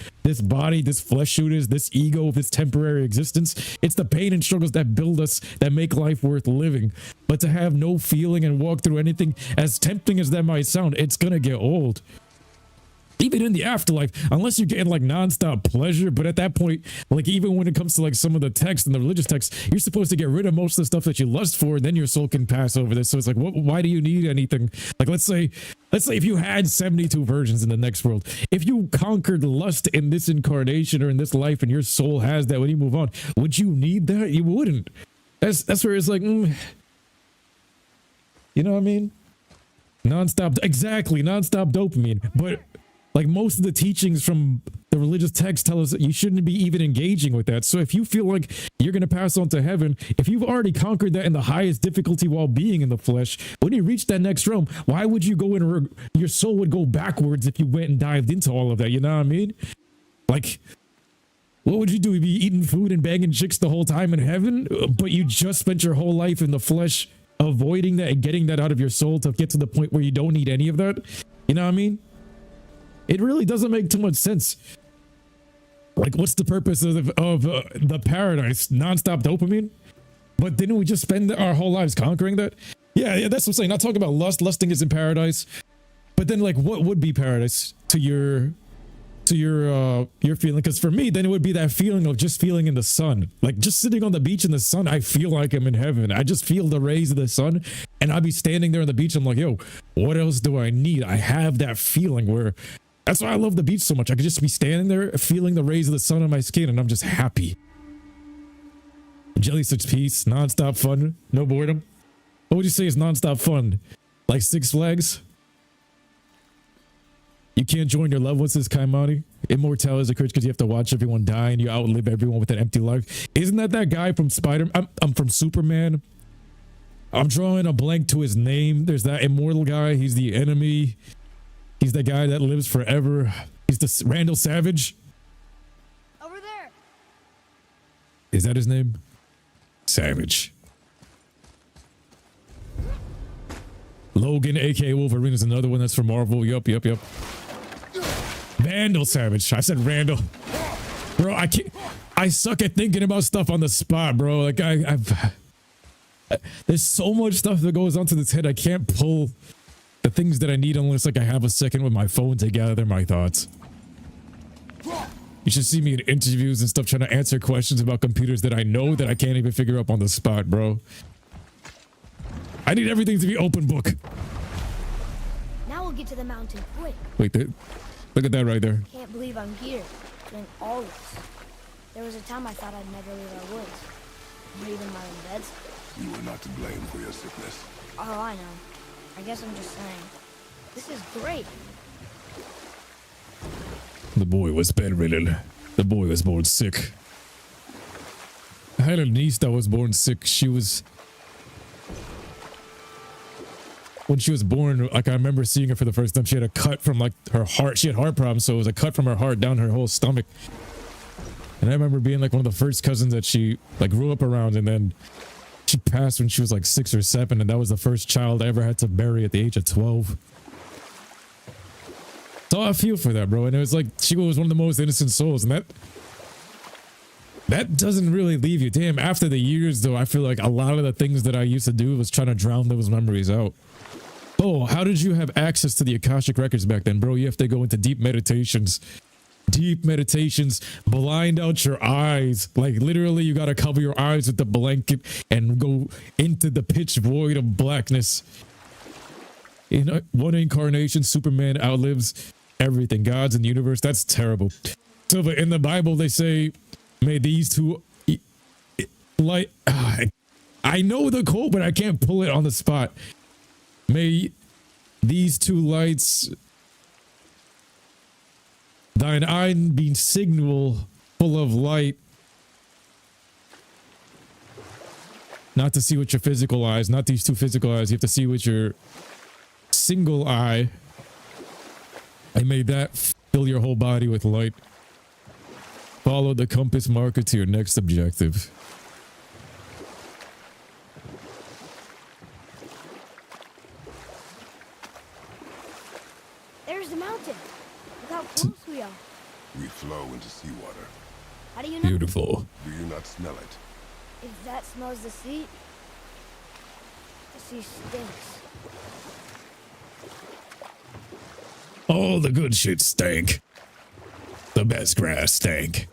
body, this flesh suit is, this ego, this temporary existence. It's the pain and struggles that build us, that make life worth living. But to have no feeling and walk through anything, as tempting as that might sound, it's gonna get old. even in the afterlife, unless you're getting like nonstop pleasure. But at that point, like even when it comes to like some of the text and the religious texts, you're supposed to get rid of most of the stuff that you lust for, and then your soul can pass over this. So it's like, why do you need anything? Like, let's say if you had 72 virgins in the next world, if you conquered lust in this incarnation or in this life, and your soul has that when you move on, would you need that? You wouldn't. That's where it's like, you know what I mean? Nonstop dopamine. But like most of the teachings from the religious texts tell us that you shouldn't be even engaging with that. So if you feel like you're going to pass on to heaven, if you've already conquered that in the highest difficulty while being in the flesh, when you reach that next realm, why would you go in? Your soul would go backwards if you went and dived into all of that. You know what I mean? Like, what would you do? You'd be eating food and banging chicks the whole time in heaven, but you just spent your whole life in the flesh avoiding that and getting that out of your soul to get to the point where you don't need any of that. You know what I mean? It really doesn't make too much sense. Like, what's the purpose of the paradise? Nonstop dopamine? But didn't we just spend our whole lives conquering that? Yeah, that's what I'm saying. Not talking about lust. Lusting is in paradise. But then, like, what would be paradise to your feeling? Because for me, then it would be that feeling of just feeling in the sun. Like, just sitting on the beach in the sun, I feel like I'm in heaven. I just feel the rays of the sun, and I'd be standing there on the beach. I'm like, yo, what else do I need? I have that feeling where... That's why I love the beach so much. I could just be standing there feeling the rays of the sun on my skin, and I'm just happy. Jellyfish peace, nonstop fun, no boredom. What would you say is nonstop fun? Like Six Flags? You can't join your loved ones as Kaimani. Immortality is a curse because you have to watch everyone die and you outlive everyone with an empty life. Isn't that guy from I'm from Superman. I'm drawing a blank to his name. There's that immortal guy. He's the enemy. He's the guy that lives forever. He's the Randall Savage. Over there. Is that his name? Savage. Logan, aka Wolverine, is another one that's from Marvel. Yup. Vandal Savage. I said Randall. Bro, I suck at thinking about stuff on the spot, bro. Like there's so much stuff that goes onto this head. I can't pull the things that I need unless like I have a second with my phone to gather my thoughts. You should see me in interviews and stuff trying to answer questions about computers that I know that I can't even figure up on the spot, bro. I need everything to be open book. Now we'll get to the mountain quick. Wait, look at that right there. Can't believe I'm here, doing all this. There was a time I thought I'd never leave our woods. Not even my own beds. You are not to blame for your sickness. Oh, I know. I guess I'm just saying. This is great. The boy was bedridden. The boy was born sick. I had a niece that was born sick. When she was born, like I remember seeing her for the first time, she had a cut from like her heart. She had heart problems, so it was a cut from her heart down her whole stomach. And I remember being like one of the first cousins that she like grew up around, and then she passed when she was like 6 or 7, and that was the first child I ever had to bury at the age of 12. So I feel for that, bro. And it was like she was one of the most innocent souls, and that doesn't really leave you. Damn, after the years though, I feel like a lot of the things that I used to do was trying to drown those memories out. Oh, how did you have access to the Akashic records back then, bro? You have to go into deep meditations, blind out your eyes. Like literally you got to cover your eyes with the blanket and go into the pitch void of blackness. In one incarnation, Superman outlives everything. Gods in the universe. That's terrible. So but in the Bible, they say, may these two light. I know the quote, but I can't pull it on the spot. May these two lights, thine eye be signal full of light, not to see with your physical eyes, not these two physical eyes. You have to see with your single eye, and may that fill your whole body with light. Follow the compass marker to your next objective. There's the mountain. Look how close we are. We flow into seawater. How do you know? Beautiful. Do you not smell it? If that smells the sea, the sea stinks. All the good shit stank. The best grass stank.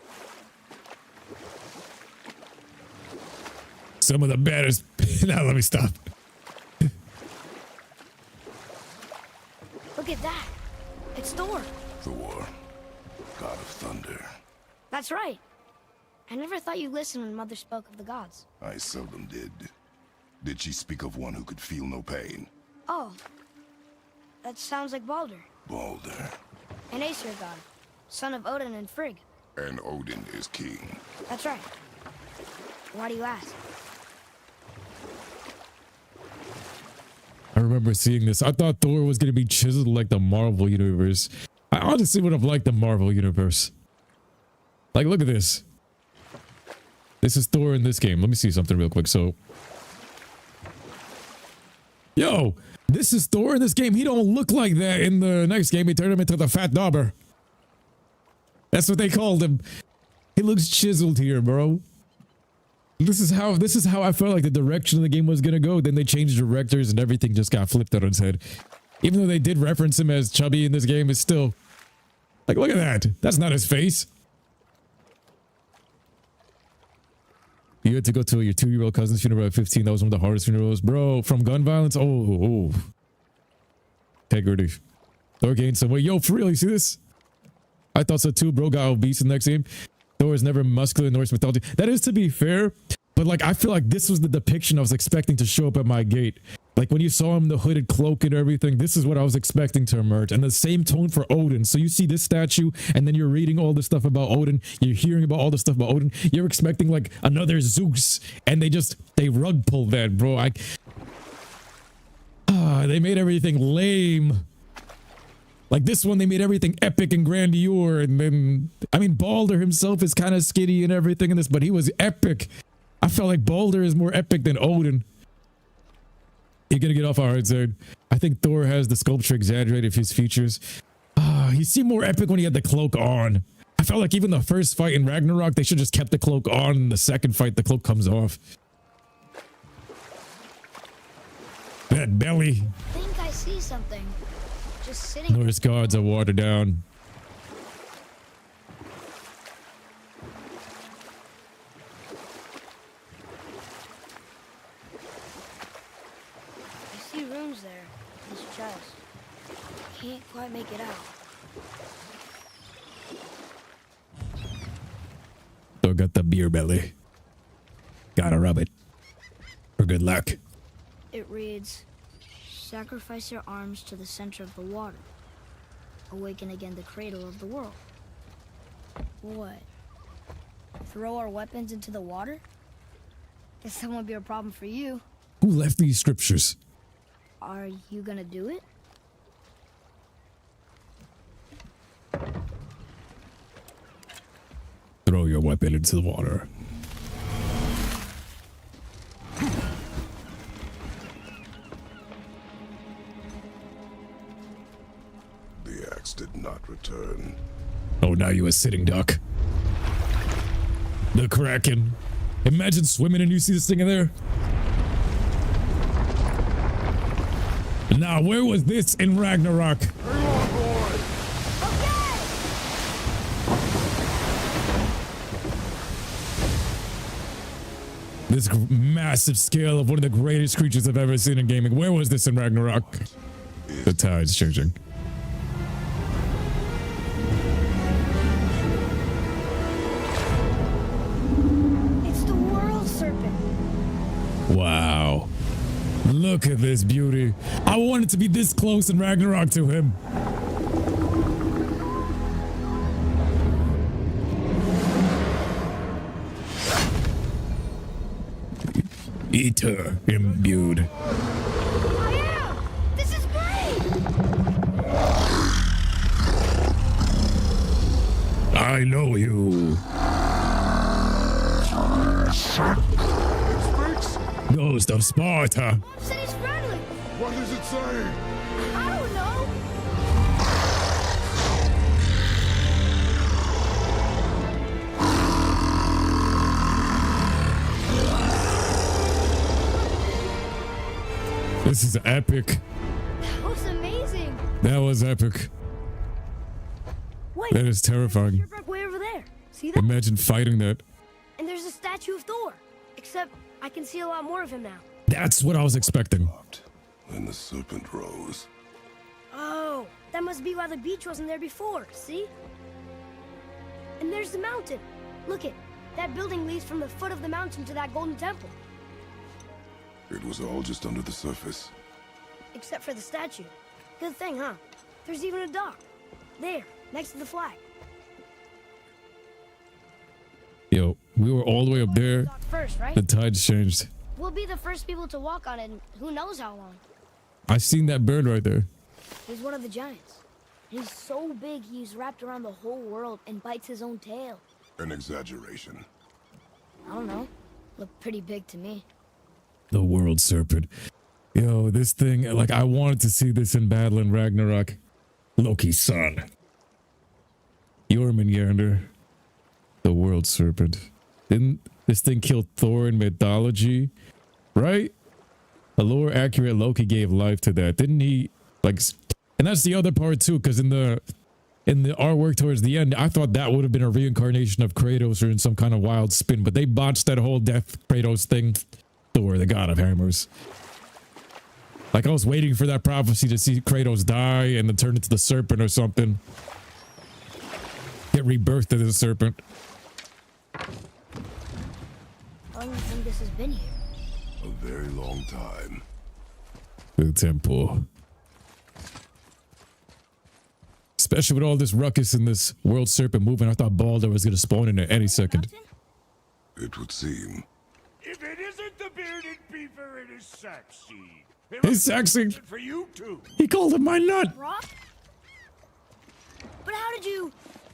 Some of the baddest. Now let me stop. Look at that. It's Thor. Thor, god of thunder. That's right. I never thought you listened when Mother spoke of the gods. I seldom did. Did she speak of one who could feel no pain? Oh. That sounds like Baldur, Baldur. an Aesir god, son of Odin and Frigg. And Odin is king. That's right. Why do you ask? I remember seeing this. I thought Thor was going to be chiseled like the Marvel universe. I honestly would have liked the Marvel universe. Like, look at this. This is Thor in this game. Let me see something real quick. So, yo, this is Thor in this game. He don't look like that in the next game. He turned him into the fat dauber. That's what they called him. He looks chiseled here, bro. This is how I felt like the direction of the game was gonna go. Then they changed directors and everything just got flipped on its head. Even though they did reference him as chubby in this game, it's still like, look at that. That's not his face. You had to go to your 2-year-old cousin's funeral at 15. That was one of the hardest funerals, bro. From gun violence. Oh. Integrity. Thor gained some weight. Yo, for real, you see this? I thought so too, bro. Got obese in the next game. Thor is never muscular in Norse mythology. That is to be fair, but like I feel like this was the depiction I was expecting to show up at my gate. Like when you saw him, the hooded cloak and everything, this is what I was expecting to emerge. And the same tone for Odin. So you see this statue, and then you're reading all this stuff about Odin. You're hearing about all this stuff about Odin. You're expecting like another Zeus, and they rug pulled that, bro. They made everything lame. Like this one, they made everything epic and grandeur. And then, I mean, Baldur himself is kind of skinny and everything in this, but he was epic. I felt like Baldur is more epic than Odin. You're gonna get off our side. I think Thor has the sculpture exaggerated his features. He seemed more epic when he had the cloak on. I felt like even the first fight in Ragnarok, they should just kept the cloak on. In the second fight, the cloak comes off. That belly. I think I see something. Just sitting. Norse gods are watered down. I see runes there. In this chest. Can't quite make it out. Thor got the beer belly. Gotta rub it. For good luck. It reads, sacrifice your arms to the center of the water. Awaken again the cradle of the world. What? Throw our weapons into the water? Guess that won't be a problem for you. Who left these scriptures? Are you gonna do it? Throw your weapon into the water. The axe did not return. Oh, now you a sitting duck. The Kraken. Imagine swimming and you see this thing in there. Now, where was this in Ragnarok? This massive scale of one of the greatest creatures I've ever seen in gaming. Where was this in Ragnarok? The tide's changing. It's the world serpent. Wow. Look at this beauty. I wanted to be this close in Ragnarok to him. Eater imbued. I am! This is great! I know you. Ghost of Sparta. Said he's friendly. What does it say? I don't know. This is epic. That was amazing. That was epic. Wait, That is terrifying. shipwreck way over there. See that? Imagine fighting that. And there's a statue of Thor. Except I can see a lot more of him now. That's what I was expecting. When the serpent rose. Oh, that must be why the beach wasn't there before. See? And there's the mountain. Look it. That building leads from the foot of the mountain to that golden temple. It was all just under the surface. Except for the statue. Good thing, huh? There's even a dock. There, next to the flag. Yo, we were all the way up there. Dock first, right? The tides changed. We'll be the first people to walk on it in who knows how long. I seen that bird right there. He's one of the giants. He's so big he's wrapped around the whole world and bites his own tail. An exaggeration. I don't know. Looked pretty big to me. The world serpent. Yo, this thing, like, I wanted to see this in Battle in Ragnarok. Loki's son. Jormungandr. The world serpent. Didn't this thing kill Thor in mythology? Right? A lore accurate Loki gave life to that. Didn't he, like, and that's the other part too, because in the artwork towards the end, I thought that would have been a reincarnation of Kratos or in some kind of wild spin, but they botched that whole death Kratos thing. Thor, the god of hammers. Like, I was waiting for that prophecy to see Kratos die and then turn into the serpent or something. Get rebirthed as a serpent. How long do you think this has been here? A very long time. The temple. Especially with all this ruckus and this world serpent moving, I thought Baldur was going to spawn in there any second. It would seem. If it isn't the bearded beaver, it is sexy. He's sexy. For you too. He called him my nut. Rock? But how did you...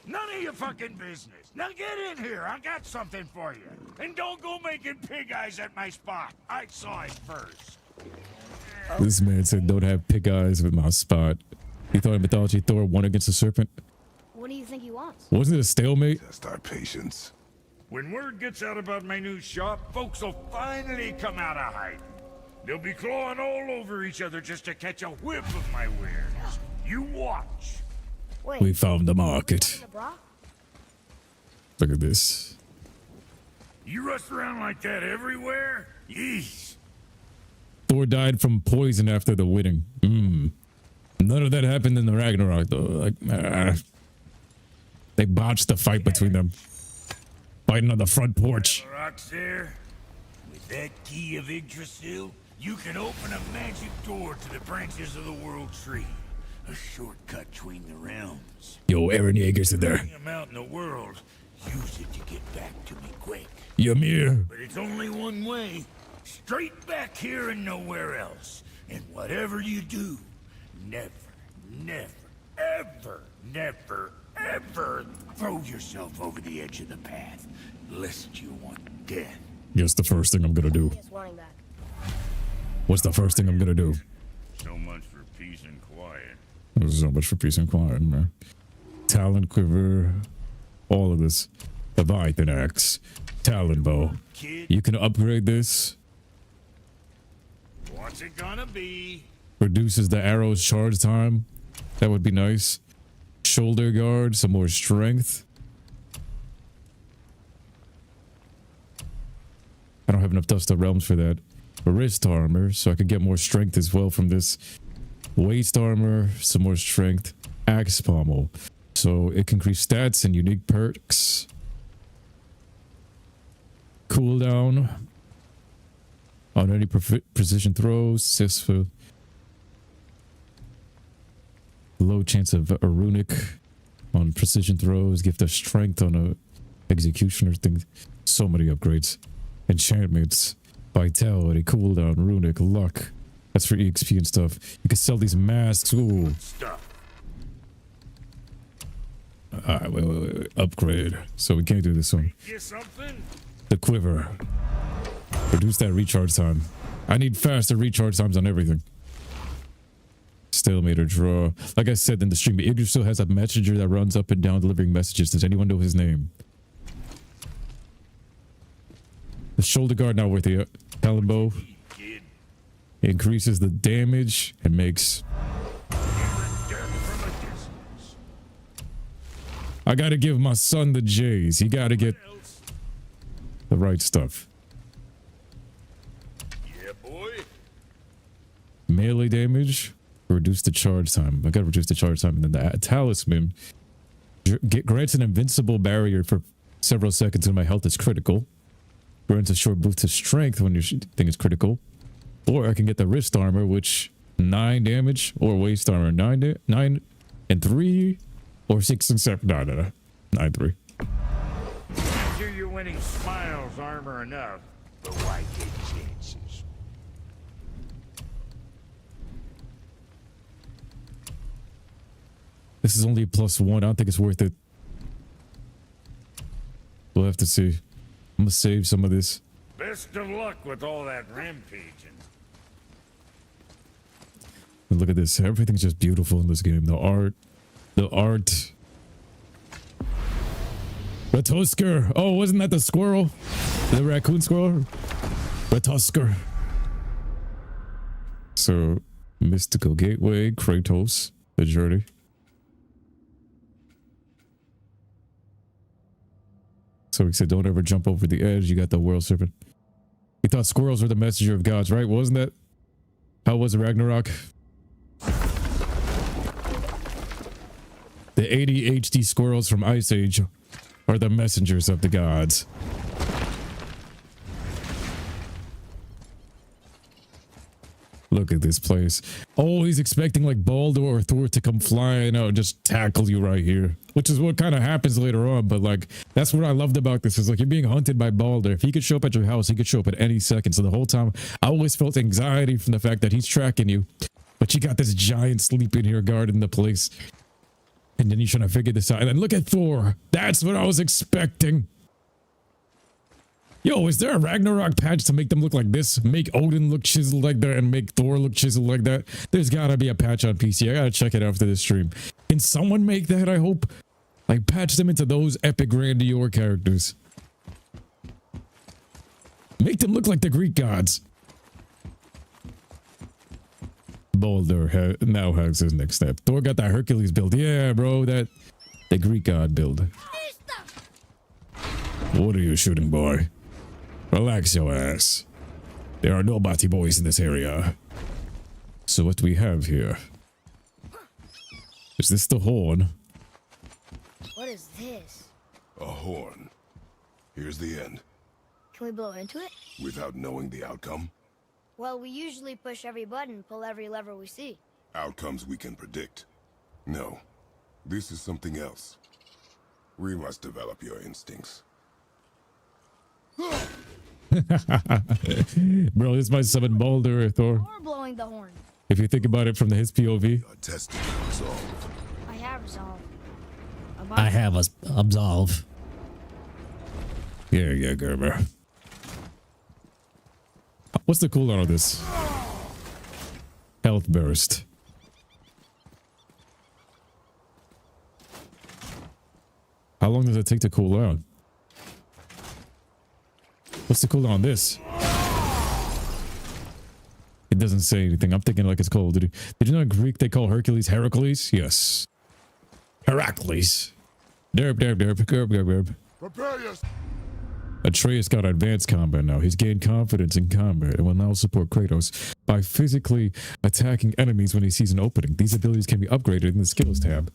None of your fucking business. Now get in here. I got something for you. And don't go making pig eyes at my spot. I saw it first. This man said, don't have pig eyes with my spot. He thought in mythology Thor won against the serpent. What do you think he wants? Wasn't it a stalemate? Test our patience. When word gets out about my new shop, folks will finally come out of hiding. They'll be clawing all over each other just to catch a whiff of my wares. You watch. Wait, We found the market. the bra? Look at this. You rush around like that everywhere? Yeesh. Thor died from poison after the wedding. None of that happened in the Ragnarok though. Like, they botched the fight between them. Fighting on the front porch. Rocks there. With that key of Yggdrasil, you can open a magic door to the branches of the world tree. A shortcut between the realms. Yo, Aaron Yeager's in there. Bring 'em out in the world. Use it to get back to me quick. Ymir. But it's only one way. Straight back here and nowhere else. And whatever you do, never, ever throw yourself over the edge of the path, lest you want death. Guess the first thing I'm gonna do. Yes, wanting that. What's the first thing I'm gonna do? So much for peace and quiet. There's so much for peace and quiet, man. Talon quiver. All of this. Leviathan axe. Talon bow. Kid, You can upgrade this. what's it gonna be? Reduces the arrow's charge time. That would be nice. Shoulder guard, some more strength. I don't have enough Dust of Realms for that. Wrist armor, so I could get more strength as well from this. Waist armor, some more strength. Axe pommel, so it can increase stats and unique perks. Cooldown on any precision throws. Successful. Low chance of a runic on precision throws. Gift of strength on a executioner thing. So many upgrades. Enchantments. Vitality. Cooldown. Runic. Luck. That's for EXP and stuff. You can sell these masks. Ooh. Stuff. Alright, wait. Upgrade. So we can't do this one. You something? The quiver. Reduce that recharge time. I need faster recharge times on everything. Stalemate or draw. Like I said in the stream, Idris still has a messenger that runs up and down delivering messages. Does anyone know his name? The shoulder guard not worth it. Talon bow. Kid. Increases the damage and makes Death from a distance. I gotta give my son the J's. He gotta get the right stuff. Yeah, boy. Melee damage, reduce the charge time. I gotta reduce the charge time. And then the talisman grants an invincible barrier for several seconds when my health is critical. Grants a short boost to strength when your thing is critical. Or I can get the wrist armor, which 9 damage, or waist armor 9 and 3, or 6 and 7. No, 9 3. Sure you're winning smiles armor enough, but why take chances? This is only a +1. I don't think it's worth it. We'll have to see. I'm gonna save some of this. Best of luck with all that rampaging. And look at this. Everything's just beautiful in this game. The art. Ratosker. Oh, wasn't that the squirrel? The raccoon squirrel? Ratosker. So, mystical gateway, Kratos, the journey. So he said, don't ever jump over the edge. You got the world serpent. He thought squirrels were the messenger of gods, right? Wasn't that how was Ragnarok? The ADHD squirrels from Ice Age are the messengers of the gods. Look at this place. Oh, he's expecting like Baldur or Thor to come flying out and just tackle you right here. Which is what kind of happens later on. But like, that's what I loved about this. Is like you're being hunted by Baldur. If he could show up at your house, he could show up at any second. So the whole time, I always felt anxiety from the fact that he's tracking you. But you got this giant sleeping here guarding the place. And then you're trying to figure this out. And then look at Thor. That's what I was expecting. Yo, is there a Ragnarok patch to make them look like this? Make Odin look chiseled like that and make Thor look chiseled like that? There's gotta be a patch on PC. I gotta check it after this stream. Can someone make that, I hope? Like, patch them into those epic grandeur characters. Make them look like the Greek gods. Baldur now has his next step. Thor got that Hercules build. Yeah, bro, the Greek god build. What are you shooting, boy? Relax your ass. There are no batty boys in this area. So what do we have here? Is this the horn? What is this? A horn. Here's the end. Can we blow into it? Without knowing the outcome, Well, we usually push every button, pull every lever we see. outcomes we can predict. No, this is something else. We must develop your instincts. Bro, this might summon Baldur or Thor. Or blowing the horn. If you think about it from his POV. A tested and resolved. I have resolve. I have a absolve. Yeah, Gerber. What's the cooldown of this? Health burst. How long does it take to cool down? What's the cooldown on this? It doesn't say anything. I'm thinking like it's Call of Duty. Did you know in Greek they call Hercules Heracles? Yes. Heracles. Derp. Prepare yourself. Atreus got advanced combat now. He's gained confidence in combat and will now support Kratos by physically attacking enemies when he sees an opening. These abilities can be upgraded in the skills tab.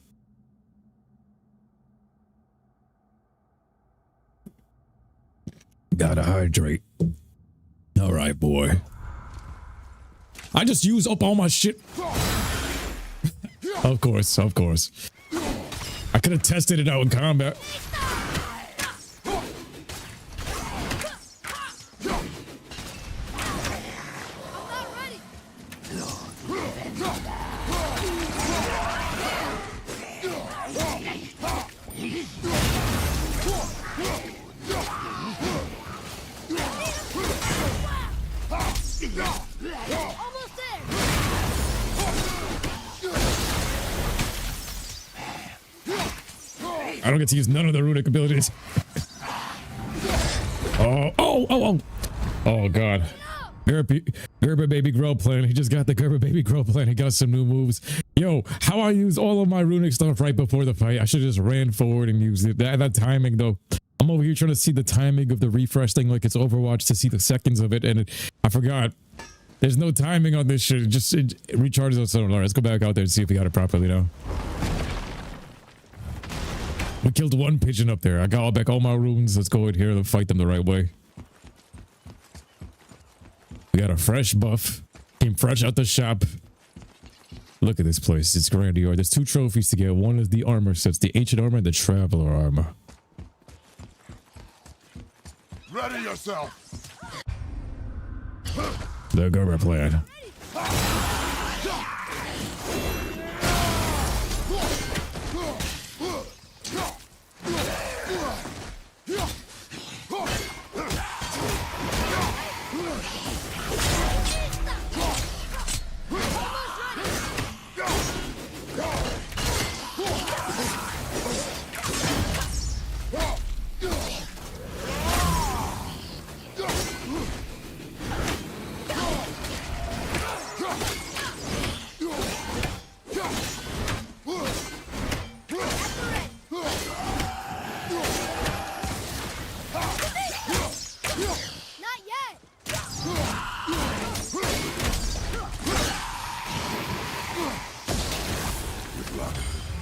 Gotta hydrate. All right, boy. I just use up all my shit. Of course. I could have tested it out in combat. Almost there! I don't get to use none of the runic abilities. Oh god. Gerber baby grow plan. He just got the Gerber baby grow plan. He got some new moves. Yo, Yo, how I use all of my runic stuff right before the fight. I should have just ran forward and used it. That timing though. I'm over here trying to see the timing of the refresh thing like it's Overwatch to see the seconds of it, and I forgot. There's no timing on this shit. It recharges us. Alright, let's go back out there and see if we got it properly now. We killed one pigeon up there. I got back all my runes. Let's go in here and fight them the right way. We got a fresh buff. Came fresh out the shop. Look at this place. It's grandeur. There's 2 trophies to get. One is the armor sets, the ancient armor and the traveler armor. Ready yourself. The Gerber plan.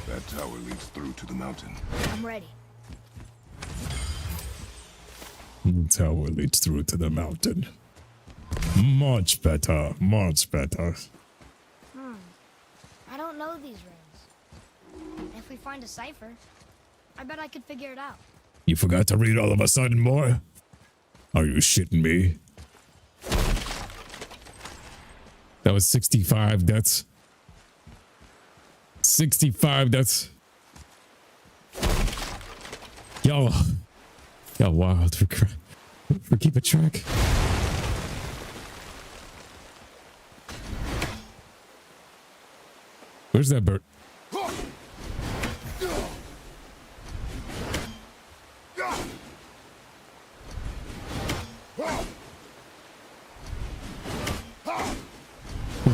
That tower leads through to the mountain. I'm ready. The tower leads through to the mountain. Much better. Much better. I don't know these runes. If we find a cipher, I bet I could figure it out. You forgot to read all of a sudden more? Are you shitting me? That was 65 deaths. 65 deaths. Y'all wild for keeping track. Where's that bird?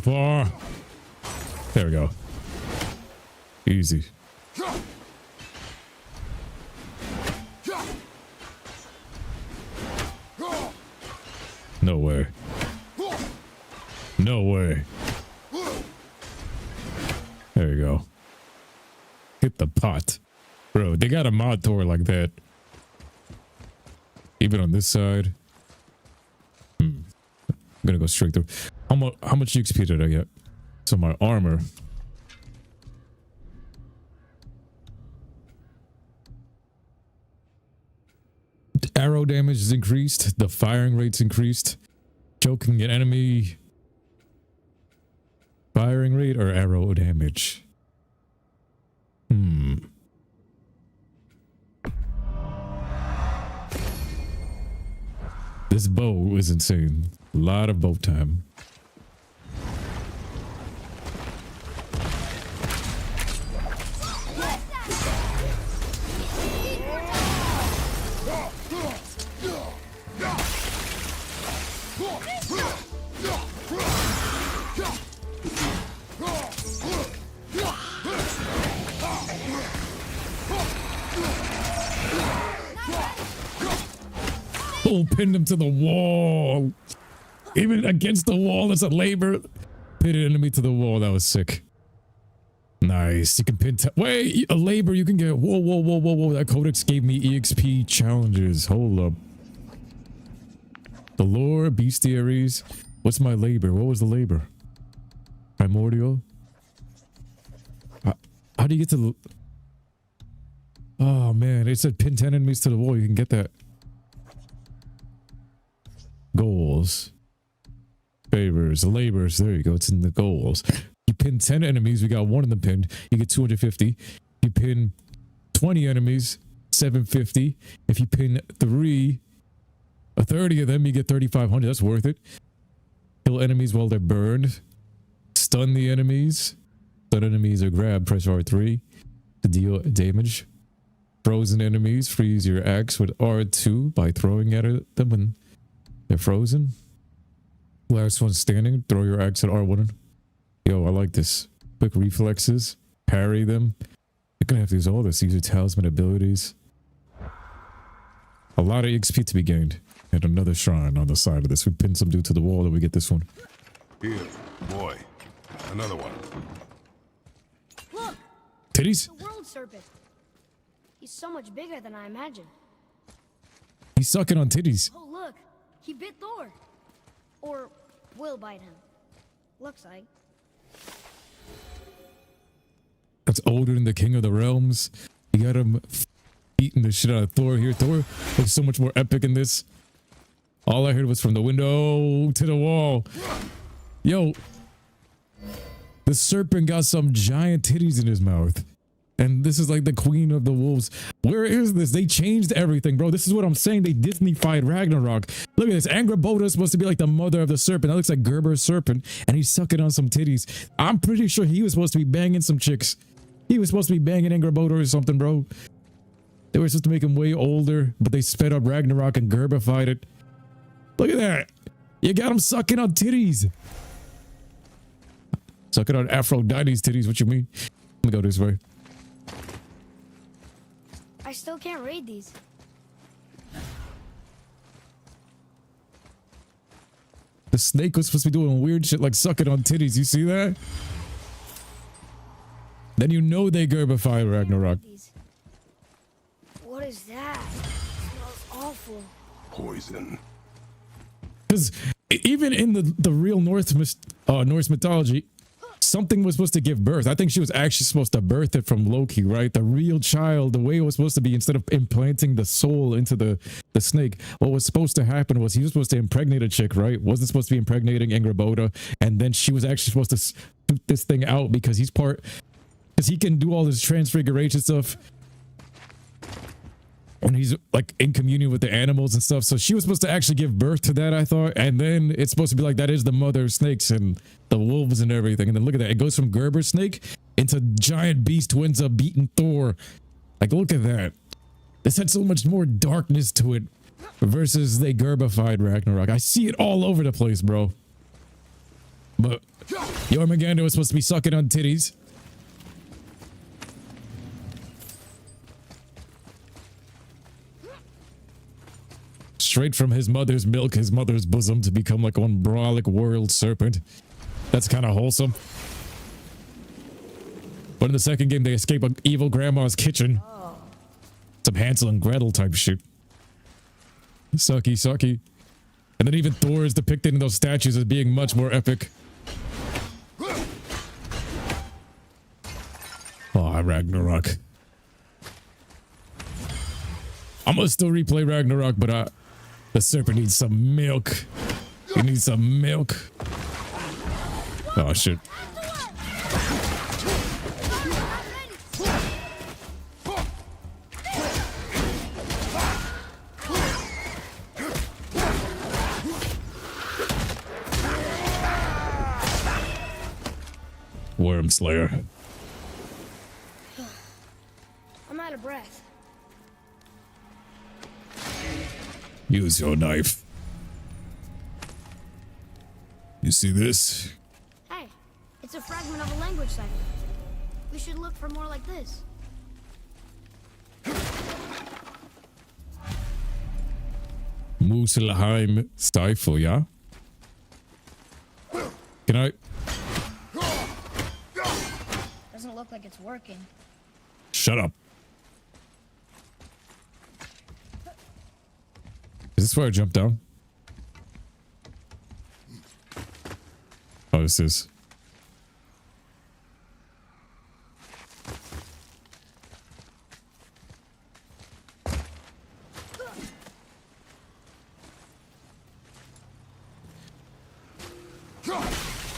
Far. There we go. Easy. No way. No way. There you go. Hit the pot. Bro, they got a mod door like that. Even on this side. I'm gonna go straight through. How much XP did I get? So my armor. Arrow damage is increased. The firing rate's increased. Choking an enemy. Firing rate or arrow damage? This bow is insane. A lot of bow time. Oh, pinned him to the wall. Even against the wall, that's a labor. Pinned an enemy to the wall. That was sick. Nice. You can pin. Wait, a labor you can get. Whoa, whoa, whoa, whoa, whoa. That codex gave me EXP challenges. Hold up. The lore, bestiaries. What's my labor? What was the labor? Primordial. How do you get to the... Oh, man. It said pin 10 enemies to the wall. You can get that. Goals. Favors. Labors. There you go. It's in the goals. You pin 10 enemies. We got one of them pinned. You get 250. You pin 20 enemies. 750. If you pin 30 of them, you get 3,500. That's worth it. Kill enemies while they're burned. Stun the enemies. Stun enemies are grabbed. Press R3 to deal damage. Frozen enemies. Freeze your axe with R2 by throwing at them when they're frozen. Last one standing. Throw your axe at R1. Yo, I like this. quick reflexes, parry them. You're gonna have to use all this. Use your talisman abilities. A lot of XP to be gained. And another shrine on the side of this. We pin some dude to the wall and we get this one. Here, boy. Another one. Look, Titties? the world serpent. He's so much bigger than I imagined. He's sucking on titties. Oh, look, he bit Thor. Or will bite him. Looks like. That's older than the King of the Realms. You got him beating the shit out of Thor here. Thor looks so much more epic in this. All I heard was from the window to the wall. Yo, the serpent got some giant titties in his mouth. And this is like the queen of the wolves. Where is this? They changed everything, bro. This is what I'm saying. They Disney-fied Ragnarok. Look at this. Angrboda is supposed to be like the mother of the serpent. That looks like Gerber's serpent. And he's sucking on some titties. I'm pretty sure he was supposed to be banging some chicks. He was supposed to be banging Angrboda or something, bro. They were supposed to make him way older, but they sped up Ragnarok and Gerbified it. Look at that. You got him sucking on titties. Sucking on Aphrodite's titties. What you mean? Let me go this way. I still can't read these. The snake was supposed to be doing weird shit like sucking on titties. You see that? Then you know they Gerbify Ragnarok. These. What is that? It smells awful. Poison. Because even in the real Norse mythology, something was supposed to give birth. I think she was actually supposed to birth it from Loki, right? The real child, the way it was supposed to be, instead of implanting the soul into the snake, what was supposed to happen was he was supposed to impregnate a chick, right? Wasn't supposed to be impregnating Angrboda, and then she was actually supposed to shoot this thing out because because he can do all this transfiguration stuff when he's like in communion with the animals and stuff. So she was supposed to actually give birth to that, I thought. And then it's supposed to be like, that is the mother of snakes and the wolves and everything. And then look at that. It goes from Gerber snake into giant beast who ends up beating Thor. Like, look at that. This had so much more darkness to it versus they Gerbified Ragnarok. I see it all over the place, bro. But Jormungandr was supposed to be sucking on titties. Straight from his mother's milk, his mother's bosom, to become like one brolic world serpent. That's kind of wholesome. But in the second game, they escape an evil grandma's kitchen. Some Hansel and Gretel type shit. Sucky, sucky. And then even Thor is depicted in those statues as being much more epic. Oh, Ragnarok. I'm gonna still replay Ragnarok, but the serpent needs some milk. He needs some milk. Oh, shit. Worm Slayer. I'm out of breath. Use your knife. You see this? Hey, it's a fragment of a language cipher. We should look for more like this. Muselheim Stifle, yeah? Can I? Doesn't look like it's working. Shut up. Is this where I jump down? Oh, this is.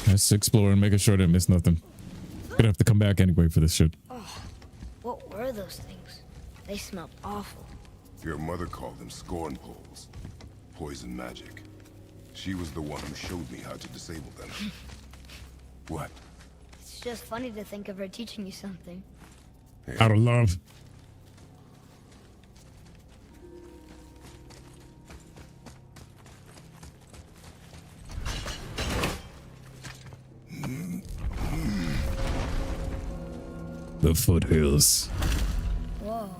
Let's explore and making sure I didn't miss nothing. Gonna have to come back anyway for this shit. Oh, what were those things? They smelled awful. Your mother called them scorn poles. Poison magic. She was the one who showed me how to disable them. What? It's just funny to think of her teaching you something. Out of love. foothills. Whoa.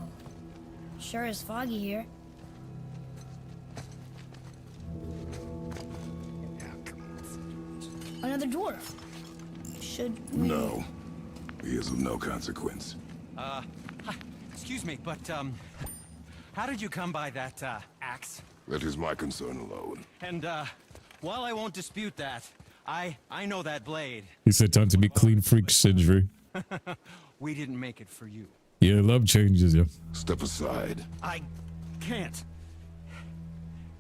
Sure is foggy here. Another dwarf. Should we... No. He is of no consequence. Hi, excuse me, but, how did you come by that, axe? That is my concern alone. And, while I won't dispute that, I know that blade. He said time to meet clean freak Sindri. We didn't make it for you. Yeah, love changes you. Step aside. I can't.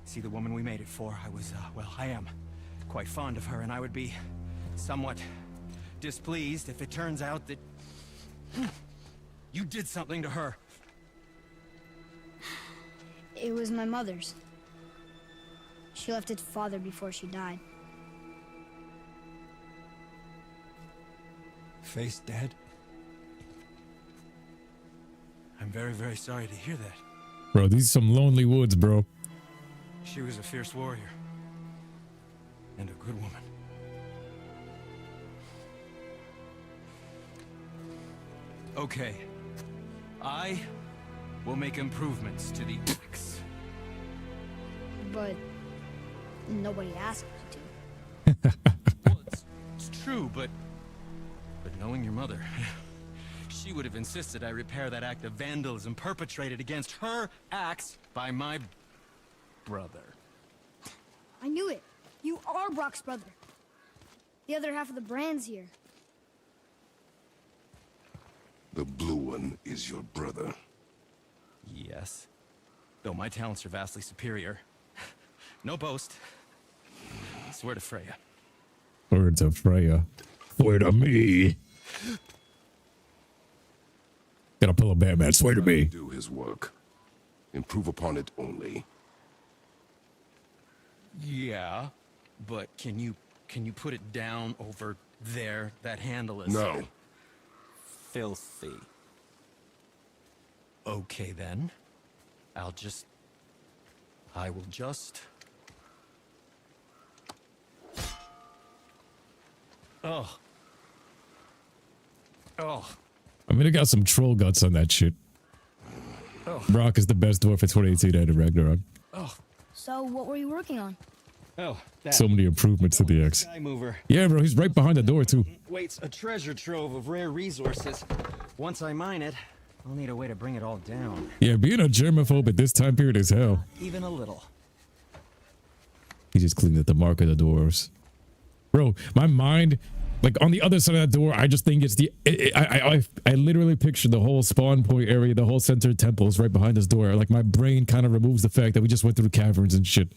See, the woman we made it for, I was, well, I am quite fond of her, and I would be somewhat displeased if it turns out that you did something to her. It was my mother's. She left it to father before she died. Face dead? I'm very, very sorry to hear that. Bro, these are some lonely woods, bro. She was a fierce warrior. And a good woman. Okay. I will make improvements to the axe. But nobody asked me to. Well, it's true, but knowing your mother, she would have insisted I repair that act of vandalism perpetrated against her axe by my brother. I knew it. You are Brock's brother. The other half of the brand's here. The blue one is your brother. Yes. Though my talents are vastly superior. No boast. I swear to Freya. Words of Freya. Swear to me. Gotta pull a Batman. Swear to me. Do his work. Improve upon it only. Yeah, but can you put it down over there? That handle is No. filthy. Okay then. I will just. Oh. I mean, I got some troll guts on that shit. Oh. Brock is the best dwarf for 2018 out of Ragnarok. So what were you working on? Oh, that So many improvements to the X. sky mover Yeah, bro, he's right behind the door, too. waits a treasure trove of rare resources. Once I mine it, I'll need a way to bring it all down. Yeah, being a germaphobe at this time period is hell. Even a little. He just cleaned up the mark of the doors. Bro, my mind, like on the other side of that door, I just think it's the. I literally picture the whole spawn point area, the whole center temple is right behind this door. Like my brain kind of removes the fact that we just went through caverns and shit.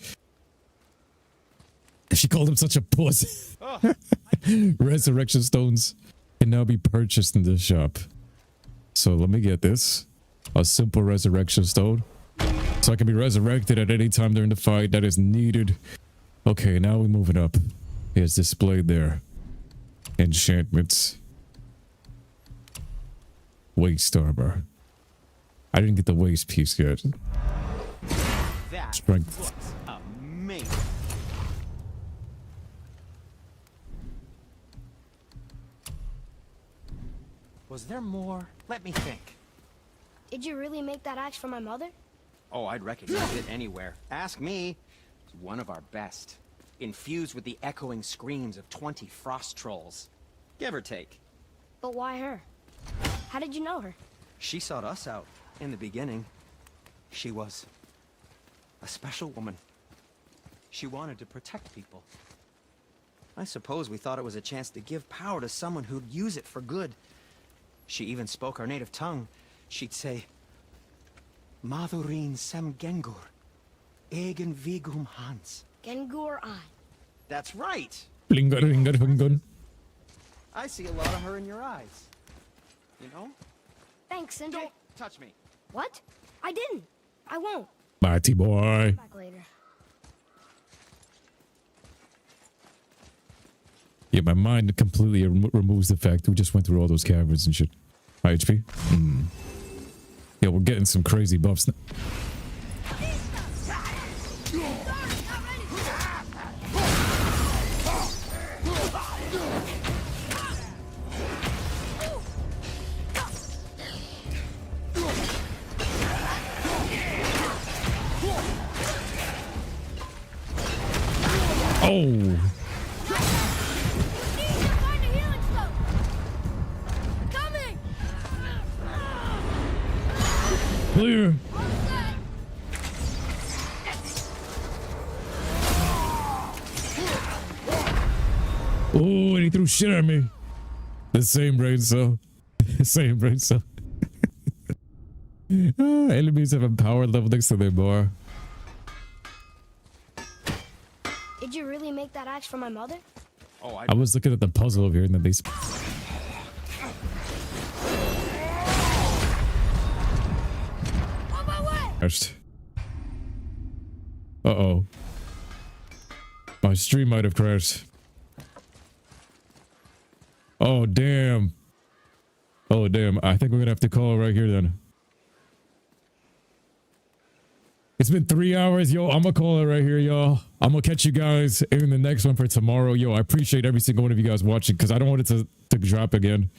She called him such a puss. Resurrection stones can now be purchased in this shop. So let me get this. A simple resurrection stone. So I can be resurrected at any time during the fight that is needed. Okay, now we're moving up. It's displayed there. Enchantments. Waist armor. I didn't get the waist piece yet. That Strength. looks amazing. Was there more? Let me think. Did you really make that axe for my mother? Oh, I'd recognize it anywhere. Ask me. It's one of our best. Infused with the echoing screams of 20 frost trolls. Give or take. But why her? How did you know her? She sought us out in the beginning. She was a special woman. She wanted to protect people. I suppose we thought it was a chance to give power to someone who'd use it for good. She even spoke our native tongue. She'd say, Madurin sem gengur, egen vigum hans. Gengur I. That's right. Blingar, blingar, blingar. I see a lot of her in your eyes. You know? Thanks, Sindri. Don't touch me. What? I didn't. I won't. Mighty boy. Back later. Yeah, my mind completely removes the fact we just went through all those caverns and shit. High HP? Yeah, we're getting some crazy buffs now. Oh, We need to find a healing stone. Coming. clear. All set. Oh, and he threw shit at me. The same brain cell. Same brain cell. Enemies have a power level next to their bar. Did you really make that axe for my mother? Oh, I was looking at the puzzle over here and then they On my way. crashed. Uh-oh. My stream might have crashed. Oh, damn. Oh, damn. I think we're gonna have to call it right here then. It's been 3 hours, yo. I'm gonna call it right here, y'all. I'm gonna catch you guys in the next one for tomorrow. Yo, I appreciate every single one of you guys watching because I don't want it to drop again.